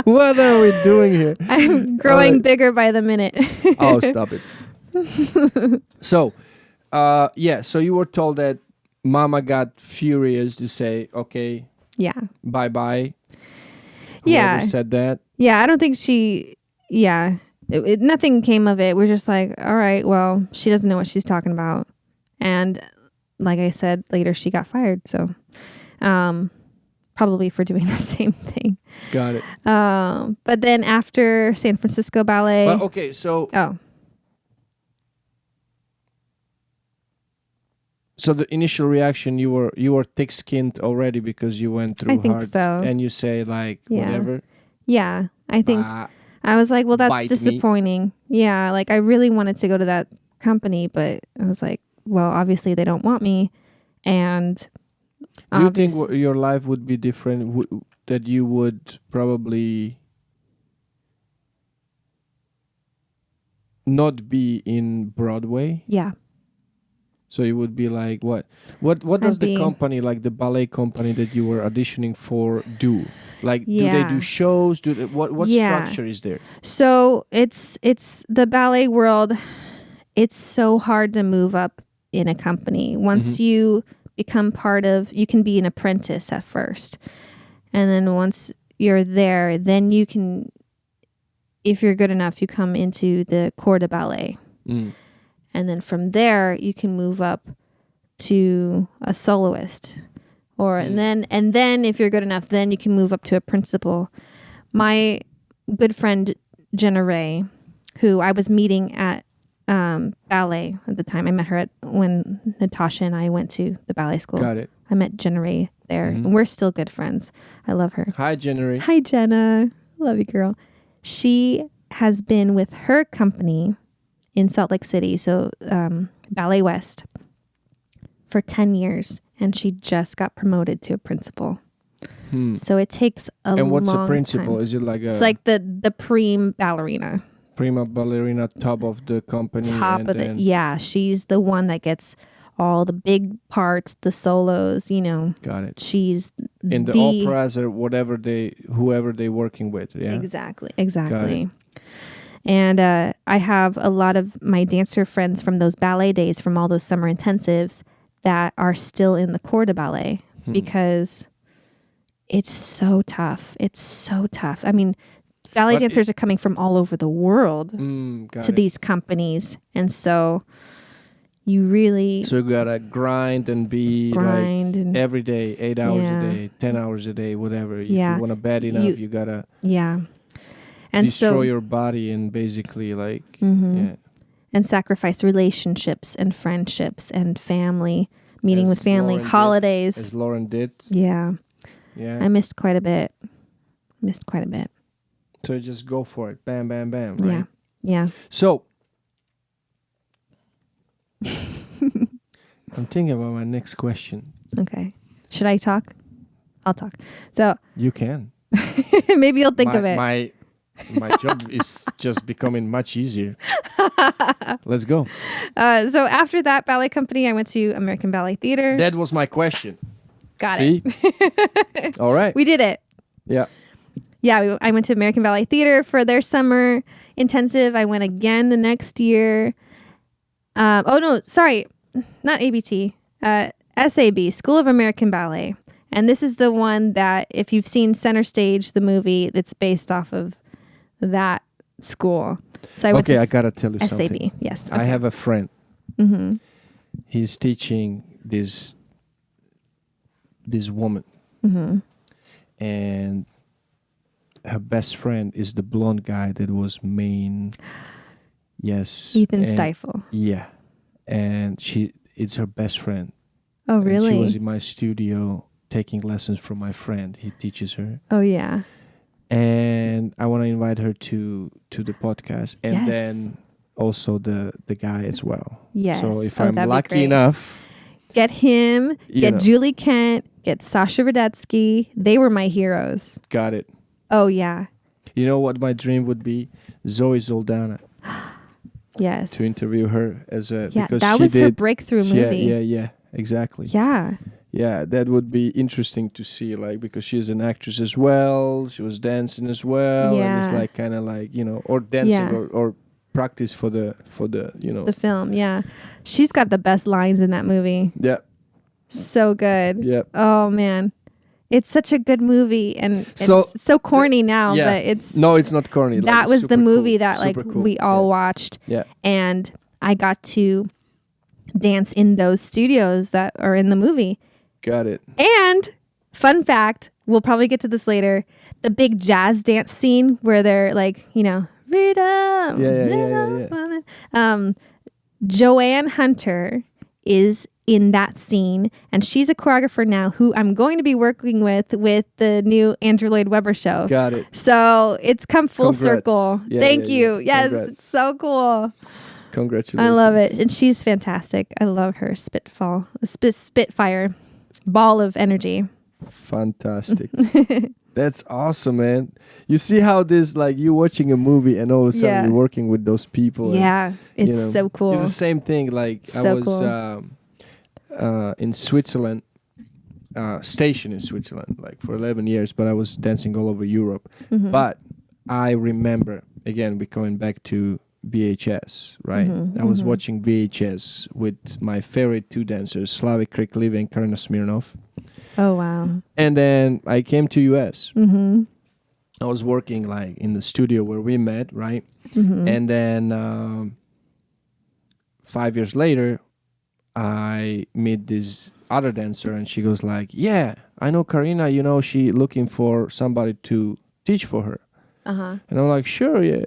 What are we doing here? I'm growing bigger by the minute. Oh, stop it. So, so you were told that Mama got furious to say, okay, Yeah. bye-bye. Yeah. Whoever said that. Yeah, I don't think nothing came of it. We're just like, all right, well, she doesn't know what she's talking about. And like I said, later she got fired. So, probably for doing the same thing. Got it. But then after San Francisco Ballet. Well, okay, so so the initial reaction, you were thick-skinned already because you went through I think hard, so. and you say like Yeah. whatever. Yeah, I think I was like, well, that's bite me. disappointing. Yeah, like I really wanted to go to that company, but I was like, well, obviously they don't want me. And Do you think your life would be different? That you would probably not be in Broadway? Yeah. So it would be like what does the company, like the ballet company that you were auditioning for, do? Like, do they do shows? What structure is there? So it's the ballet world. It's so hard to move up in a company. Once you become you can be an apprentice at first. And then once you're there, then you can, if you're good enough, you come into the corps de ballet. Mm. And then from there, you can move up to a soloist. And then if you're good enough, then you can move up to a principal. My good friend, Jenna Ray, who I was meeting at ballet at the time. I met her when Natasha and I went to the ballet school. Got it. I met Jenna Ray there. And we're still good friends. I love her. Hi, Jenna Ray. Hi, Jenna. Love you, girl. She has been with her company in Salt Lake City, so Ballet West, for 10 years, and she just got promoted to a principal. So it takes a long time. And what's a principal? Time. Is it like It's like the prime ballerina. Prima ballerina, top of the company. Yeah, she's the one that gets all the big parts, the solos, Got it. She's in the operas or whoever they're working with. Yeah. Exactly. And I have a lot of my dancer friends from those ballet days, from all those summer intensives, that are still in the corps de ballet because it's so tough. I mean, ballet dancers are coming from all over the world to these companies. And so you really... So you gotta grind and be every day, 8 hours a day, 10 hours a day, whatever. If you want to bad enough, you gotta... Yeah. And destroy your body and basically and sacrifice relationships and friendships and family, meeting with family, holidays. As Lauren did. Yeah. I missed quite a bit. So just go for it. Bam, bam, bam. Right? Yeah. So I'm thinking about my next question. Okay. Should I talk? I'll talk. So You can. maybe you'll think of it. My job is just becoming much easier. Let's go. So after that ballet company, I went to American Ballet Theater. That was my question. Got See? it. All right. We did it. Yeah. Yeah, I went to American Ballet Theater for their summer intensive. I went again the next year. Oh, no, sorry. Not ABT. SAB, School of American Ballet. And this is the one that, if you've seen Center Stage, the movie, that's based off of that school. So I went to I got to tell you SAB. something. Yes. I have a friend. Mm-hmm. He's teaching this woman. Mm-hmm. And her best friend is the blonde guy that was main. Yes. Ethan Stifle. Yeah. And it's her best friend. Oh, really? And she was in my studio taking lessons from my friend. He teaches her. Oh, yeah. And I want to invite her to the podcast. And Yes. then also the guy as well. Yes. So if Oh, I'm that'd be lucky great. enough. Get him, get Julie Kent, get Sasha Radetsky. They were my heroes. Got it. Oh, yeah. You know what my dream would be? Zoe Zoldana. Yes. To interview her as a... Yeah, because that she was her did, breakthrough movie. Yeah, exactly. Yeah. Yeah, that would be interesting to see, like, because she's an actress as well. She was dancing as well. And it's Yeah. like kind of like, or dancing Yeah. or practice for the The film, yeah. She's got the best lines in that movie. Yeah. So good. Yep. Oh, man. It's such a good movie, and So- it's so corny now, yeah. but it's... No, it's not corny. that it's was super the movie cool. that, like, Super cool. we all watched. Yeah. And I got to dance in those studios that are in the movie. Got it. And fun fact, we'll probably get to this later, the big jazz dance scene where they're like, Rita. Yeah. Joanne Hunter is in that scene, and she's a choreographer now who I'm going to be working with the new Andrew Lloyd Weber show. Got it. So it's come full Congrats. circle. Yeah, Thank yeah, you. yeah. Yes, Congrats. it's so cool. Congratulations. I love it. And she's fantastic. I love her. Spitfire. Ball of energy. Fantastic. That's awesome, man. You see how this, like, you watching a movie and all of a sudden Yeah. you're working with those people. Yeah, and, it's so cool. It's the same thing. Like, I So was in Switzerland, stationed in Switzerland, like for 11 years, but I was dancing all over Europe. Mhm. But I remember, again, we're going back to VHS, right? Mhm, I was mhm. watching VHS with my favorite two dancers, Slavik Krikliv and Karina Smirnov. Oh, wow. And then I came to US. Mm-hmm. I was working like in the studio where we met, right? Mm-hmm. And then 5 years later, I meet this other dancer, and she goes like, "Yeah, I know Karina. She looking for somebody to teach for her." Uh-huh. And I'm like, "Sure, yeah.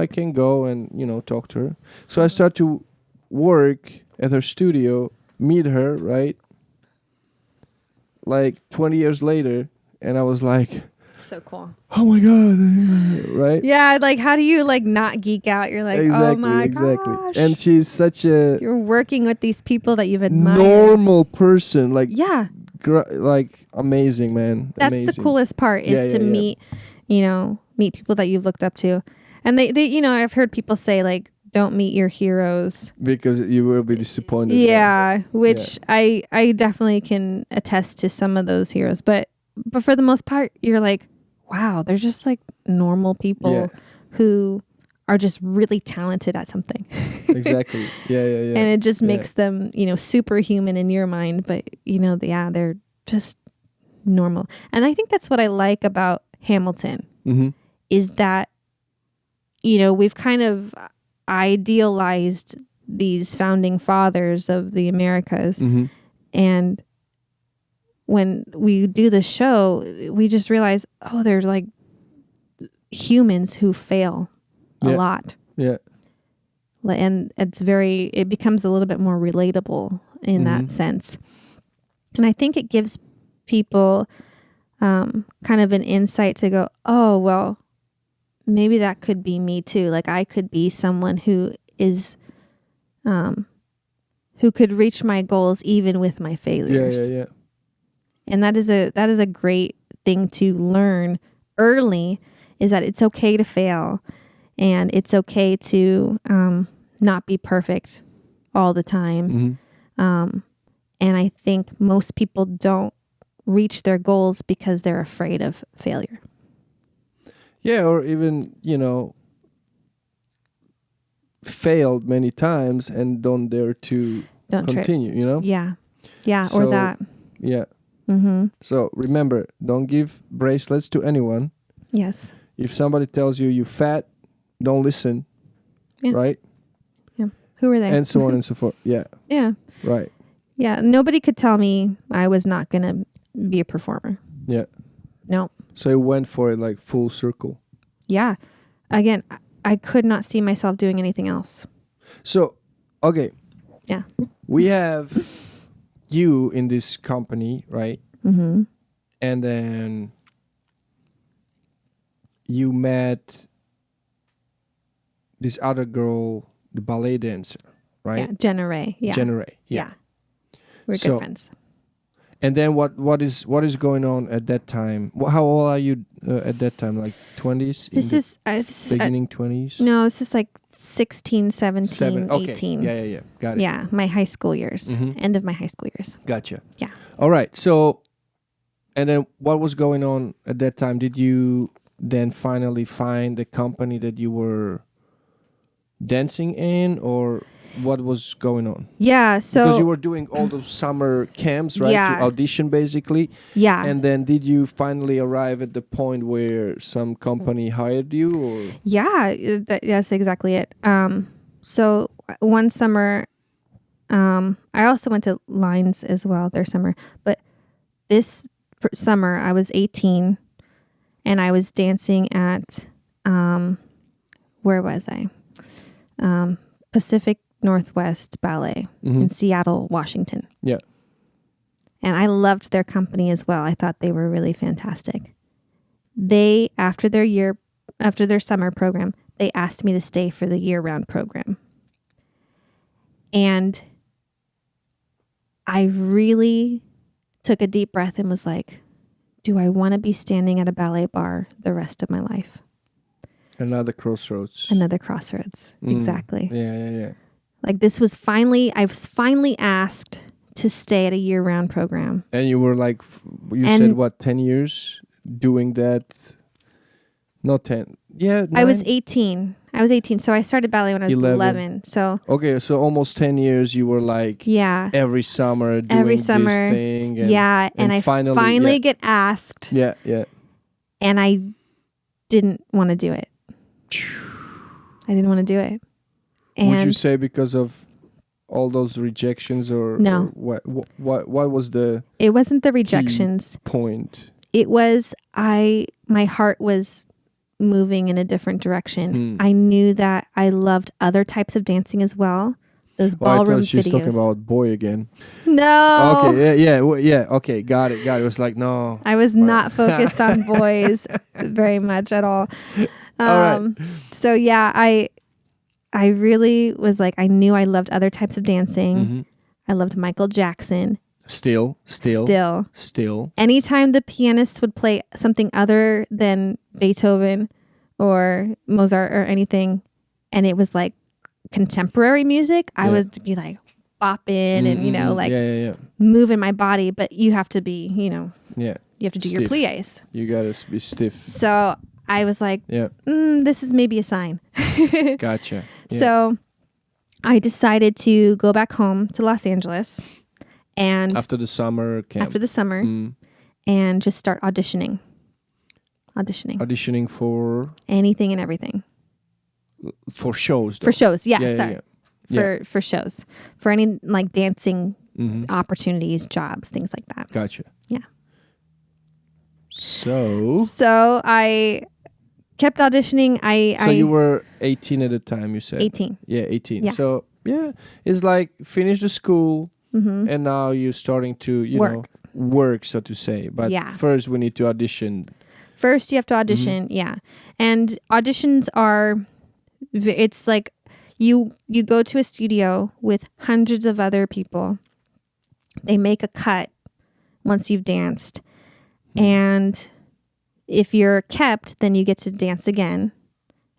I can go and talk to her." So I start to work at her studio, meet her, right? Like 20 years later, and I was like, So cool. "Oh my god!" Right? Yeah, like how do you like not geek out? You're like, Exactly, oh my exactly. gosh. And she's such a You're working with these people that you've admired. normal person, like Yeah, like amazing, man. that's amazing. the coolest part is Yeah, to yeah, yeah. meet people that you've looked up to. And they I've heard people say like, don't meet your heroes. Because you will be disappointed. Yeah, which I definitely can attest to some of those heroes, but for the most part, you're like, wow, they're just like normal people Yeah. who are just really talented at something. Exactly. Yeah. And it just Yeah. makes them, superhuman in your mind, but they're just normal. And I think that's what I like about Hamilton Mm-hmm. is that, we've kind of idealized these founding fathers of the Americas. Mm-hmm. And when we do the show, we just realize, oh, they're like humans who fail a Yeah. lot. Yeah. And it becomes a little bit more relatable in that Mhm. sense. And I think it gives people kind of an insight to go, oh, well, maybe that could be me too. Like I could be someone who is who could reach my goals even with my failures. Yeah. And that is a great thing to learn early, is that it's okay to fail, and it's okay to not be perfect all the time. Mm-hmm. And I think most people don't reach their goals because they're afraid of failure. Yeah, or even, failed many times and don't dare to continue, Yeah. Yeah, So, or that. Yeah. Mm-hmm. So remember, don't give bracelets to anyone. Yes. If somebody tells you fat, don't listen. Yeah. Right? Yeah. Who are they? And so on and so forth. Yeah. Yeah. Right. Yeah. Nobody could tell me I was not going to be a performer. Yeah. No. So you went for it like full circle. Yeah. Again, I could not see myself doing anything else. So, okay. Yeah. We have you in this company, right? Mm-hmm. And then you met this other girl, the ballet dancer, right? Yeah. Jenna Ray. Yeah. Jenna Ray. Yeah. We're So, good friends. And then what is going on at that time? How old are you at that time? Like 20s? This is beginning 20s? No, this is like 16, 17, Okay. 18. Yeah. Got it. Yeah, my high school years. Mhm. End of my high school years. Gotcha. Yeah. All right. So, and then what was going on at that time? Did you then finally find the company that you were dancing in, or what was going on? Yeah, so Because you were doing all those summer camps, right? Yeah. To audition, basically. yeah. And then did you finally arrive at the point where some company hired you, or? Yeah, that's exactly it. So one summer, I also went to Lines as well, their summer. But this summer, I was 18, and I was dancing at, where was I? Pacific Northwest Ballet in Seattle, Washington. Yeah. And I loved their company as well. I thought they were really fantastic. They, after their summer program, they asked me to stay for the year-round program. And I really took a deep breath and was like, do I want to be standing at a ballet bar the rest of my life? Another crossroads. Another crossroads. Exactly. Yeah. Like I was finally asked to stay at a year-round program. And you were like, said what, 10 years doing that? Not 10. Yeah, 9? I was 18. So I started ballet when I was 11. So okay, so almost 10 years you were like, yeah, every summer doing this thing. And I finally get asked. Yeah. And I didn't want to do it. I didn't want to do it. And would you say because of all those rejections, or no? Or what was the? It wasn't the rejections. Point. It was my heart was moving in a different direction. I knew that I loved other types of dancing as well. Those ballroom I thought she was videos. talking about boy again. No. Okay. Yeah. Okay. Got it. It was like, no. I was not focused on boys very much at all. All right. So yeah, I really was like, I knew I loved other types of dancing. I loved Michael Jackson. Still. Anytime the pianists would play something other than Beethoven or Mozart or anything, and it was like contemporary music, I would be like bopping and, moving my body, but you have to be, you have to do your pliés. You got to be stiff. So I was like, this is maybe a sign. Gotcha. Yeah. So I decided to go back home to Los Angeles. And after the summer camp. And just start auditioning. Auditioning for? Anything and everything. For shows, though. For shows, yeah. For shows. For any like dancing opportunities, jobs, things like that. Gotcha. Yeah. So I kept auditioning. So you were 18 at the time, you said? 18. Yeah, 18. Yeah. So, yeah, it's like finish the school, and now you're starting to, work, so to say. But first we need to audition. First you have to audition, yeah. And auditions are, it's like You go to a studio with hundreds of other people. They make a cut once you've danced. And if you're kept, then you get to dance again.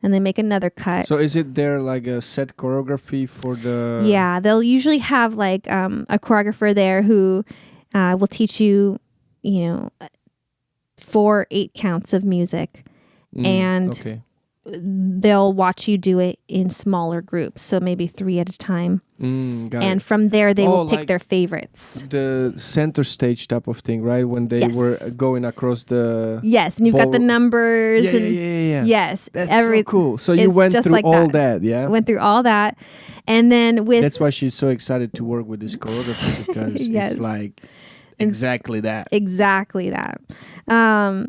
And they make another cut. So is it there like a set choreography for the... Yeah, they'll usually have like a choreographer there who will teach you, 4 8 counts of music. And they'll watch you do it in smaller groups. So maybe 3 at a time. And from there, they will pick their favorites. The center stage type of thing, right? When they were going across the... Yes, and you've got the numbers. Yeah. Yes. That's so cool. So you went through all that, yeah? Went through all that. And then with... That's why she's so excited to work with this choreographer, because it's like exactly that. Exactly that.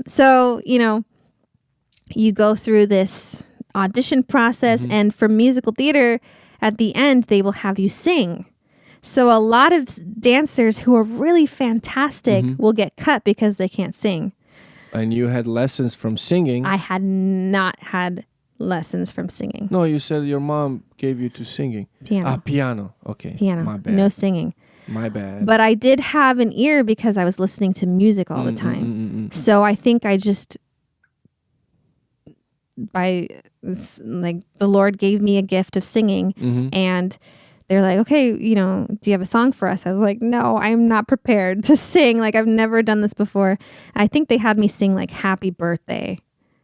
So, you go through this audition process, and for musical theater, at the end, they will have you sing. So a lot of dancers who are really fantastic will get cut because they can't sing. And you had lessons from singing. I had not had lessons from singing. No, you said your mom gave you to singing. Piano. Piano. Okay. Piano. My bad. No singing. My bad. But I did have an ear because I was listening to music all the time. So I think I just... the Lord gave me a gift of singing, and they're like, okay, do you have a song for us? I was like, no, I'm not prepared to sing. Like, I've never done this before. I think they had me sing like Happy Birthday,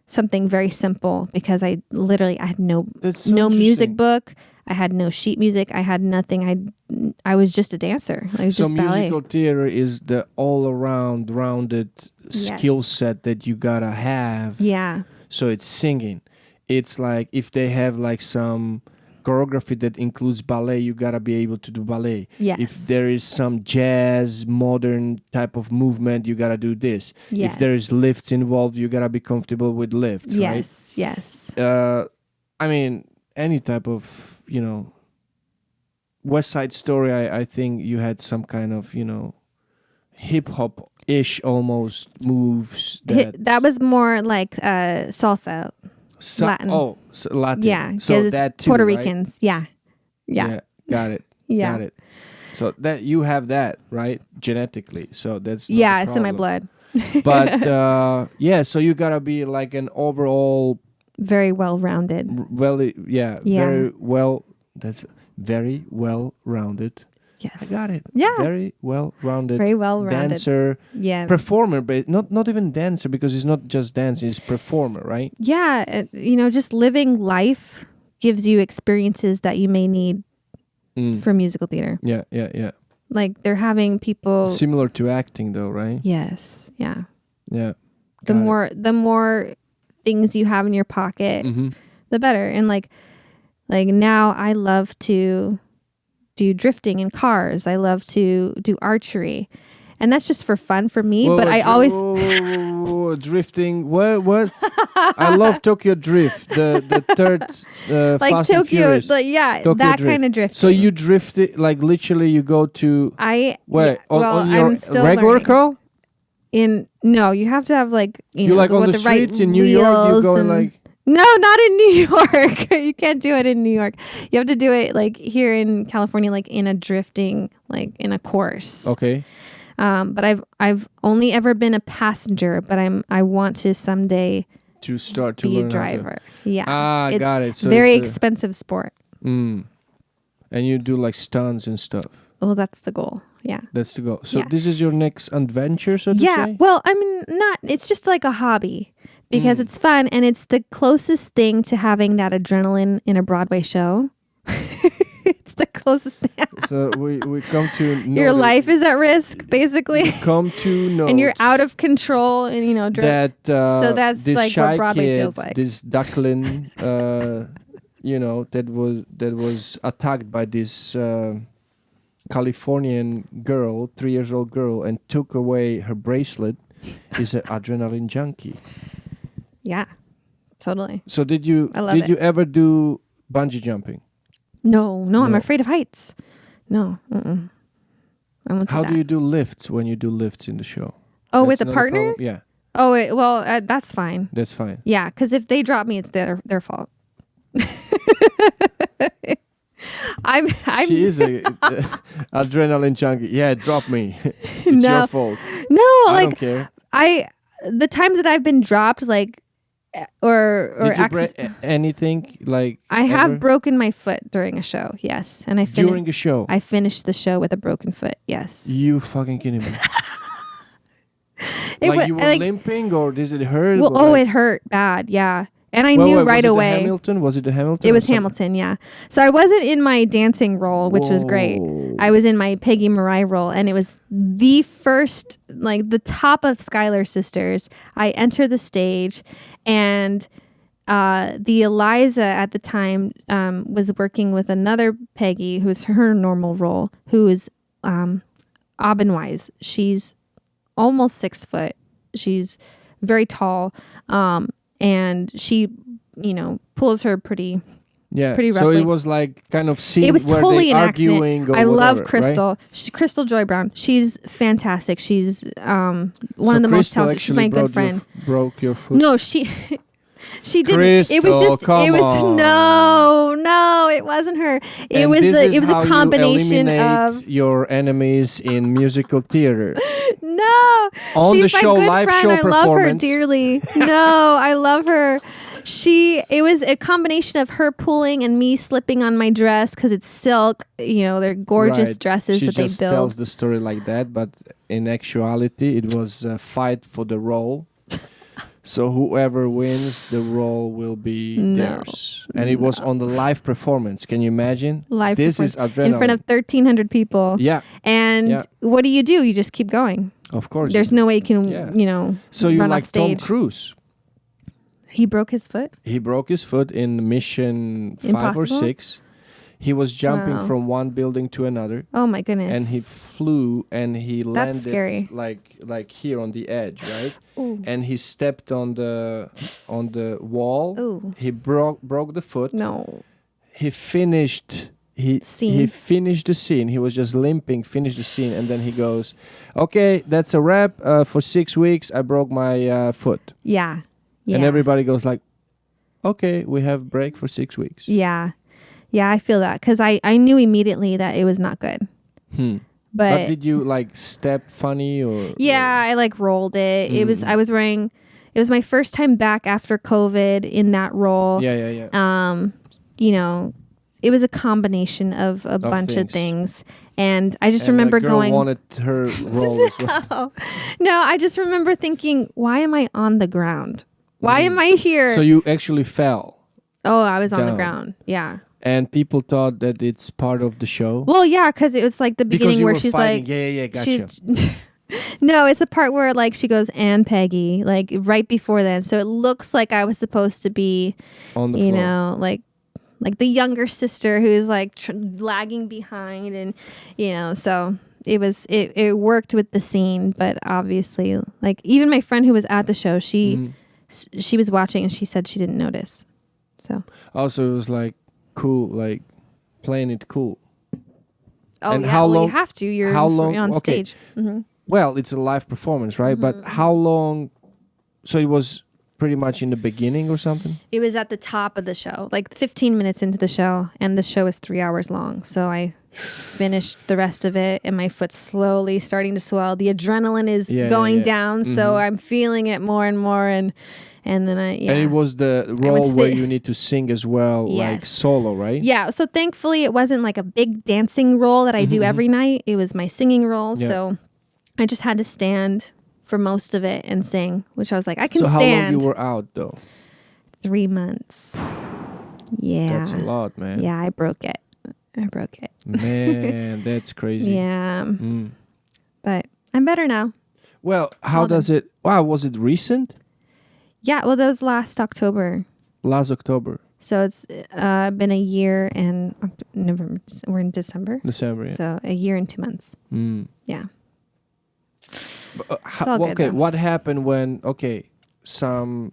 something very simple, because I had no music book. I had no sheet music. I had nothing. I was just a dancer. I was just ballet. Musical theater is the all-around rounded skill set that you gotta have. Yeah. So it's singing. It's like if they have like some choreography that includes ballet, you gotta be able to do ballet. Yes. If there is some jazz, modern type of movement, you gotta do this. Yes. If there is lifts involved, you gotta be comfortable with lifts. Yes. Right? Yes. I mean, any type of West Side Story. I think you had some kind of hip hop ish almost moves. That was more like salsa. Latin. Oh, Latin. Yeah, so that too, Puerto right? Ricans. Yeah. Got it. Yeah. Got it. So that you have that, right? Genetically. So that's not yeah, a it's in my problem. blood. But so you gotta be like an overall very well-rounded. Very well. That's very well-rounded. Yes. I got it. Yeah. Very well-rounded. Very well-rounded. Dancer. Yeah. Performer, but not even dancer, because it's not just dancing, it's performer, right? Yeah. Just living life gives you experiences that you may need for musical theater. Yeah. Like they're having people... Similar to acting though, right? Yes. Yeah. Yeah. The more things you have in your pocket, the better. And like now I love to do drifting in cars. I love to do archery. And that's just for fun for me. But I always... drifting. What? I love Tokyo Drift. The third like Fast and Tokyo, Furious. Tokyo that drift. Kind of drifting. So you drift it, like literally you go to... on your I'm still regular learning. car? No, you have to have like... You like on the streets in New York, you go like... No, not in New York. You can't do it in New York. You have to do it like here in California, like in a drifting, like in a course. Okay. But I've only ever been a passenger, but I want to someday to start to be learn a driver. Yeah. It's got it. So very expensive sport. And you do like stunts and stuff. Well, that's the goal. Yeah. That's the goal. So this is your next adventure, so to say? Yeah. Well, I mean, it's just like a hobby. Because it's fun, and it's the closest thing to having that adrenaline in a Broadway show. It's the closest thing. So we come to know your life is at risk, basically. Come to know, and you're out of control, and so that's like what Broadway feels like. This duckling, that was attacked by this Californian girl, 3 years old girl, and took away her bracelet. Is an adrenaline junkie. Yeah, totally. So did you ever do bungee jumping? No, I'm afraid of heights. No. How do you do lifts when you do lifts in the show? Oh, with a partner? Yeah. Oh, that's fine. That's fine. Yeah, because if they drop me, it's their fault. She is a adrenaline junkie. Yeah, drop me. It's No. your fault. No, I like don't care. the times that I've been dropped, like or Did you acc- break anything like? I have ever? broken my foot during a show. Yes, and During a show. I finished the show with a broken foot. Yes. You fucking kidding me? It like wa- you were like- limping, or did it hurt? Well, or like, it hurt bad. Yeah, and I Wait, knew was right it away. The Hamilton? Was it the Hamilton? It or was something? Hamilton, yeah. So I wasn't in my dancing role, which was great. Whoa. I was in my Peggy Mariah role, and it was the first, like the top of Schuyler Sisters. I enter the stage, and the Eliza at the time was working with another Peggy, who was her normal role, who is Aubenwise. She's almost 6 foot. She's very tall, and she, pulls her pretty. Yeah. pretty So roughly. it was like kind of scene It was where totally they an arguing accident. or I love whatever, Crystal. Right? Crystal Joy Brown. She's fantastic. She's one So of the most Crystal talented. She's actually my good friend. broke your foot. No, she didn't. Crystal, It was just. come It was on. no. It wasn't her. It And was this is a how you combination eliminate of your enemies in musical theater. no. On She's the my show, good live friend. show I love her performance. dearly. No, I love her. It was a combination of her pulling and me slipping on my dress because it's silk. They're gorgeous Right. dresses She that they just build. tells the story like that, but in actuality, it was a fight for the role. So whoever wins the role will be No. theirs, and it was on the live performance. Can you imagine? Live This is performance adrenaline in front of 1,300 people. Yeah, And Yeah. what do? You just keep going. of course. There's no way you can, Yeah. So you run like off Tom stage. Cruise? He broke his foot. He broke his foot in Mission 5 or Impossible? 6. He was jumping Wow. from one building to another, Oh my goodness. and he flew and he landed scary. like here on the edge, right? Ooh. And he stepped on the wall. Ooh. He broke the foot. No. He finished. He Scene. finished the scene. He was just limping, finished the scene, and then he goes, "Okay, that's a wrap. For 6 weeks, I broke my foot." Yeah. Yeah. And everybody goes like, "Okay, we have break for 6 weeks." Yeah. Yeah, I feel that because I knew immediately that it was not good. But did you like step funny or? Yeah, I like rolled it. It was my first time back after COVID in that role. Yeah. It was a combination of a bunch of things. And I just And remember the girl going wanted her role as well. No, I just remember thinking, why am I on the ground? Why am I here? So you actually fell, oh, I was on the down. ground. Yeah. and people thought that it's part of the show. Well, yeah, because it was like the because beginning you where were she's fighting. like, yeah, gotcha. she's no, it's the part where like she goes and Peggy like right before then, so it looks like I was supposed to be, On the floor. like the younger sister who's like lagging behind, and so it worked with the scene, but obviously like even my friend who was at the show, she was watching and she said she didn't notice. So Also, it was like cool, like playing it cool. oh And yeah, how well long- you have to. You're how long- on okay. stage. Mm-hmm. Well, it's a live performance, right? But how long? So it was pretty much in the beginning or something. It was at the top of the show, like 15 minutes into the show, and the show is 3 hours long. So I finished the rest of it, and my foot's slowly starting to swell. The adrenaline is going down, so I'm feeling it more and more, and then And it was the role to where the- you need to sing as well, like Yes. solo, right? Yeah, so thankfully it wasn't like a big dancing role that I do every night. It was my singing role, Yeah. so I just had to stand for most of it and sing, which I was like, I can So how stand. long you were out though? 3 months. Yeah. That's a lot, man. Yeah, I broke it. Man, that's crazy. Yeah. Mm. But I'm better now. Well, how All does it? Wow, was it recent? Yeah, well, that was last October. Last October, So it's been a year and November. We're in December. December. Yeah. So a year and 2 months. Mm. Yeah. But, all good, okay, though. what happened when some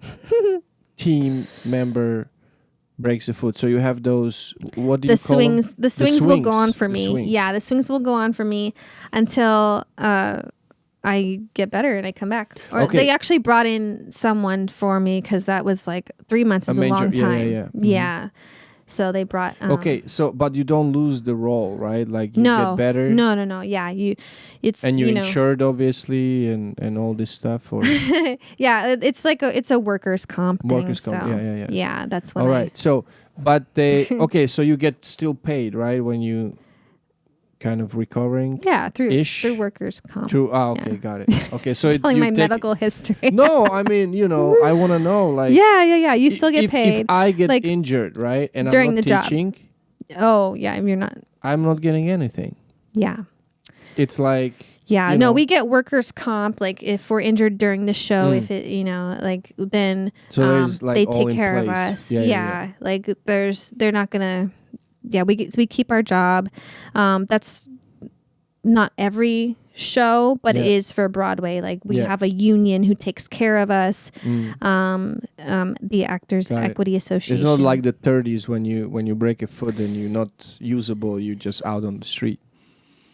team member breaks a foot? So you have those. What do The you call them? swings. The swings will go on for The me. swings. Yeah, the swings will go on for me until I get better and I come back. Or Okay. they actually brought in someone for me because that was like 3 months is a major- long yeah, time. yeah. Mhm. Yeah. So they brought. Okay, so but you don't lose the role, right? Like you No, get better. no. Yeah, it's and you're you know, insured, obviously, and all this stuff. Or yeah, it's like it's a workers' comp thing. workers' comp. So Yeah. yeah, that's what. All right. So, but they okay. So you get still paid, right? When you kind of recovering. Yeah, through ish workers' comp. Okay, Yeah. got it. Okay, so Telling my medical history. No, I mean, I want to know, like, yeah. You still get paid. If I get like, injured, right, and during I'm not the teaching, job. Oh yeah, you're not. I'm not getting anything. Yeah. It's like. Yeah, no, we get workers' comp. Like if we're injured during the show, if it, like then so like they all take care of place. us. Yeah, like they're not gonna. Yeah, we keep our job. That's not every show, but it is for Broadway. Like we have a union who takes care of us. The Actors Equity Association. It's not like the 30s when you break a foot and you're not usable, you're just out on the street.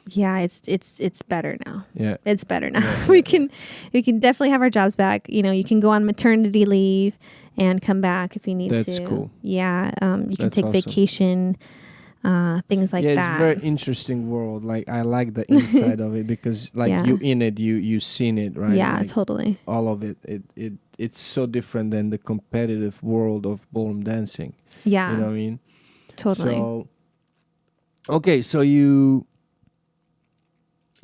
Yeah, it's better now. Yeah, it's better now. We can definitely have our jobs back. You can go on maternity leave and come back if you need to. That's cool. Yeah, you can take vacation. Things like that. Yeah, it's a very interesting world. Like I like the inside of it because like you in it, you seen it, right? Yeah, like, totally. All of it. It's so different than the competitive world of ballroom dancing. Yeah. You know what I mean? Totally. So okay, so you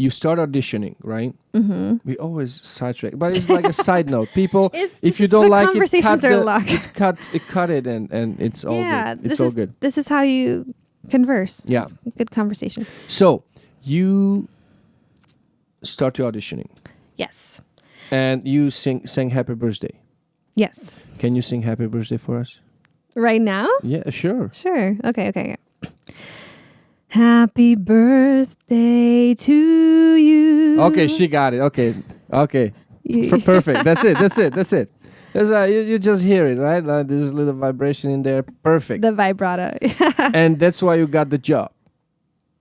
start auditioning, right? Mm-hmm. We always sidetrack, but it's like a side note. People, if you don't like it, cut it, and it's all good. It's all good. This is how you converse. Yeah, good conversation. So you start your auditioning. Yes. And you sang Happy Birthday. Yes. Can you sing Happy Birthday for us? Right now? Yeah, sure. Sure. Okay. Happy birthday to you. Okay, she got it. Okay. Perfect. That's it. You just hear it, right? There's a little vibration in there. Perfect. The vibrato. And that's why you got the job.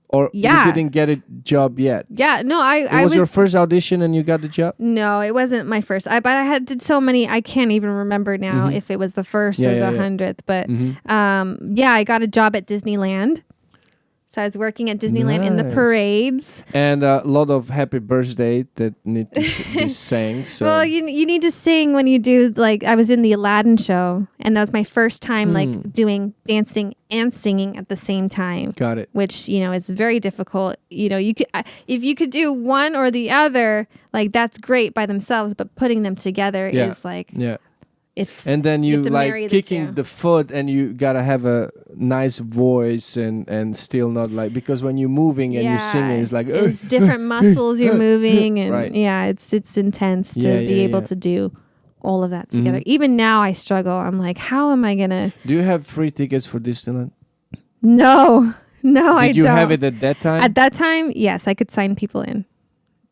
Or you didn't get a job yet? Yeah, no, It was your first audition and you got the job? No, it wasn't my first. But I did so many, I can't even remember now if it was the first or the 100th. But I got a job at Disneyland. So I was working at Disneyland in the parades. And a lot of happy birthday that need to be sang. So. Well, you need to sing when you do, like, I was in the Aladdin show. And that was my first time, like, doing dancing and singing at the same time. Got it. Which, is very difficult. You could, if you could do one or the other, like, that's great by themselves. But putting them together is, like... Yeah. And then you like kicking the foot and you gotta have a nice voice and still not like, because when you're moving and you're singing, it's like it's different muscles you're moving and right. it's intense to be able to do all of that together. Even now I struggle. I'm like, how am I gonna? Do you have free tickets for Disneyland? No, I don't. Did you have it at that time? At that time, yes, I could sign people in.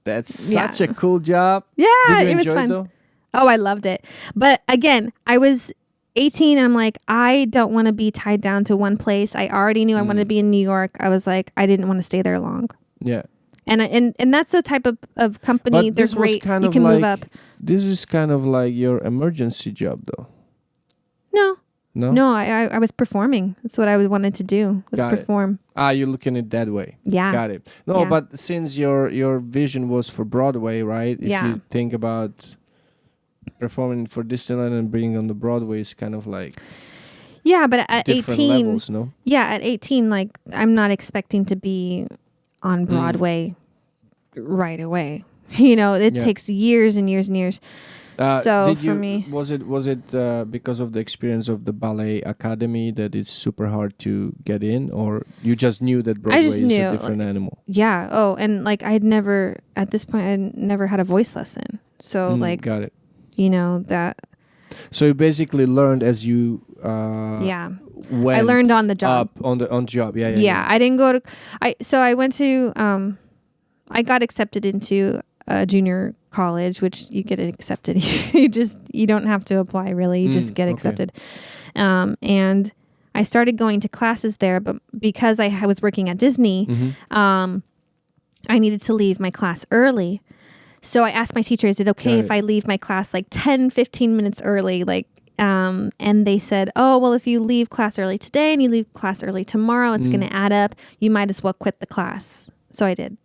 That's such a cool job. Yeah, Did you it was enjoy fun. It though? Oh, I loved it. But again, I was 18 and I'm like, I don't want to be tied down to one place. I already knew I wanted to be in New York. I was like, I didn't want to stay there long. Yeah. And that's the type of company. They're great. You can move up. This is kind of like your emergency job though. No, I was performing. That's what I wanted to do, was perform. You're looking at it that way. Yeah. Got it. No, but since your vision was for Broadway, right? If you think about performing for Disneyland and being on the Broadway is kind of like but at 18 levels, no? Yeah, at 18, like I'm not expecting to be on Broadway right away. It takes years and years and years. So for me, was it because of the experience of the ballet academy that it's super hard to get in, or you just knew that Broadway is a different animal? Yeah. Oh, and like I had never had a voice lesson. So like, got it. That. So you basically learned as you went. I learned on the job. On the job. Yeah. I didn't go to. I went to. I got accepted into a junior college, which you get accepted. you don't have to apply really. You just get accepted. And I started going to classes there, but because I was working at Disney, I needed to leave my class early. So I asked my teacher, is it okay if I leave my class like 10, 15 minutes early? Like, And they said, oh, well, if you leave class early today and you leave class early tomorrow, it's going to add up. You might as well quit the class. So I did.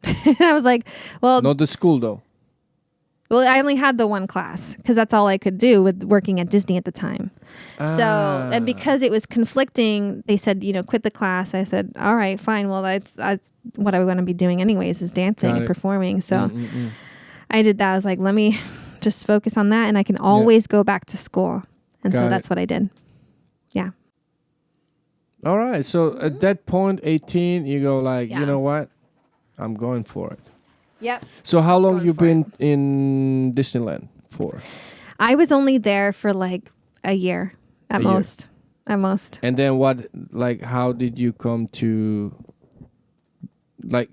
And I was like, well, not the school though. Well, I only had the one class because that's all I could do with working at Disney at the time. So, and because it was conflicting, they said, quit the class. I said, all right, fine. Well, that's what I want to be doing anyways, is dancing and performing. So I did that. I was like, let me just focus on that and I can always go back to school. And so that's what I did. Yeah. All right. So at that point, 18, you go like, you know what? I'm going for it. Yep. So how long you been in Disneyland for? I was only there for like a year at most. At most. And then how did you come to,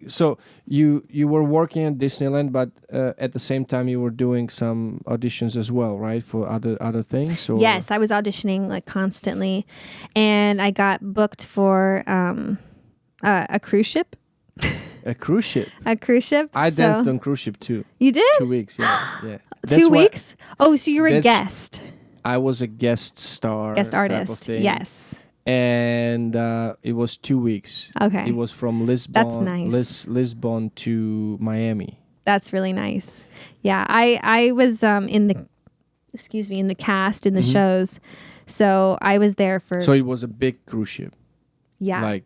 so you were working at Disneyland, but at the same time you were doing some auditions as well, right? For other things? Or? Yes, I was auditioning like constantly. And I got booked for a cruise ship. A cruise ship. A cruise ship. I danced on cruise ship too. You did? 2 weeks, yeah. 2 weeks? Oh, so you were a guest. I was a guest star. Guest artist. Type of thing. Yes. And it was 2 weeks. Okay. It was from Lisbon. That's nice. Lisbon to Miami. That's really nice. Yeah, I was in the cast in the shows, so I was there for. So it was a big cruise ship. Yeah.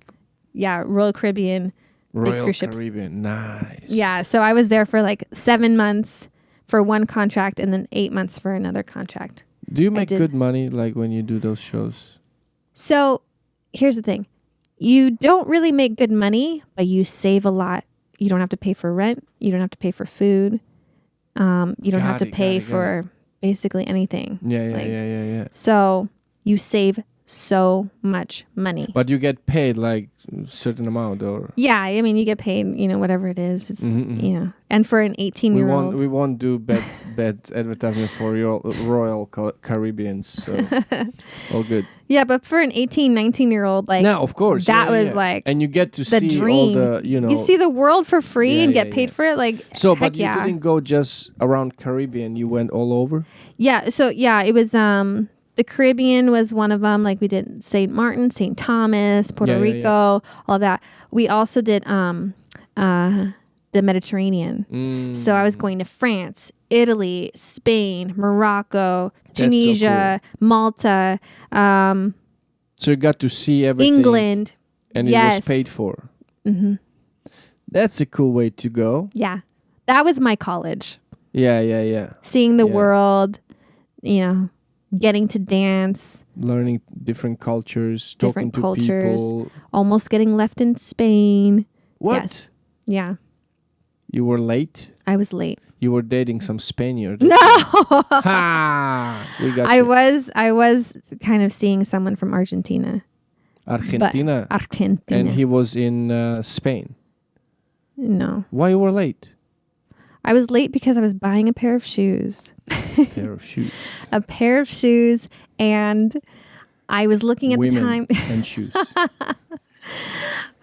Royal Caribbean. Royal Caribbean, nice. Yeah, so I was there for like 7 months for one contract and then 8 months for another contract. Do you make good money like when you do those shows? So here's the thing. You don't really make good money, but you save a lot. You don't have to pay for rent. You don't have to pay for food. You don't have to pay for basically anything. Yeah. So you save so much money. But you get paid like a certain amount, or? Yeah, I mean, you get paid, whatever it is. It's, and for an 18-year-old. We won't do bad advertisement for your Royal Caribbeans, so all good. Yeah, but for an 18, 19-year-old, like, now, of course, that was like, and you get to the see dream. all the, you see the world for free and get paid for it, like, so, but you didn't go just around Caribbean, you went all over? Yeah, so, it was, the Caribbean was one of them. Like we did St. Martin, St. Thomas, Puerto Rico, all that. We also did the Mediterranean. So I was going to France, Italy, Spain, Morocco, Tunisia, so cool. Malta. So you got to see everything. England. And it was paid for. Mm-hmm. That's a cool way to go. Yeah. That was my college. Yeah. Seeing the world, getting to dance, learning different cultures, talking to people, almost getting left in Spain. What? Yes. Yeah. You were late? I was late. You were dating some Spaniard. No. Ha! We got I was kind of seeing someone from Argentina. Argentina. And he was in Spain. No. Why you were late? I was late because I was buying a pair of shoes. A pair of shoes, and I was looking at the time. And shoes.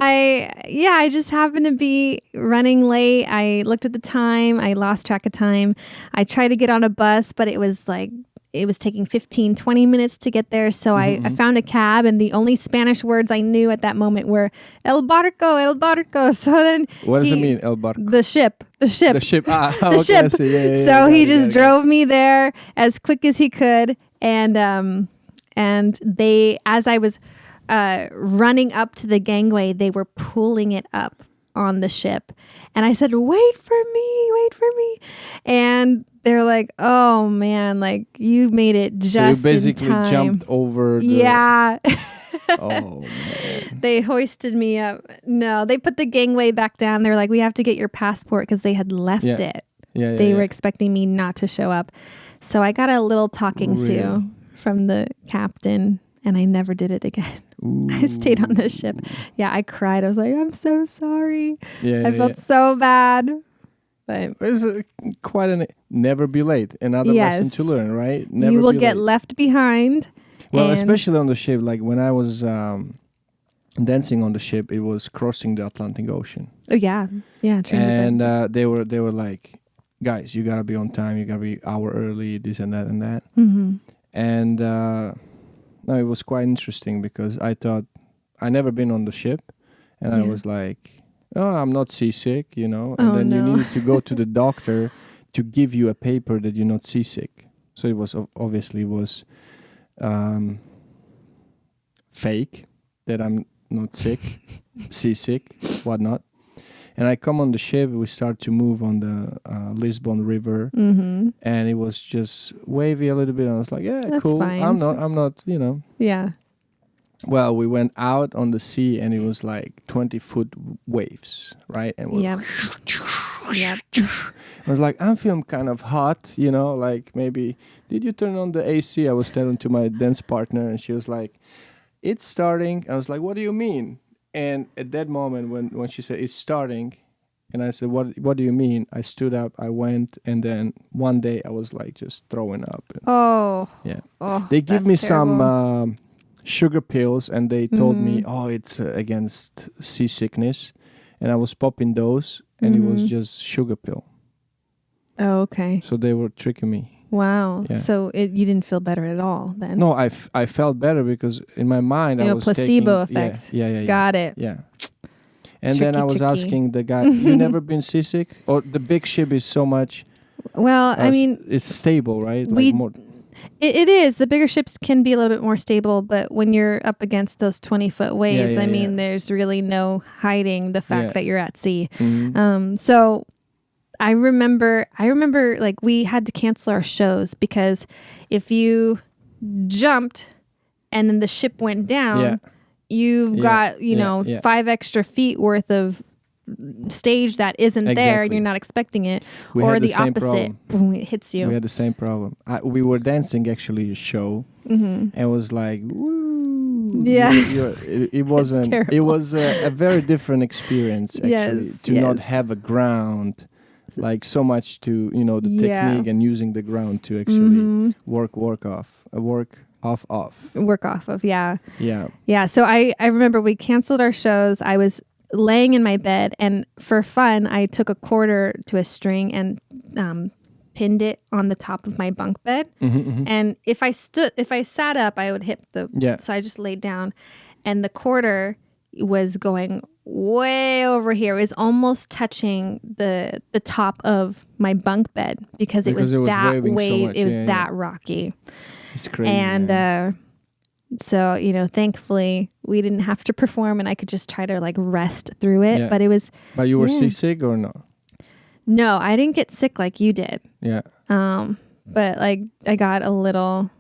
I just happened to be running late. I looked at the time. I lost track of time. I tried to get on a bus, but it was taking 15, 20 minutes to get there. So I found a cab, and the only Spanish words I knew at that moment were El Barco, El Barco. So then what does it mean, El Barco? The ship. The ship. The ship. Yeah, so he just drove me there as quick as he could. And as I was running up to the gangway, they were pulling it up on the ship. And I said, wait for me. And they're like, oh man, like you made it just in time. So you basically jumped over the... Yeah. Oh man. They hoisted me up. No, they put the gangway back down. They're like, we have to get your passport because they had left it. They were expecting me not to show up. So I got a little talking to from the captain, and I never did it again. Ooh. I stayed on the ship. Yeah, I cried. I was like, I'm so sorry. I felt so bad. But it's quite a never be late. Another lesson to learn, right? Never you will be get late. left behind. Well, especially on the ship. Like when I was dancing on the ship, it was crossing the Atlantic Ocean. Oh yeah. And they were like, guys, you gotta be on time. You gotta be an hour early. This and that and that. Mm-hmm. And no, it was quite interesting because I thought I never been on the ship, and I was like, oh, I'm not seasick, you know. And then you needed to go to the doctor to give you a paper that you're not seasick. So it was obviously was fake that I'm not sick, seasick, whatnot. And I come on the ship. We start to move on the Lisbon River, and it was just wavy a little bit. And I was like, "Yeah, that's cool. Fine. I'm not, you know." Yeah. Well, we went out on the sea, and it was like 20-foot waves, right? And Yep. I was like, I'm feeling kind of hot, you know. Like maybe did you turn on the AC? I was telling to my dance partner, and she was like, "It's starting." I was like, "What do you mean?" And at that moment, when she said it's starting, and I said, "What do you mean?" I stood up, I went, and then one day I was like just throwing up. Yeah. They give me some sugar pills, and they told me, "Oh, it's against seasickness," and I was popping those, and it was just sugar pill. Oh, okay. So they were tricking me. Wow. Yeah. So you didn't feel better at all then? No, I felt better because in my mind I was placebo taking, effect. Yeah. Got it. Yeah. And then I was asking the guy, "You never been seasick? Or the big ship is so much?" Well, I mean, it's stable, right? Like more. It is. The bigger ships can be a little bit more stable, but when you're up against those 20-foot waves, I mean, there's really no hiding the fact that you're at sea. So I remember like we had to cancel our shows because if you jumped and then the ship went down, you've got, 5 extra feet worth of stage that isn't there and you're not expecting it. Or the opposite, boom, it hits you. We had the same problem. We were dancing actually a show and it was like, woo. Yeah. It wasn't. It was a very different experience actually to not have a ground. Like so much to the technique and using the ground to actually work off of. Yeah. So I remember we canceled our shows. I was laying in my bed, and for fun I took a quarter to a string and pinned it on the top of my bunk bed. And if I sat up, I would hit so I just laid down, and the quarter was going way over here. It was almost touching the top of my bunk bed because it was that wave. So it was that rocky. It's crazy. And so thankfully we didn't have to perform, and I could just try to like rest through it. But it was. But you were seasick or no? No, I didn't get sick like you did. Yeah. But like I got a little.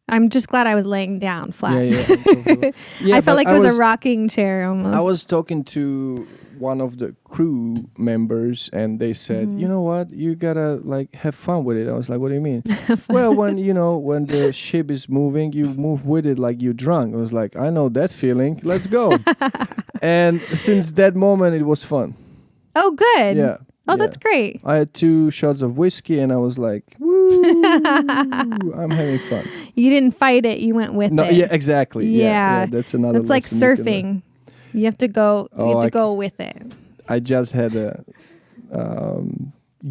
I'm just glad I was laying down flat. I felt like it was a rocking chair almost. I was talking to one of the crew members, and they said, "You know what? You gotta like have fun with it." I was like, "What do you mean?" Well, when the ship is moving, you move with it like you're drunk. I was like, "I know that feeling. Let's go." And since that moment, it was fun. Oh, good. Yeah. Oh, that's great. I had 2 shots of whiskey, and I was like, "Woo! I'm having fun." You didn't fight it; you went with it. Yeah, exactly. Yeah, that's another. That's like surfing. You have to go. You have to go with it. I just had a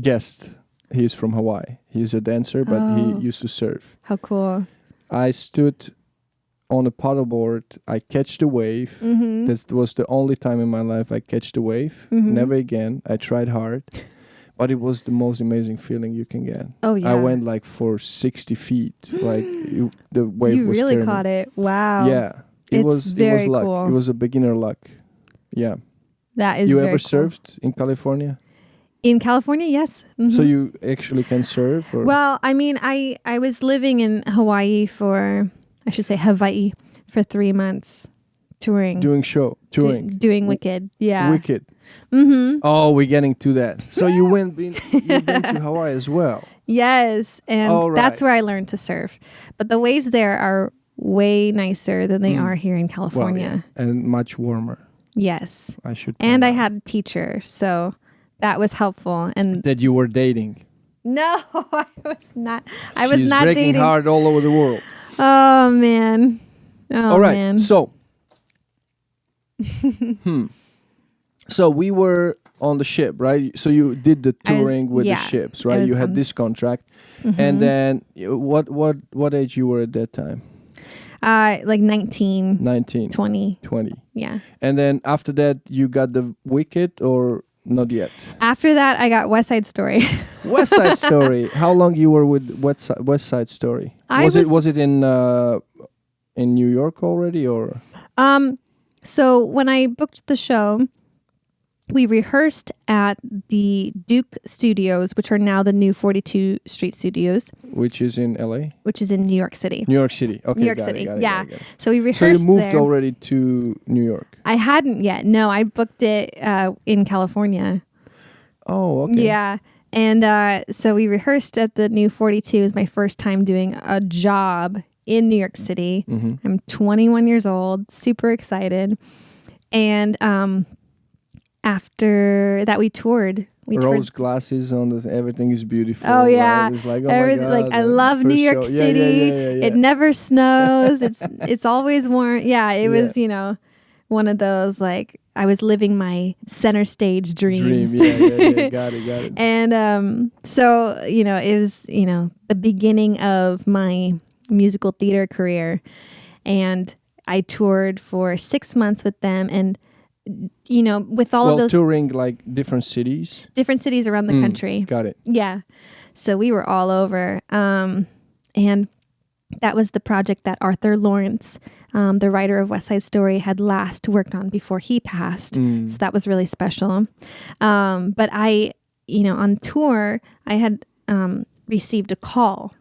guest. He's from Hawaii. He's a dancer, but he used to surf. How cool! I stood on a paddleboard. I catch the wave. That was the only time in my life I catch the wave. Never again. I tried hard, but it was the most amazing feeling you can get. Oh yeah! I went like for 60 feet. Like the wave. You was really caught it! Wow. Yeah, it was luck. Cool. It was a beginner luck. Yeah. That is. You very ever cool. surfed in California? In California, yes. So you actually can surf? Or? Well, I mean, I was living in Hawaii for 3 months, touring. Doing Wicked. Yeah. Wicked. Oh, we're getting to that. So you've been to Hawaii as well? Yes, and that's where I learned to surf. But the waves there are way nicer than they are here in California. Well, and much warmer. Yes. I should. And I had a teacher, so that was helpful. And that you were dating? No, I was not. She's breaking hard all over the world. Oh man. All right. Man. So, So we were on the ship, right? So you did the touring with the ships, right? You had this contract, and then what age you were at that time? Like 19, 19, 20. 20. Yeah. And then after that, you got the Wicked or not yet? After that, I got West Side Story. West Side Story. How long you were with West Side Story? Was it in New York already, or? So when I booked the show, we rehearsed at the Duke Studios, which are now the new 42 Street Studios. Which is in LA? Which is in New York City. New York City. Okay, New York City. Yeah. So we rehearsed there. So you moved already to New York? I hadn't yet. No, I booked it in California. Oh, okay. Yeah. And so we rehearsed at the new 42. It was my first time doing a job in New York City. Mm-hmm. I'm 21 years old, super excited. And after that, we toured. Rose glasses on, everything is beautiful. Oh yeah, right? It's like, oh my God, like I love New York City. Yeah. It never snows. It's always warm. Yeah, it was one of those, like, I was living my center stage dreams. Yeah. Got it. And so it was the beginning of my musical theater career, and I toured for 6 months with them, and with all of those touring like different cities around the country. Got it. Yeah. So we were all over. And that was the project that Arthur Lawrence, the writer of West Side Story, had last worked on before he passed. So that was really special. But I, on tour, I had received a call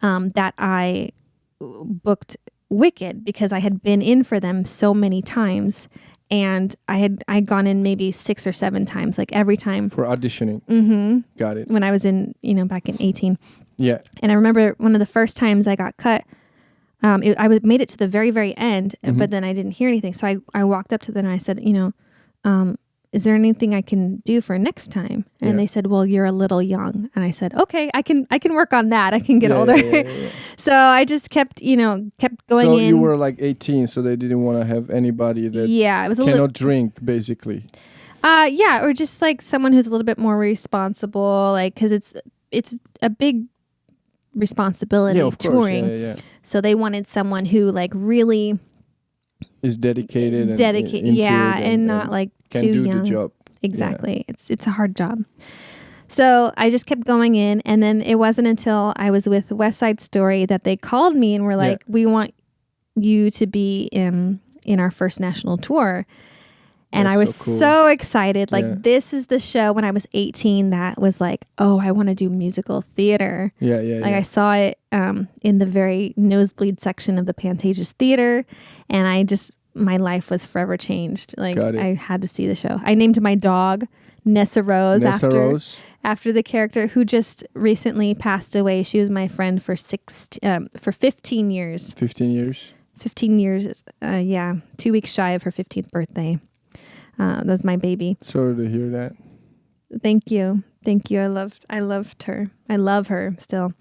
that I booked Wicked because I had been in for them so many times. And I'd gone in maybe 6 or 7 times, like every time. For auditioning. Mm-hmm. Got it. When I was in, back in 18. Yeah. And I remember one of the first times I got cut, I made it to the very, very end, but then I didn't hear anything. So I walked up to them and I said, is there anything I can do for next time? And they said, well, you're a little young. And I said, okay, I can work on that. I can get older. Yeah. So I just kept going so in. You were like 18, so they didn't want to have anybody that it was cannot drink, basically. Yeah, or just like someone who's a little bit more responsible, like, because it's a big responsibility touring. Yeah. So they wanted someone who like really is dedicated and not like can too do young. The job. Exactly. Yeah. It's a hard job. So I just kept going in, and then it wasn't until I was with West Side Story that they called me and were like, we want you to be in our first national tour. And I was so excited. Like, this is the show when I was 18 that was like, oh, I want to do musical theater. Yeah. I saw it in the very nosebleed section of the Pantages Theater, and my life was forever changed. Like, I had to see the show. I named my dog Nessa Rose after the character who just recently passed away. She was my friend for 15 years. 15 years? 15 years, 2 weeks shy of her 15th birthday. That was my baby. Sorry to hear that. Thank you. I loved her. I love her still.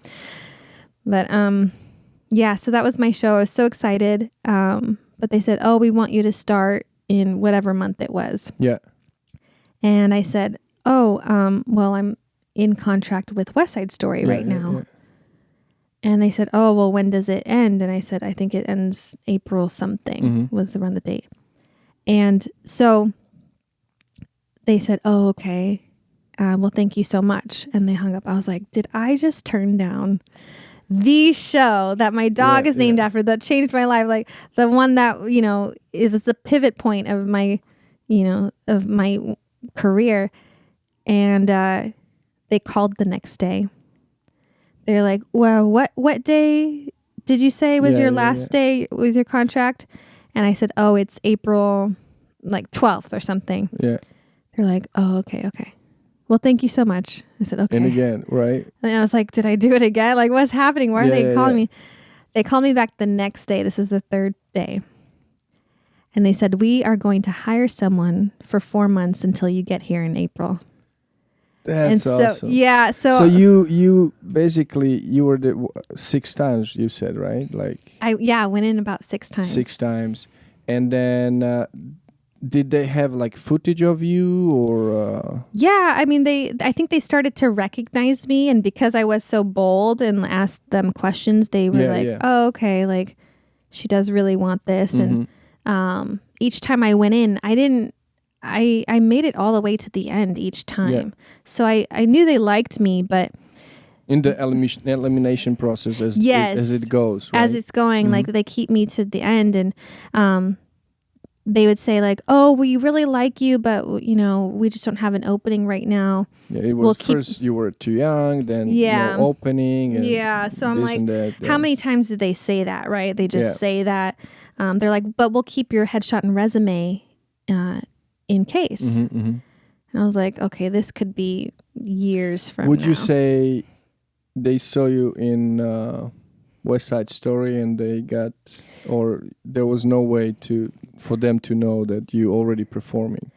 But so that was my show. I was so excited. But they said, oh, we want you to start in whatever month it was. Yeah. And I said, oh, well, I'm in contract with West Side Story right now. Yeah. And they said, oh, well, when does it end? And I said, I think it ends April something was around the date. And so they said, oh, okay. Well, thank you so much. And they hung up. I was like, did I just turn down the show that my dog is named after, that changed my life? Like, the one that, it was the pivot point of my, of my career. And they called the next day. They're like, well, what day did you say was your last day with your contract? And I said, oh, it's April like 12th or something. Yeah. They're like, oh, okay. Well, thank you so much. I said, okay. And again, right? And I was like, did I do it again? Like, what's happening? Why are they calling me? They called me back the next day. This is the 3rd day. And they said, we are going to hire someone for 4 months until you get here in April. That's awesome. Yeah. So you basically, you were 6 times, you said, right? Like, I went in about 6 times. 6 times. And then did they have like footage of you or? Yeah, I mean, I think they started to recognize me, and because I was so bold and asked them questions, they were like, "Oh, okay, like she does really want this." Mm-hmm. And each time I went in, I made it all the way to the end each time. Yeah. So I knew they liked me, but In the elimination process as it goes, right? As it's going, like they keep me to the end, and they would say like, "Oh, we really like you, but you know, we just don't have an opening right now." Yeah, it was first you were too young, then no opening. And so I'm like, how many times did they say that, right? They just say that. They're like, "But we'll keep your headshot and resume in case." And I was like, okay, this could be years from now. Would you say they saw you in West Side Story and they got, or there was no way for them to know that you already performing?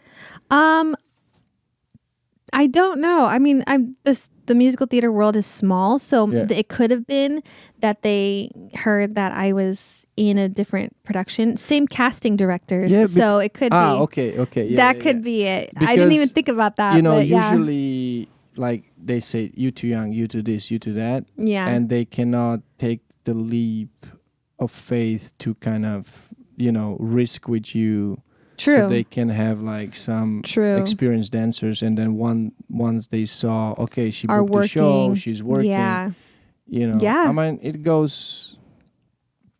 I don't know. I mean, the musical theater world is small, so it could have been that they heard that I was in a different production. Same casting directors, so it could be. Okay. Yeah, that could be it. Because I didn't even think about that. You know, usually like they say, you too young, you to this, you to that. Yeah. And they cannot take the leap of faith to kind of, risk with you. True. So they can have like some experienced dancers, and then once they saw, okay, she booked the show, she's working. Yeah. I mean, it goes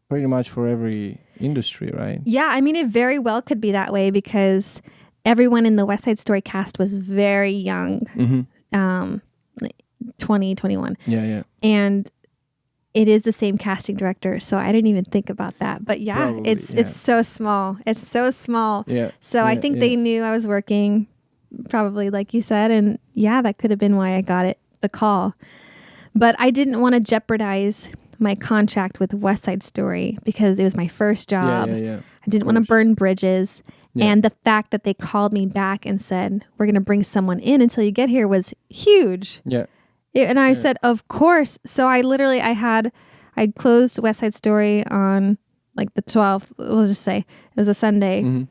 pretty much for every industry, right? Yeah, I mean, it very well could be that way because everyone in the West Side Story cast was very young, 20, 21. Yeah. And it is the same casting director, so I didn't even think about that. But it's so small. It's so small. Yeah. So I think they knew I was working, probably like you said, and that could have been why I got the call. But I didn't want to jeopardize my contract with West Side Story because it was my first job. Yeah. I didn't want to burn bridges. Yeah. And the fact that they called me back and said, "We're going to bring someone in until you get here," was huge. Yeah. And I said, of course. So I closed West Side Story on like the 12th. We'll just say it was a Sunday. Mm-hmm.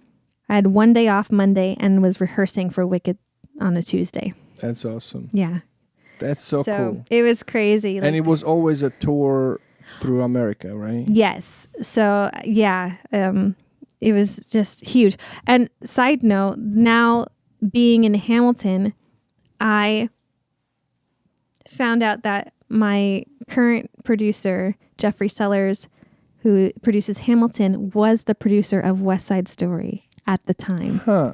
I had one day off Monday and was rehearsing for Wicked on a Tuesday. That's awesome. Yeah. That's so cool. It was crazy. And it was always a tour through America, right? Yes. So it was just huge. And side note, now being in Hamilton, I found out that my current producer, Jeffrey Sellers, who produces Hamilton, was the producer of West Side Story at the time. Huh.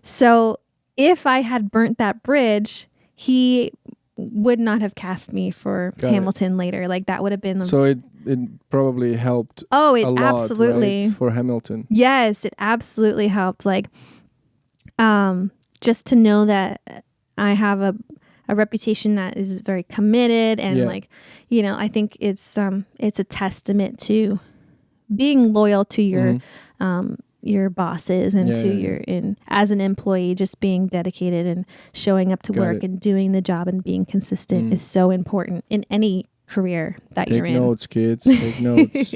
So if I had burnt that bridge, he would not have cast me for Hamilton later. Like that would have been... So it probably helped a lot, absolutely. Right, for Hamilton. Yes, it absolutely helped. Like, just to know that I have a reputation that is very committed and I think it's a testament to being loyal to your bosses and as an employee, just being dedicated and showing up to work and doing the job and being consistent is so important in any career that you're in. Take notes, kids. Take notes.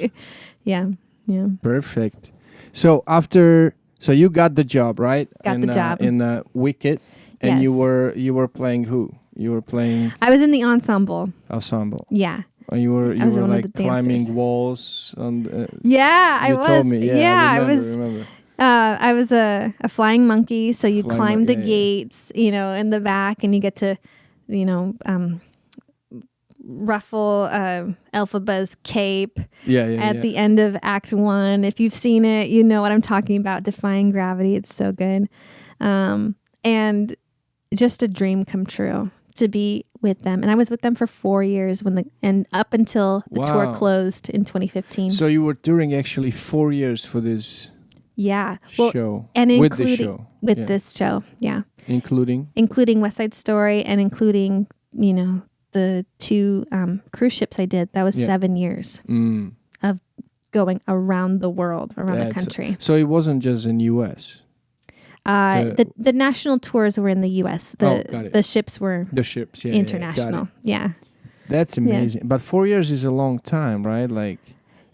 Yeah. Perfect. So you got the job, right? Got the job in Wicked, and you were playing who? You were playing... I was in the ensemble. Ensemble. Yeah. And you were like climbing walls on... I was. Told me. Yeah, I remember. I was a flying monkey, so you climb the gates, in the back, and you get to, ruffle Elphaba's cape at the end of Act 1. If you've seen it, you know what I'm talking about, Defying Gravity. It's so good. And just a dream come true to be with them. And I was with them for 4 years and up until the tour closed in 2015. So you were touring actually 4 years for this show. And with this show. With this show, yeah. Including West Side Story and including, the 2 cruise ships I did. That was 7 years of going around the world, around the country. So it wasn't just in U.S.? The national tours were in the U.S. The ships were international. Yeah. That's amazing. But 4 years is a long time, right? Like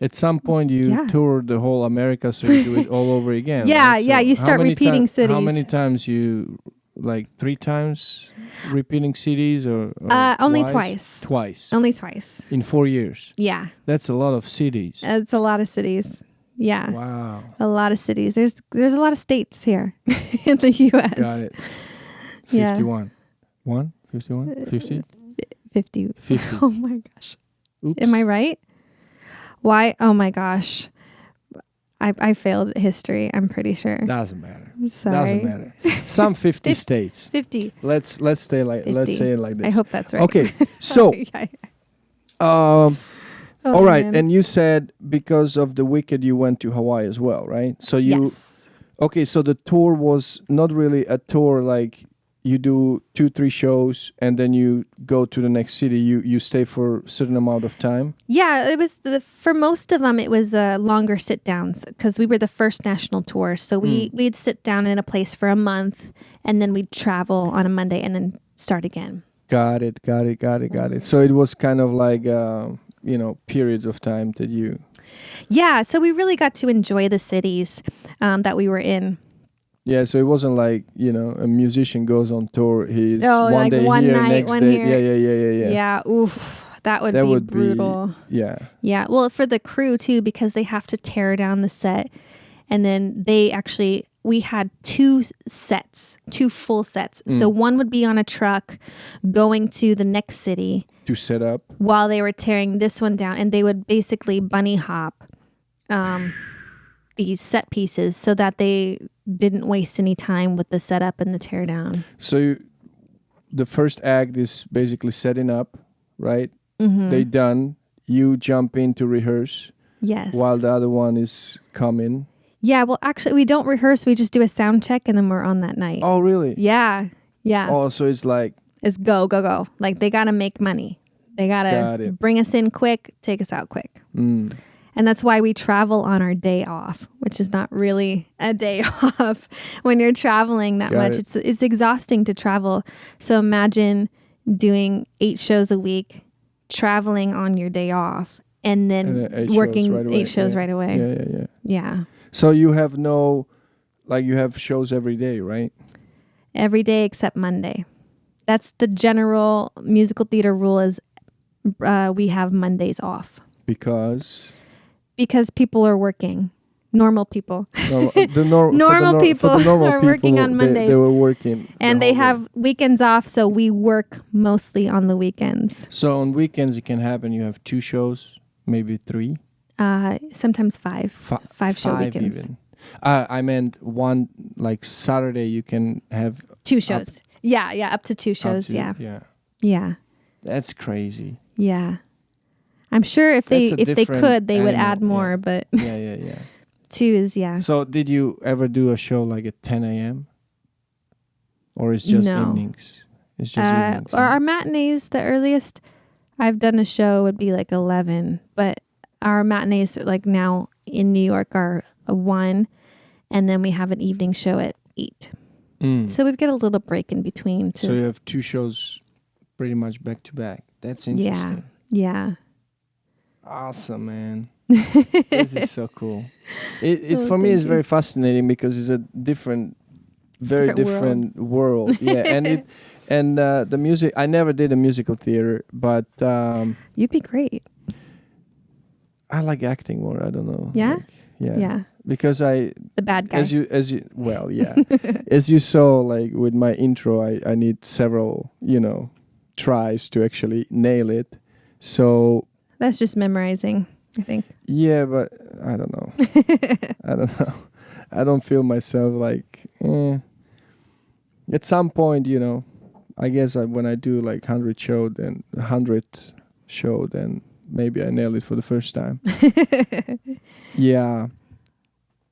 At some point, you tour the whole America, so you do it all over again. Yeah, right? yeah. So You start repeating cities. How many times you, like 3 times repeating cities or only twice. Twice. Only twice. In 4 years. Yeah. That's a lot of cities. It's a lot of cities. Yeah. Wow. A lot of cities. There's a lot of states here in the U.S. Got it. 51. 51? 50? 50. 50. Oh my gosh. Oops. Am I right? Why? Oh my gosh. I failed history, I'm pretty sure. Doesn't matter. Sorry. Doesn't matter. Some 50 states. 50. Let's say like 50. let's say it like this. I hope that's right. Okay. So all right, man. and you said because of the Wicked you went to Hawaii as well, right? So you Yes. Okay, so the tour was not really a tour like you do 2-3 shows and then you go to the next city. You stay for a certain amount of time. Yeah, it was for most of them. It was longer sit downs because we were the first national tour. So we'd sit down in a place for a month and then we'd travel on a Monday and then start again. Got it. So it was kind of like periods of time that you. Yeah, so we really got to enjoy the cities that we were in. Yeah, so it wasn't like, a musician goes on tour. He's one like day one here, night, next one day. here. Yeah. Yeah, oof. That would be brutal. Yeah. Yeah, well, for the crew too, because they have to tear down the set. And then we had 2 full sets. So one would be on a truck going to the next city. To set up. While they were tearing this one down. And they would basically bunny hop these set pieces so that they didn't waste any time with the setup and the tear down. So the first act is basically setting up, right? Mm-hmm. They done. You jump in to rehearse. Yes. While the other one is coming. Yeah, well, actually, we don't rehearse. We just do a sound check and then we're on that night. Oh, really? Yeah. Oh, so it's like... It's go. Like, they got to make money. They got to bring us in quick, take us out quick. Mm. And that's why we travel on our day off, which is not really a day off when you're traveling that much. It's exhausting to travel. So imagine doing 8 shows a week, traveling on your day off, and then working 8 shows right away. Yeah. So you have you have shows every day, right? Every day except Monday. That's the general musical theater rule is we have Mondays off. Because people are working. Normal people. Normal people are working on Mondays. They were working. And they have weekends off, so we work mostly on the weekends. So on weekends it can happen you have 2 shows, maybe 3? Sometimes 5. 5 show weekends. Even. I meant one, like Saturday you can have 2 shows. Yeah, up to 2 shows. Yeah. That's crazy. Yeah. I'm sure if they could, they would add more, but yeah. 2 is So did you ever do a show like at 10 a.m.? Or it's just evenings? It's just evenings. Or our matinees, the earliest I've done a show would be like 11, but our matinees like now in New York are 1, and then we have an evening show at 8. So we get a little break in between. So you have 2 shows pretty much back to back. That's interesting. Yeah. Awesome, man. This is so cool. It for me is very fascinating because it's a very different world. Yeah, and the music. I never did a musical theater, but you'd be great. I like acting more. I don't know. Yeah. Yeah. Because the bad guy. As you as you saw, like with my intro, I need several tries to actually nail it. So that's just memorizing, I think. Yeah, but I don't know. I don't feel myself like. At some point, I guess when I do like 100 show, then maybe I nail it for the first time. Yeah.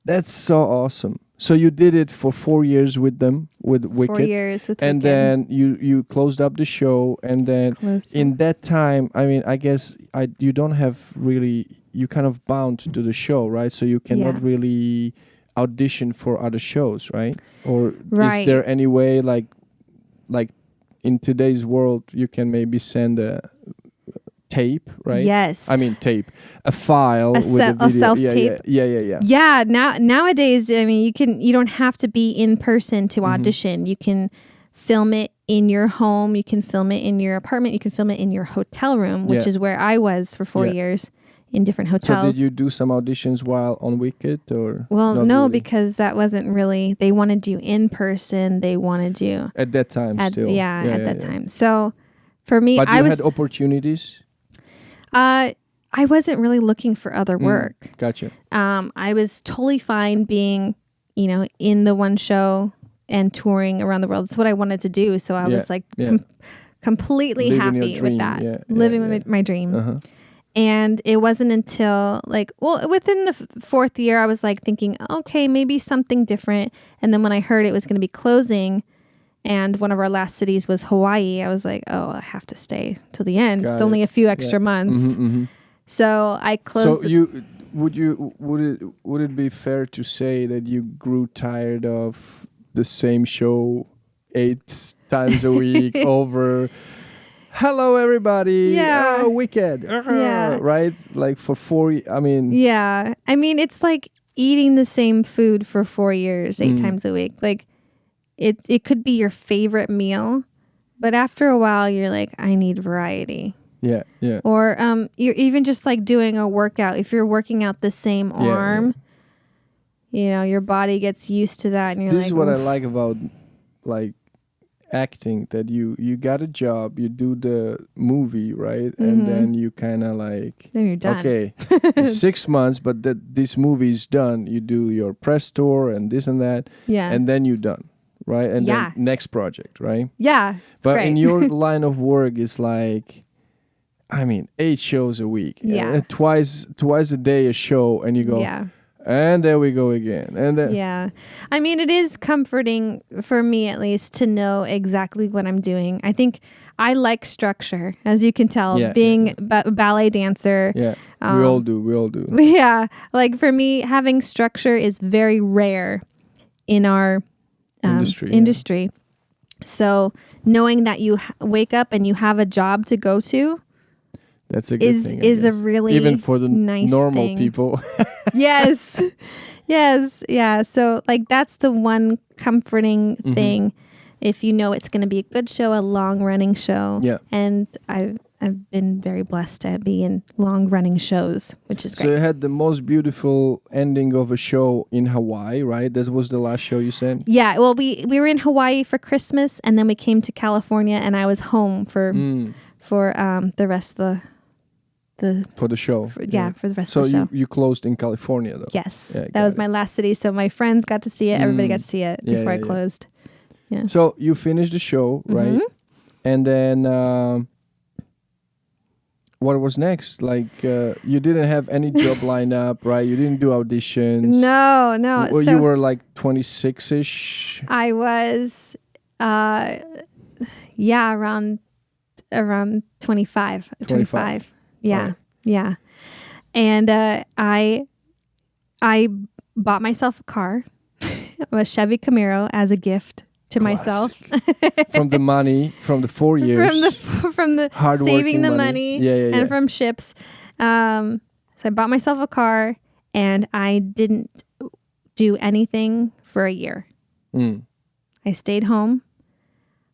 That's so awesome. So you did it for 4 years with them, with Wicked. 4 years with and Wicked. then you closed up the show, and then in that time, I mean, I guess you don't have really, you kind of bound to the show, right? So you cannot really audition for other shows, right? Or is there any way, like in today's world, you can maybe send tape, right? Yes. I mean tape, a file with a video. A self-tape. Yeah. Yeah. Nowadays, I mean, you don't have to be in person to audition. You can film it in your home. You can film it in your apartment. You can film it in your hotel room, which is where I was for 4 years in different hotels. So did you do some auditions while on Wicked or? Well, no, really? because that wasn't really, they wanted you in person. They wanted you. At that time still. At that time. So for me, but you had opportunities? I wasn't really looking for other work. Gotcha. I was totally fine being, in the one show and touring around the world. That's what I wanted to do. So I was like completely living happy with that. Living with my dream. Uh-huh. And it wasn't until within the fourth year, I was like thinking, okay, maybe something different. And then when I heard it was going to be closing and one of our last cities was Hawaii, I was like, oh, I have to stay till the end. It's only a few extra months. So I closed. So would it be fair to say that you grew tired of the same show 8 times a week over? Hello, everybody. Yeah. Wicked. Right? Like for 4 I mean. Yeah. I mean, it's like eating the same food for 4 years, 8 times a week. Like it could be your favorite meal, but after a while you're like, I need variety. Yeah. Or you're even just like doing a workout. If you're working out the same arm, your body gets used to that and you're this like, is what I like about like acting, that you got a job, you do the movie, right? And then you kind of like, then you're done. Okay, 6 months, but this movie is done. You do your press tour and this and that, and then you're done, right? And then next project, right? Yeah, but great. in your line of work is like, I mean, 8 shows a week, twice a day a show, and you go, and there we go again. And then I mean, it is comforting for me, at least, to know exactly what I'm doing. I think I like structure, as you can tell, being a ballet dancer. Yeah, we all do. Yeah, like for me, having structure is very rare in our industry. So knowing that you wake up and you have a job to go to, that's a good thing. Is a really even for the nice normal thing. people. Yes. Yeah. So like that's the one comforting thing. If you know it's going to be a good show, a long running show. Yeah. And I've been very blessed to be in long running shows, which is great. So you had the most beautiful ending of a show in Hawaii, right? That was the last show you said? Yeah. Well, we were in Hawaii for Christmas and then we came to California and I was home for the rest of for the show. For the rest of the show. So you closed in California though? Yes. That was my last city. So my friends got to see it. Everybody got to see it before I closed. Yeah. So you finished the show, right? And then what was next? Like you didn't have any job lined up, right? You didn't do auditions. No. Well, you were like 26-ish? I was, around 25. 25. Yeah. Right. Yeah. And I bought myself a car, a Chevy Camaro, as a gift to myself. From the money, from the 4 years. From the saving the money and from ships. So I bought myself a car and I didn't do anything for a year. I stayed home.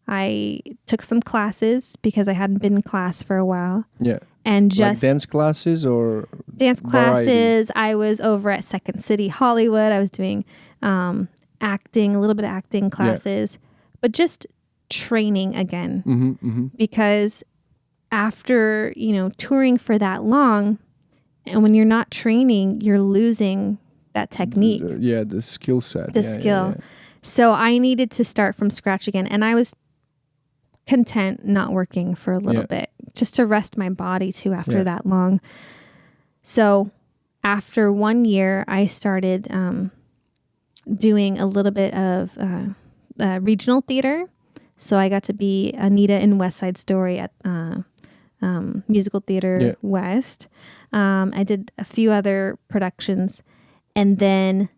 I took some classes because I hadn't been in class for a while. Yeah. And just like dance classes or dance classes. I was over at Second City Hollywood. I was doing acting, a little bit of acting classes, but just training again. Because after, touring for that long, and when you're not training, you're losing that technique. The skill set. The skill. Yeah. So I needed to start from scratch again. And I was content not working for a little bit, just to rest my body too after that long. So after 1 year, I started doing a little bit of regional theater. So I got to be Anita in West Side Story at Musical Theater West. I did a few other productions. And then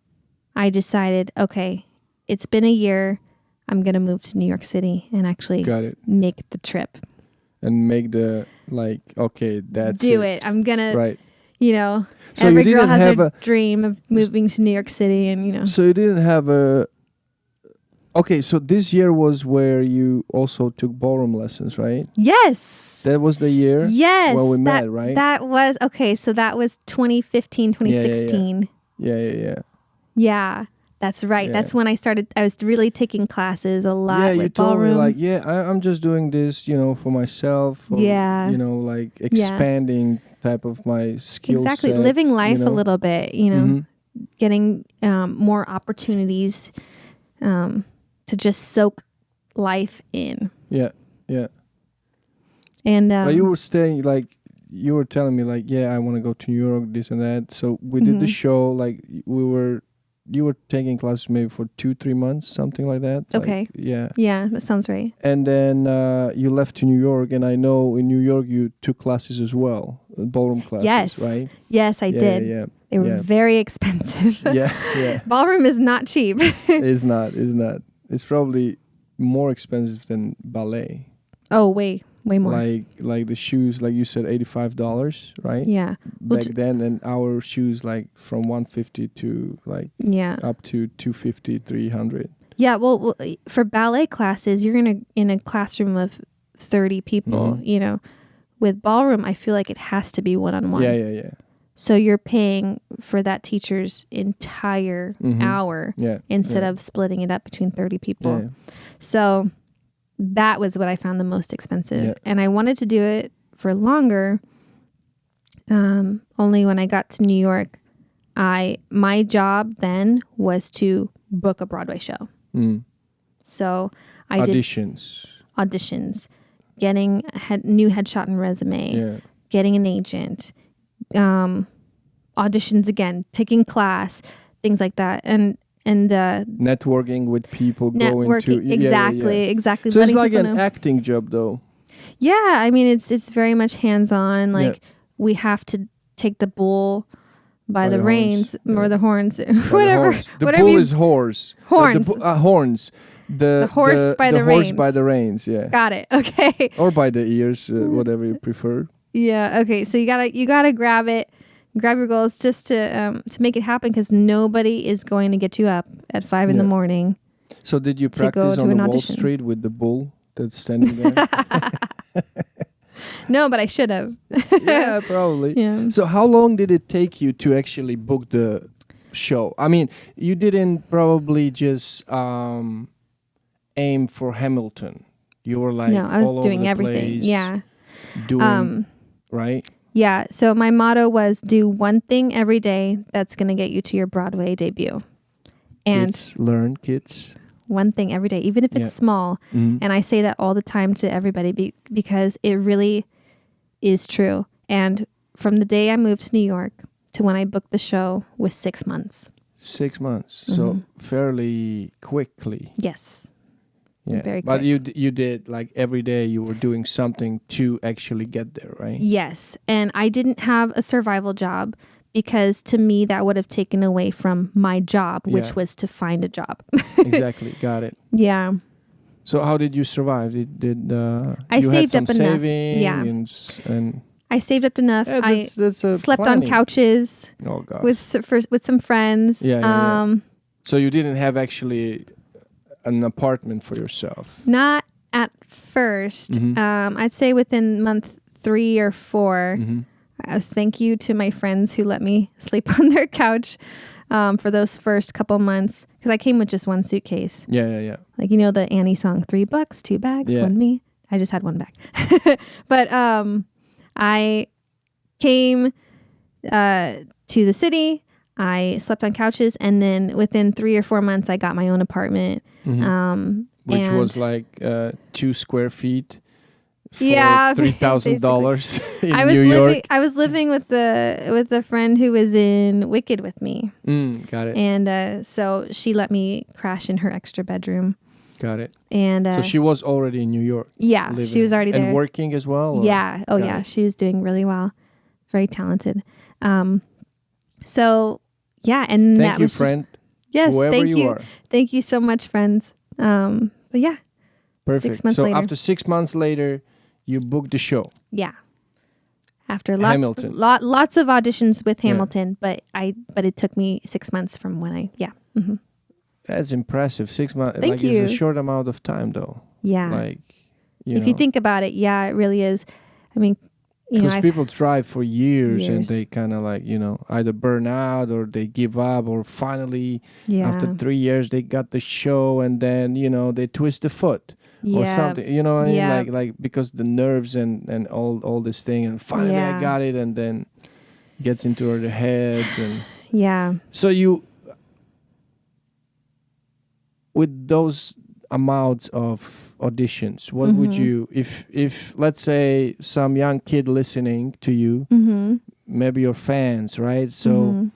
I decided, okay, it's been a year. I'm going to move to New York City and actually make the trip. and make the like, okay, that's do it. I'm gonna, right. you know, So every you girl didn't has have a dream of moving to New York City, and So you didn't have a. Okay, so this year was where you also took ballroom lessons, right? Yes. That was the year. Yes. When we met, right? That was okay. So that was 2015, 2016. Yeah. Yeah, that's right. Yeah. That's when I started. I was really taking classes a lot. Yeah, with you told ballroom. me like, I'm just doing this, for myself. Or, Yeah. like expanding type of my skill exactly set, living life a little bit. Mm-hmm. Getting more opportunities to just soak life in. Yeah. And But you were staying like. You were telling me like, I want to go to New York, this and that. So we did the show. Like you were taking classes maybe for 2-3 months, something like that. Okay. Like, yeah. Yeah, that sounds right. And then you left to New York, and I know in New York you took classes as well, ballroom classes, Yes. right? Yes, I did. Yeah. They were very expensive. Yeah. Ballroom is not cheap. It's not. It's probably more expensive than ballet. Oh, way more. Like the shoes, like you said, $85, right? Yeah. Back then, and our shoes like from $150 to like up to $250, $300. Yeah. Well, for ballet classes, you're in a classroom of 30 people. Mm-hmm. With ballroom, I feel like it has to be one-on-one. Yeah. So you're paying for that teacher's entire hour instead of splitting it up between 30 people. Yeah. So that was what I found the most expensive. Yeah. And I wanted to do it for longer. Only when I got to New York, my job then was to book a Broadway show. So I did auditions, getting new headshot and resume, getting an agent, auditions again, taking class, things like that, and networking with people, going to exactly. So it's like an acting job, though. Yeah, I mean it's very much hands-on. Like we have to take the bull by the reins or the horns, whatever. The bull is horse. Horns. Horns. The horse by the reins. horse by the reins. Yeah. Got it. Okay. Or by the ears, whatever you prefer. Yeah. Okay. So you gotta grab it, grab your goals just to make it happen, because nobody is going to get you up at 5 in the morning. So did you practice on the Wall Street with the bull that's standing there? No, but I should have. Yeah, probably. Yeah. So how long did it take you to actually book the show? I mean, you didn't probably just aim for Hamilton. You were like, no, I was all doing over the everything. place, Yeah. Doing right. Yeah. So my motto was do one thing every day that's going to get you to your Broadway debut. And kids. One thing every day, even if it's small. Mm-hmm. And I say that all the time to everybody because it really is true. And from the day I moved to New York to when I booked the show was 6 months. 6 months. So fairly quickly. Yes. Yeah. Very but quick. you did like every day you were doing something to actually get there, right? Yes. And I didn't have a survival job, because to me that would have taken away from my job, which was to find a job. Exactly. Got it. Yeah. So how did you survive? Did I you saved had some up enough. saving? Yeah. And I saved up enough. yeah, that's slept planning. on couches. Oh God. with some friends. Yeah. So you didn't have actually an apartment for yourself? Not at first. Mm-hmm. I'd say within month 3 or 4. Mm-hmm. Thank you to my friends who let me sleep on their couch for those first couple months, because I came with just one suitcase. Yeah. Like, you know the Annie song, $3, 2 bags, one me. I just had one bag. But I came to the city. I slept on couches, and then within 3 or 4 months, I got my own apartment. Mm-hmm. Which was like 2 square feet. For $3,000 in New York. I was living with a friend who was in Wicked with me. Got it. And so she let me crash in her extra bedroom. Got it. And so she was already in New York. Yeah, living. she was already there. And working as well? Or? Yeah. Oh, yeah. She was doing really well. Very talented. So, yeah. And thank you, friend. Yes, thank you. Are. Thank you so much, friends. But yeah. Perfect. 6 months later. So after 6 months later, you booked the show. Yeah. After Hamilton. lots of auditions with Yeah. Hamilton, but it took me 6 months from when I Mm-hmm. That's impressive. 6 months. Thank like you. It's a short amount of time, though. Yeah. Like, if you think about it, yeah, it really is. I mean, because people try for years and Years. they kind of like, either burn out or they give up, or finally yeah. after 3 years they got the show and then, they twist the foot or something. You know what I mean? Yeah. Like because the nerves and all this thing, and finally I Yeah. got it, and then gets into their heads. And Yeah. so you, with those amounts of auditions, what would you, if let's say some young kid listening to you, maybe your fans, right? So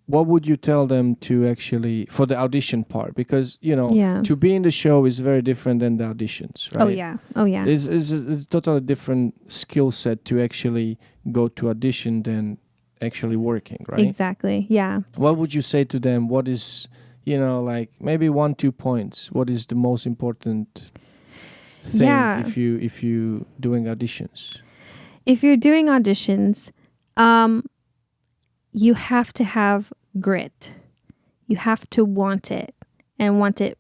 what would you tell them to actually, for the audition part? Because, Yeah. to be in the show is very different than the auditions, right? Oh yeah. It's a totally different skill set to actually go to audition than actually working, right? Exactly. Yeah. What would you say to them? What is, like maybe 1-2 points? What is the most important thing Yeah. if you doing auditions? If you're doing auditions, you have to have grit. You have to want it, and want it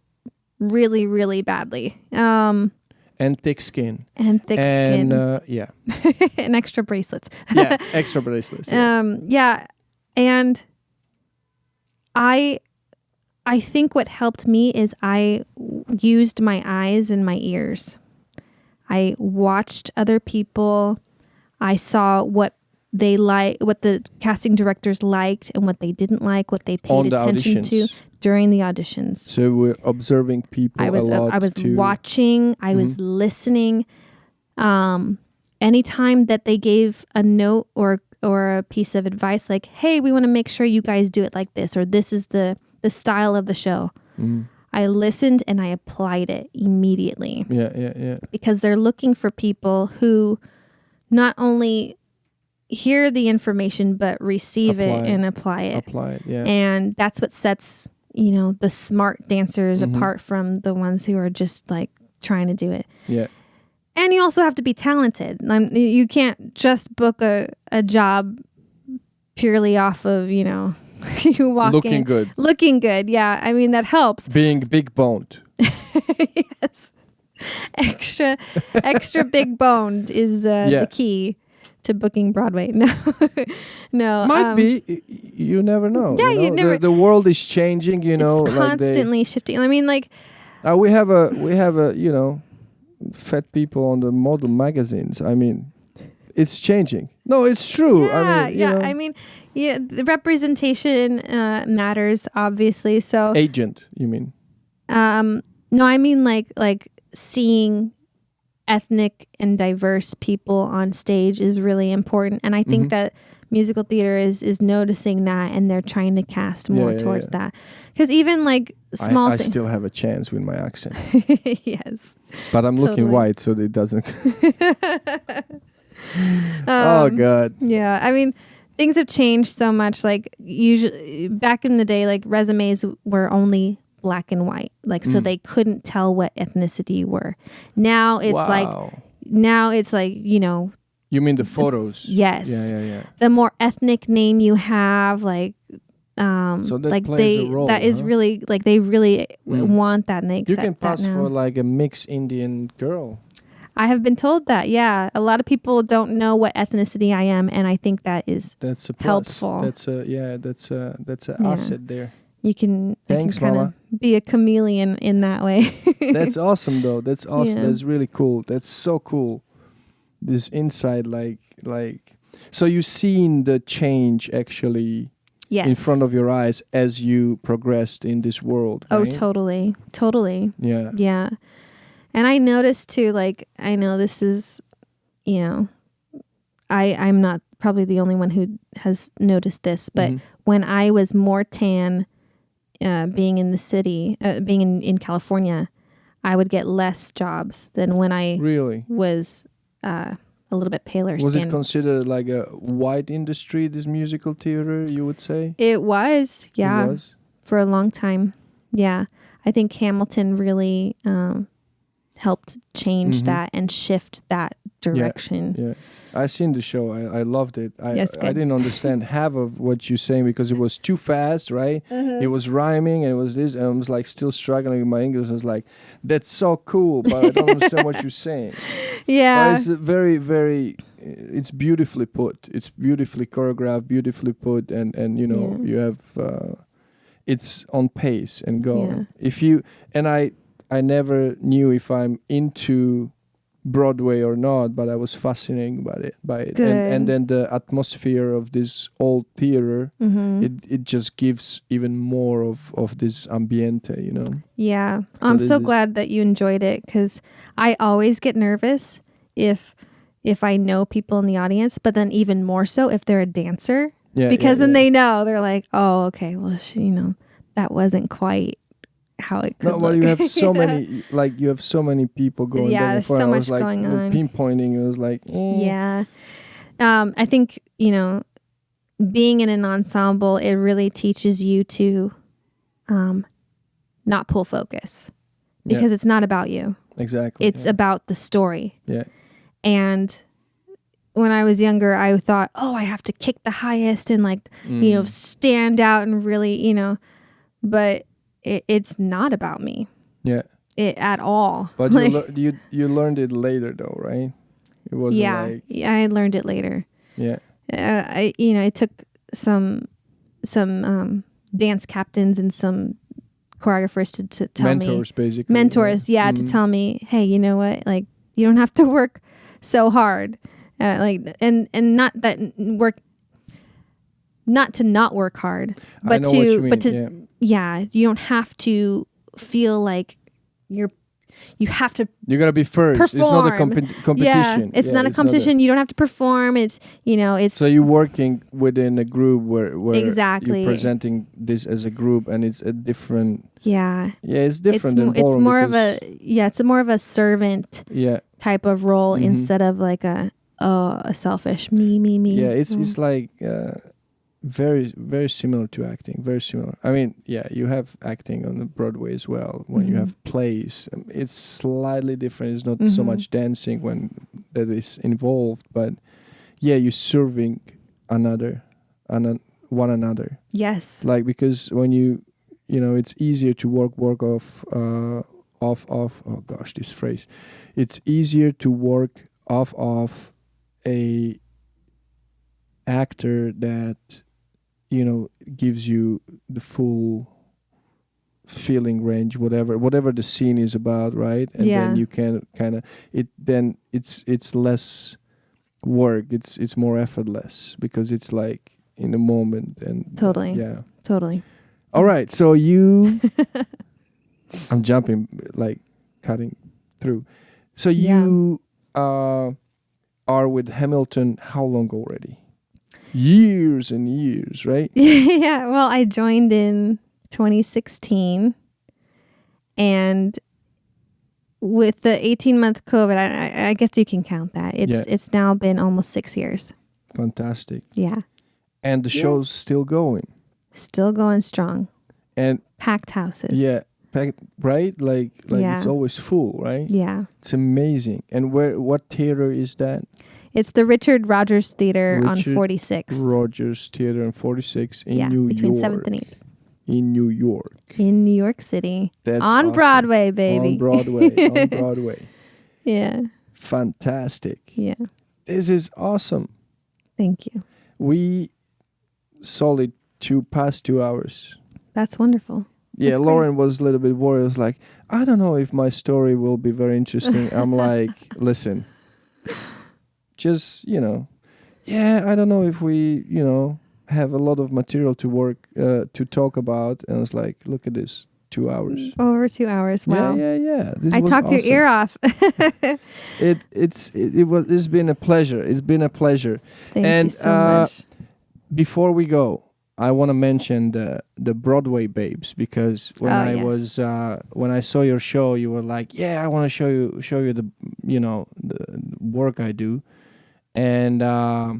really, really badly. And thick skin. And thick skin. Yeah. And extra bracelets. Yeah, extra bracelets. Yeah. Yeah. And I think what helped me is I used my eyes and my ears. I watched other people. I saw what they what the casting directors liked and what they didn't like, what they paid attention to during the auditions. So we're observing people I was a lot. I was watching. I was listening. Anytime that they gave a note or a piece of advice, like, "Hey, we want to make sure you guys do it like this," or "This is the style of the show." I listened and I applied it immediately. Yeah. Because they're looking for people who not only hear the information but receive it and apply it. Yeah. And that's what sets, the smart dancers apart from the ones who are just like trying to do it. Yeah. And you also have to be talented. You can't just book a job purely off of, you walk Looking in. good. Looking good, yeah. I mean, that helps. Being big boned. Yes. Extra big boned is the key to booking Broadway. No. Might be. You never know. Yeah, you never. The world is changing. It's constantly shifting. I mean, like. We have a fat people on the model magazines. I mean, it's changing. No, it's true. Yeah, I mean, the representation matters, obviously. So agent, you mean? No, I mean like seeing ethnic and diverse people on stage is really important, and I think that musical theater is noticing that, and they're trying to cast more towards that. Because even like small, I still have a chance with my accent. Yes, but I'm looking white, so it doesn't. Oh God. Yeah, I mean, things have changed so much. Like usually back in the day, like resumes were only black and white, like so they couldn't tell what ethnicity you were. Now it's like You mean the photos? Yes. Yeah. The more ethnic name you have, like so that like plays a role, that is really like they really want that, and they accept you can pass that now. for like a mixed Indian girl. I have been told that. Yeah, a lot of people don't know what ethnicity I am, and I think that's a plus. helpful. That's an asset there. You can Thanks, kind Mama. of be a chameleon in that way. That's awesome, though. That's awesome. Yeah. That's really cool. That's so cool. This insight, like, so you've seen the change actually in front of your eyes as you progressed in this world. Oh, right? totally. Yeah. Yeah. And I noticed too, like, I know this is, I'm not probably the only one who has noticed this, but when I was more tan, being in the city, being in California, I would get less jobs than when I was a little bit paler Was skin. it considered like a white industry, this musical theater, you would say? It was, yeah. It was? For a long time. Yeah. I think Hamilton really helped change that and shift that direction. Yeah. I seen the show. I loved it. I Good. didn't understand half of what you're saying because it was too fast, right? It was rhyming and it was this, and I was like still struggling with my English. I was like, that's so cool, but I don't understand what you're saying. Yeah. But it's very, very, it's beautifully put. It's beautifully choreographed, beautifully put, and you know, you have, it's on pace and going. If you, and I never knew if I'm into Broadway or not, but I was fascinated by it. And then the atmosphere of this old theater, it just gives even more of this ambiente, you know. Yeah. I'm so glad that you enjoyed it, because I always get nervous if I know people in the audience, but then even more so if they're a dancer, because then they know, they're like, oh, okay, well, that wasn't quite how it could look. You have so many, like you have so many people going. Yeah, so much going on. Pinpointing, it was like, yeah. I think being in an ensemble, it really teaches you to not pull focus, because it's not about you. Exactly. It's about the story. Yeah. And when I was younger, I thought, oh, I have to kick the highest and stand out and really, but it's not about me. Yeah. At all. But you learned it later though, right? It wasn't like... Yeah, I learned it later. Yeah. I took some dance captains and some choreographers to tell me. Mentors, basically. To tell me, hey, you know what? Like, you don't have to work so hard. And not to not work hard, but you don't have to feel like you gotta be first. Perform. It's not a competition. Yeah, it's not a competition. You don't have to perform. It's so you're working within a group where exactly, you're presenting this as a group, and it's a different. It's different. It's more of a servant type of role instead of like a selfish me. Yeah, it's like very, very similar to acting. Very similar. I mean, you have acting on the Broadway as well. When you have plays, it's slightly different. It's not so much dancing when that is involved, but you're serving one another. Yes. Like, because when it's easier to work off. Oh gosh, this phrase. It's easier to work off a actor that gives you the full feeling range, whatever the scene is about, right? And then you can kind of it's less work, it's more effortless, because it's like in the moment. And totally. All right, so you I'm jumping, like cutting through. So you are with Hamilton how long already? Years and years, right? Yeah, well, I joined in 2016, and with the 18-month COVID, I guess you can count that. It's now been almost 6 years. Fantastic. Yeah. And the show's still going. Still going strong. And packed houses. Yeah, packed, right? Like it's always full, right? Yeah. It's amazing. And what theater is that? It's the Richard Rogers Theater on 46th. Rogers Theater on 46 in New York. Between 7th and 8th. In New York. In New York City. That's on awesome. Broadway, baby. On Broadway. Yeah. Fantastic. Yeah. This is awesome. Thank you. We saw it past 2 hours. That's wonderful. Yeah, That's Lauren great. was a little bit worried. I was like, I don't know if my story will be very interesting. I'm like, listen, just, I don't know if we, have a lot of material to work, to talk about. And I was like, look at this, 2 hours. Over 2 hours. Wow. Yeah. I talked your ear off. It's been a pleasure. It's been a pleasure. Thank you so much. Before we go, I want to mention the Broadway Babes, because when I saw your show, you were like, I want to show you the the work I do, and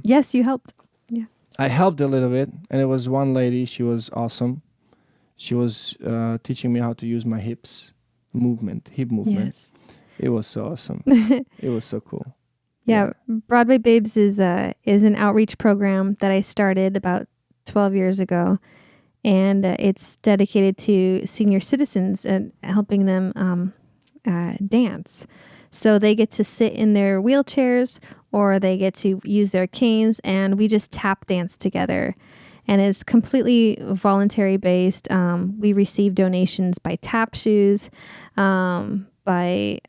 yes, you helped. Yeah, I helped a little bit, and it was one lady. She was awesome. She was teaching me how to use my hip movement. Yes. It was so awesome. It was so cool. Yeah, Broadway Babes is an outreach program that I started about 12 years ago, and it's dedicated to senior citizens and helping them dance. So they get to sit in their wheelchairs or they get to use their canes, and we just tap dance together. And it's completely voluntary based. We receive donations by tap shoes, by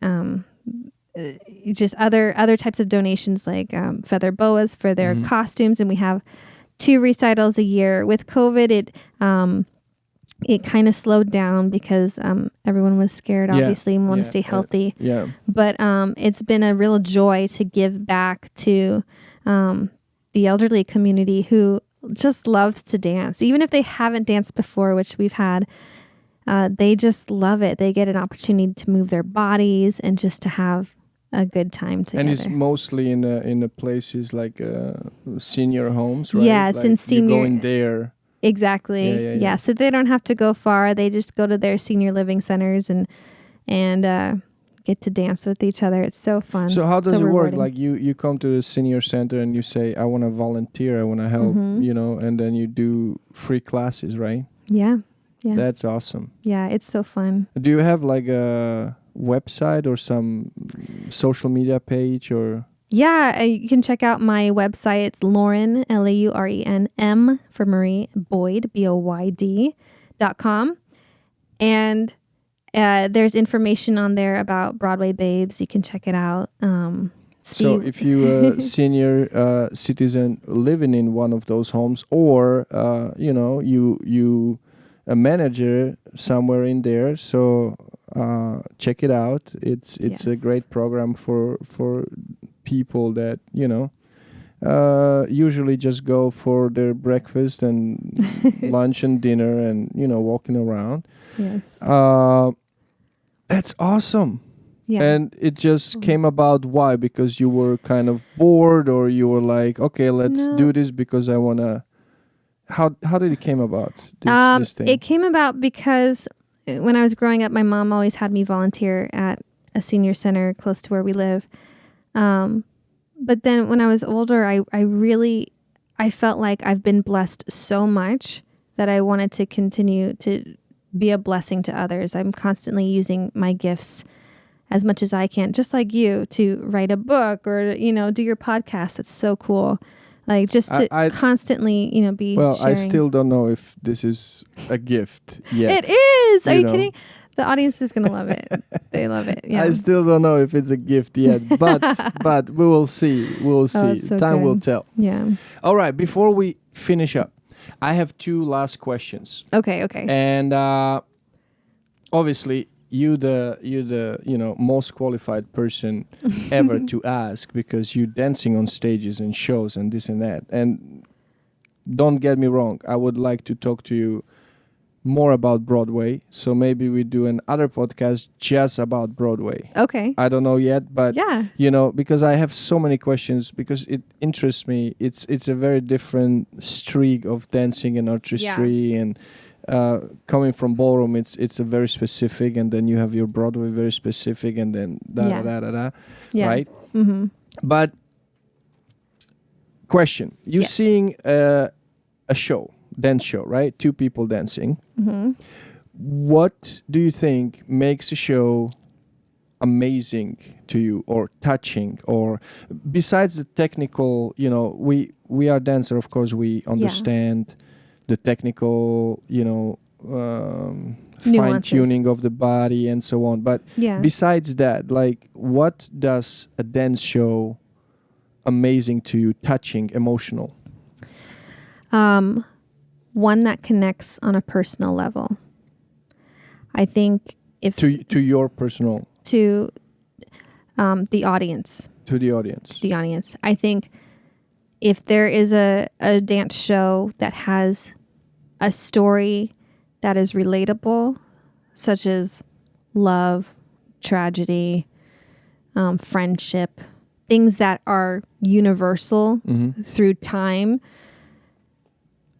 just other types of donations like feather boas for their costumes, and we have 2 recitals a year. With COVID, it kind of slowed down because everyone was scared, obviously, and want to stay healthy. But it's been a real joy to give back to the elderly community who just loves to dance, even if they haven't danced before, which we've had. They just love it. They get an opportunity to move their bodies and just to have a good time together. And it's mostly in the places like senior homes, right? Yeah, it's like in senior. You go in there. Exactly. Yeah. So they don't have to go far. They just go to their senior living centers and get to dance with each other. It's so fun. So how does it rewarding. work? Like you come to the senior center and you say, I want to volunteer, I want to help, and then you do free classes, right? Yeah. Yeah. That's awesome. Yeah, it's so fun. Do you have like a website or some social media page or? Yeah, you can check out my website. It's Lauren, LAURENM for Marie, Boyd, BOYD.com. And there's information on there about Broadway Babes. You can check it out. So if you senior citizen living in one of those homes, or you a manager somewhere in there, so check it out. It's a great program for people that usually just go for their breakfast and lunch and dinner and walking around. Yes. That's awesome. Yeah. And it just came about. Why? Because you were kind of bored, or you were like, okay, let's do this because I want to. How did it came about, this thing? It came about because when I was growing up, my mom always had me volunteer at a senior center close to where we live. But then when I was older, I felt like I've been blessed so much that I wanted to continue to be a blessing to others. I'm constantly using my gifts as much as I can, just like you, to write a book or, do your podcast. That's so cool. Like just to constantly, be Well, sharing. I still don't know if this is a gift yet. It is. Are you kidding? The audience is going to love it. They love it. Yeah. I still don't know if it's a gift yet, but we will see. We'll see. Oh, so Time good. will tell. Yeah. All right. Before we finish up, I have 2 last questions. Okay. And obviously, you the most qualified person ever to ask, because you dancing on stages and shows and this and that. And don't get me wrong, I would like to talk to you more about Broadway. So maybe we do another podcast just about Broadway. Okay. I don't know yet, but yeah, because I have so many questions, because it interests me. It's a very different streak of dancing and artistry, and coming from ballroom, it's a very specific, and then you have your Broadway very specific, and then right? Mm-hmm. But question: you seeing a show, dance show, right? 2 people dancing. Mm-hmm. What do you think makes a show amazing to you, or touching, or besides the technical? We are dancer, of course. We understand the technical, fine-tuning of the body and so on. But besides that, like, what does a dance show amazing to you, touching, emotional? One that connects on a personal level. I think if to your personal, to the audience. To the audience. The audience. I think if there is a dance show that has a story that is relatable, such as love, tragedy, friendship, things that are universal through time,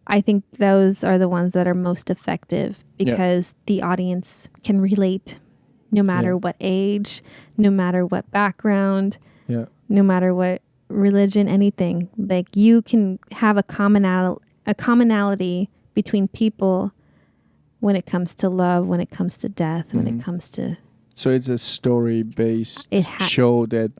I think those are the ones that are most effective, because the audience can relate. no matter what age, no matter what background, no matter what religion, anything. Like you can have a commonality between people when it comes to love, when it comes to death, when it comes to... So it's a story-based show that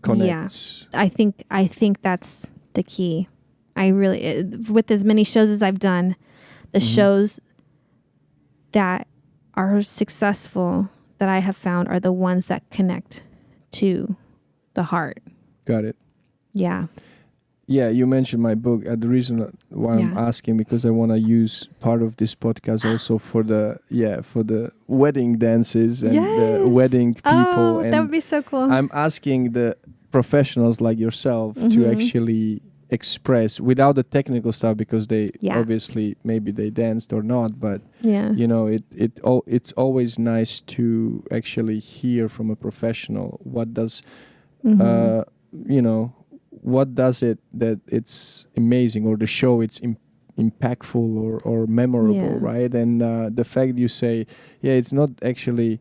connects. Yeah, I think that's the key. I really, with as many shows as I've done, the shows that are successful that I have found are the ones that connect to the heart. Got it. Yeah. Yeah, you mentioned my book. The reason why I'm asking, because I want to use part of this podcast also for the wedding dances and the wedding people. Oh, and that would be so cool. I'm asking the professionals like yourself to actually express without the technical stuff, because they obviously maybe they danced or not, but you know, it's always nice to actually hear from a professional what does you know, what does it that it's amazing, or the show it's impactful or memorable, right? And the fact you say, it's not actually,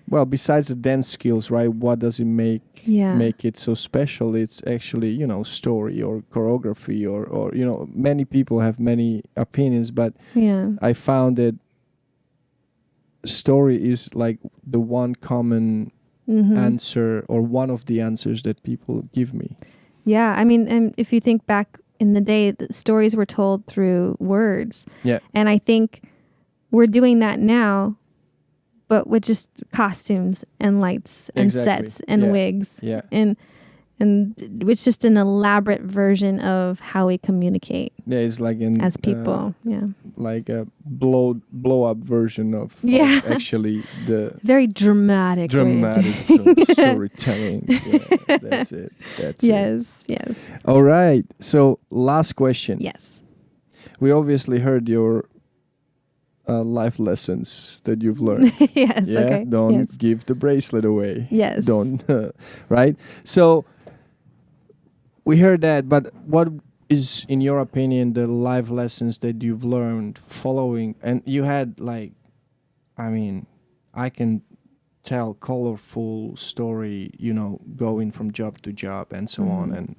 well, besides the dance skills, right? What does it make it so special? It's actually, you know, story or choreography or you know, many people have many opinions, but I found that story is like the one common answer, or one of the answers that people give me. Yeah, I mean, and if you think back in the day, the stories were told through words. Yeah. And I think we're doing that now, but with just costumes and lights and sets and wigs. Yeah. And it's just an elaborate version of how we communicate. Yeah, it's like as people. Like a blow up version of actually the very dramatic storytelling. Yeah, that's it. Yes. All right. So last question. Yes. We obviously heard your life lessons that you've learned. Yes. Yeah? Okay. Don't give the bracelet away. Yes. Don't. Right. So we heard that, but what is, in your opinion, the life lessons that you've learned following? And you had, like, I mean, I can tell colorful story, you know, going from job to job and so on. And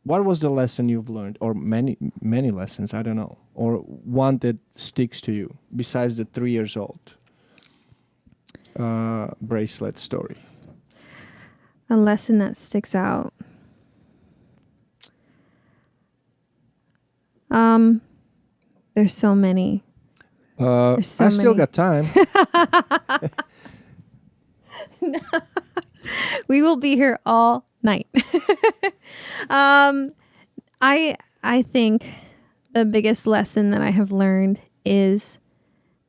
what was the lesson you've learned, or many lessons? I don't know, or one that sticks to you besides the 3 years old bracelet story? A lesson that sticks out. There's so many. I still got time. We will be here all night. I think the biggest lesson that I have learned is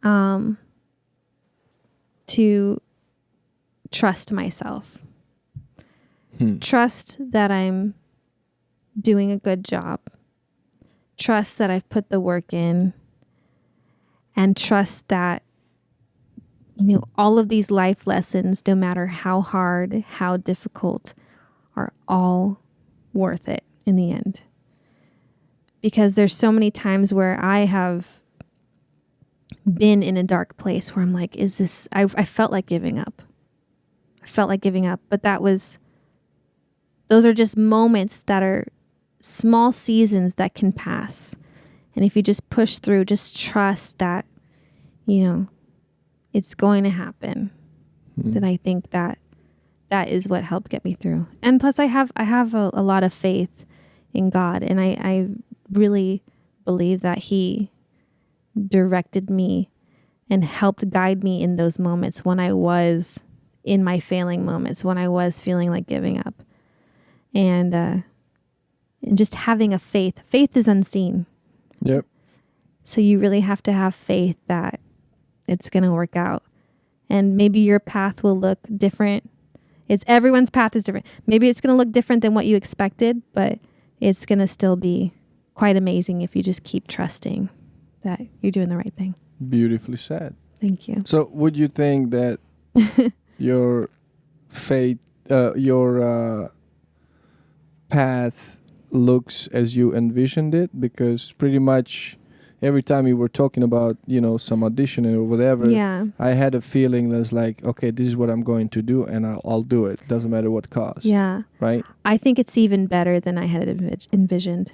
to trust myself. Trust that I'm doing a good job. Trust that I've put the work in. And trust that, you know, all of these life lessons, no matter how hard, how difficult, are all worth it in the end. Because there's so many times where I have been in a dark place where I'm like, I felt like giving up. But those are just moments that are small seasons that can pass. And if you just push through, just trust that, you know, it's going to happen. Then I think that is what helped get me through. And plus I have a lot of faith in God. And I really believe that He directed me and helped guide me in those moments when I was in my failing moments, when I was feeling like giving up. And just having a faith. Faith is unseen. Yep. So you really have to have faith that it's going to work out. And maybe your path will look different. Everyone's path is different. Maybe it's going to look different than what you expected, but it's going to still be quite amazing if you just keep trusting that you're doing the right thing. Beautifully said. Thank you. So would you think that your faith, your path looks as you envisioned it? Because pretty much every time you were talking about, some auditioning or whatever, Yeah. I had a feeling that's like, okay, this is what I'm going to do, and I'll do it. Doesn't matter what cost. Yeah. Right? I think it's even better than I had envisioned.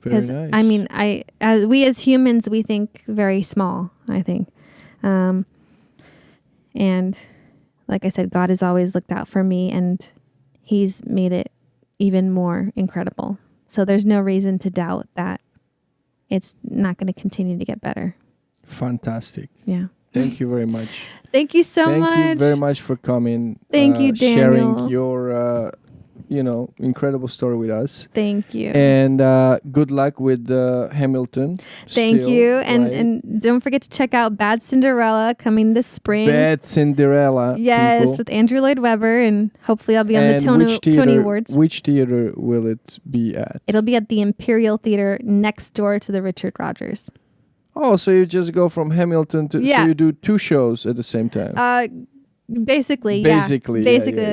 Very Because nice. I mean, we as humans, we think very small, I think. And like I said, God has always looked out for me, and he's made it even more incredible. So there's no reason to doubt that it's not going to continue to get better. Fantastic. Yeah. Thank you very much. Thank you so much. Thank you very much for coming. Thank you, Daniel. Sharing your, incredible story with us. Thank you. And good luck with Hamilton. Thank you. And don't forget to check out Bad Cinderella coming this spring. Bad Cinderella. Yes, people. with Andrew Lloyd Weber. And hopefully I'll be on the theater, Tony Awards. Which theater will it be at? It'll be at the Imperial Theater next door to the Richard Rodgers. Oh, so you just go from Hamilton to... Yeah. So you do 2 shows at the same time? Basically, yeah.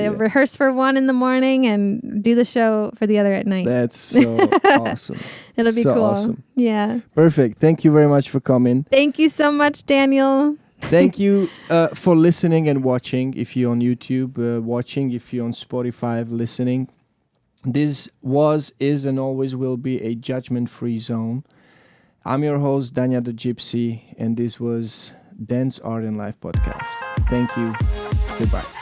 Rehearse for one in the morning and do the show for the other at night. That's so awesome. It'll be so cool. Awesome. Yeah. Perfect. Thank you very much for coming. Thank you so much, Daniel. Thank you for listening and watching. If you're on YouTube, watching. If you're on Spotify, listening. This was, is, and always will be a judgment-free zone. I'm your host, Dania the Gypsy, and this was Dance, Art, and Life podcast. Thank you. Goodbye.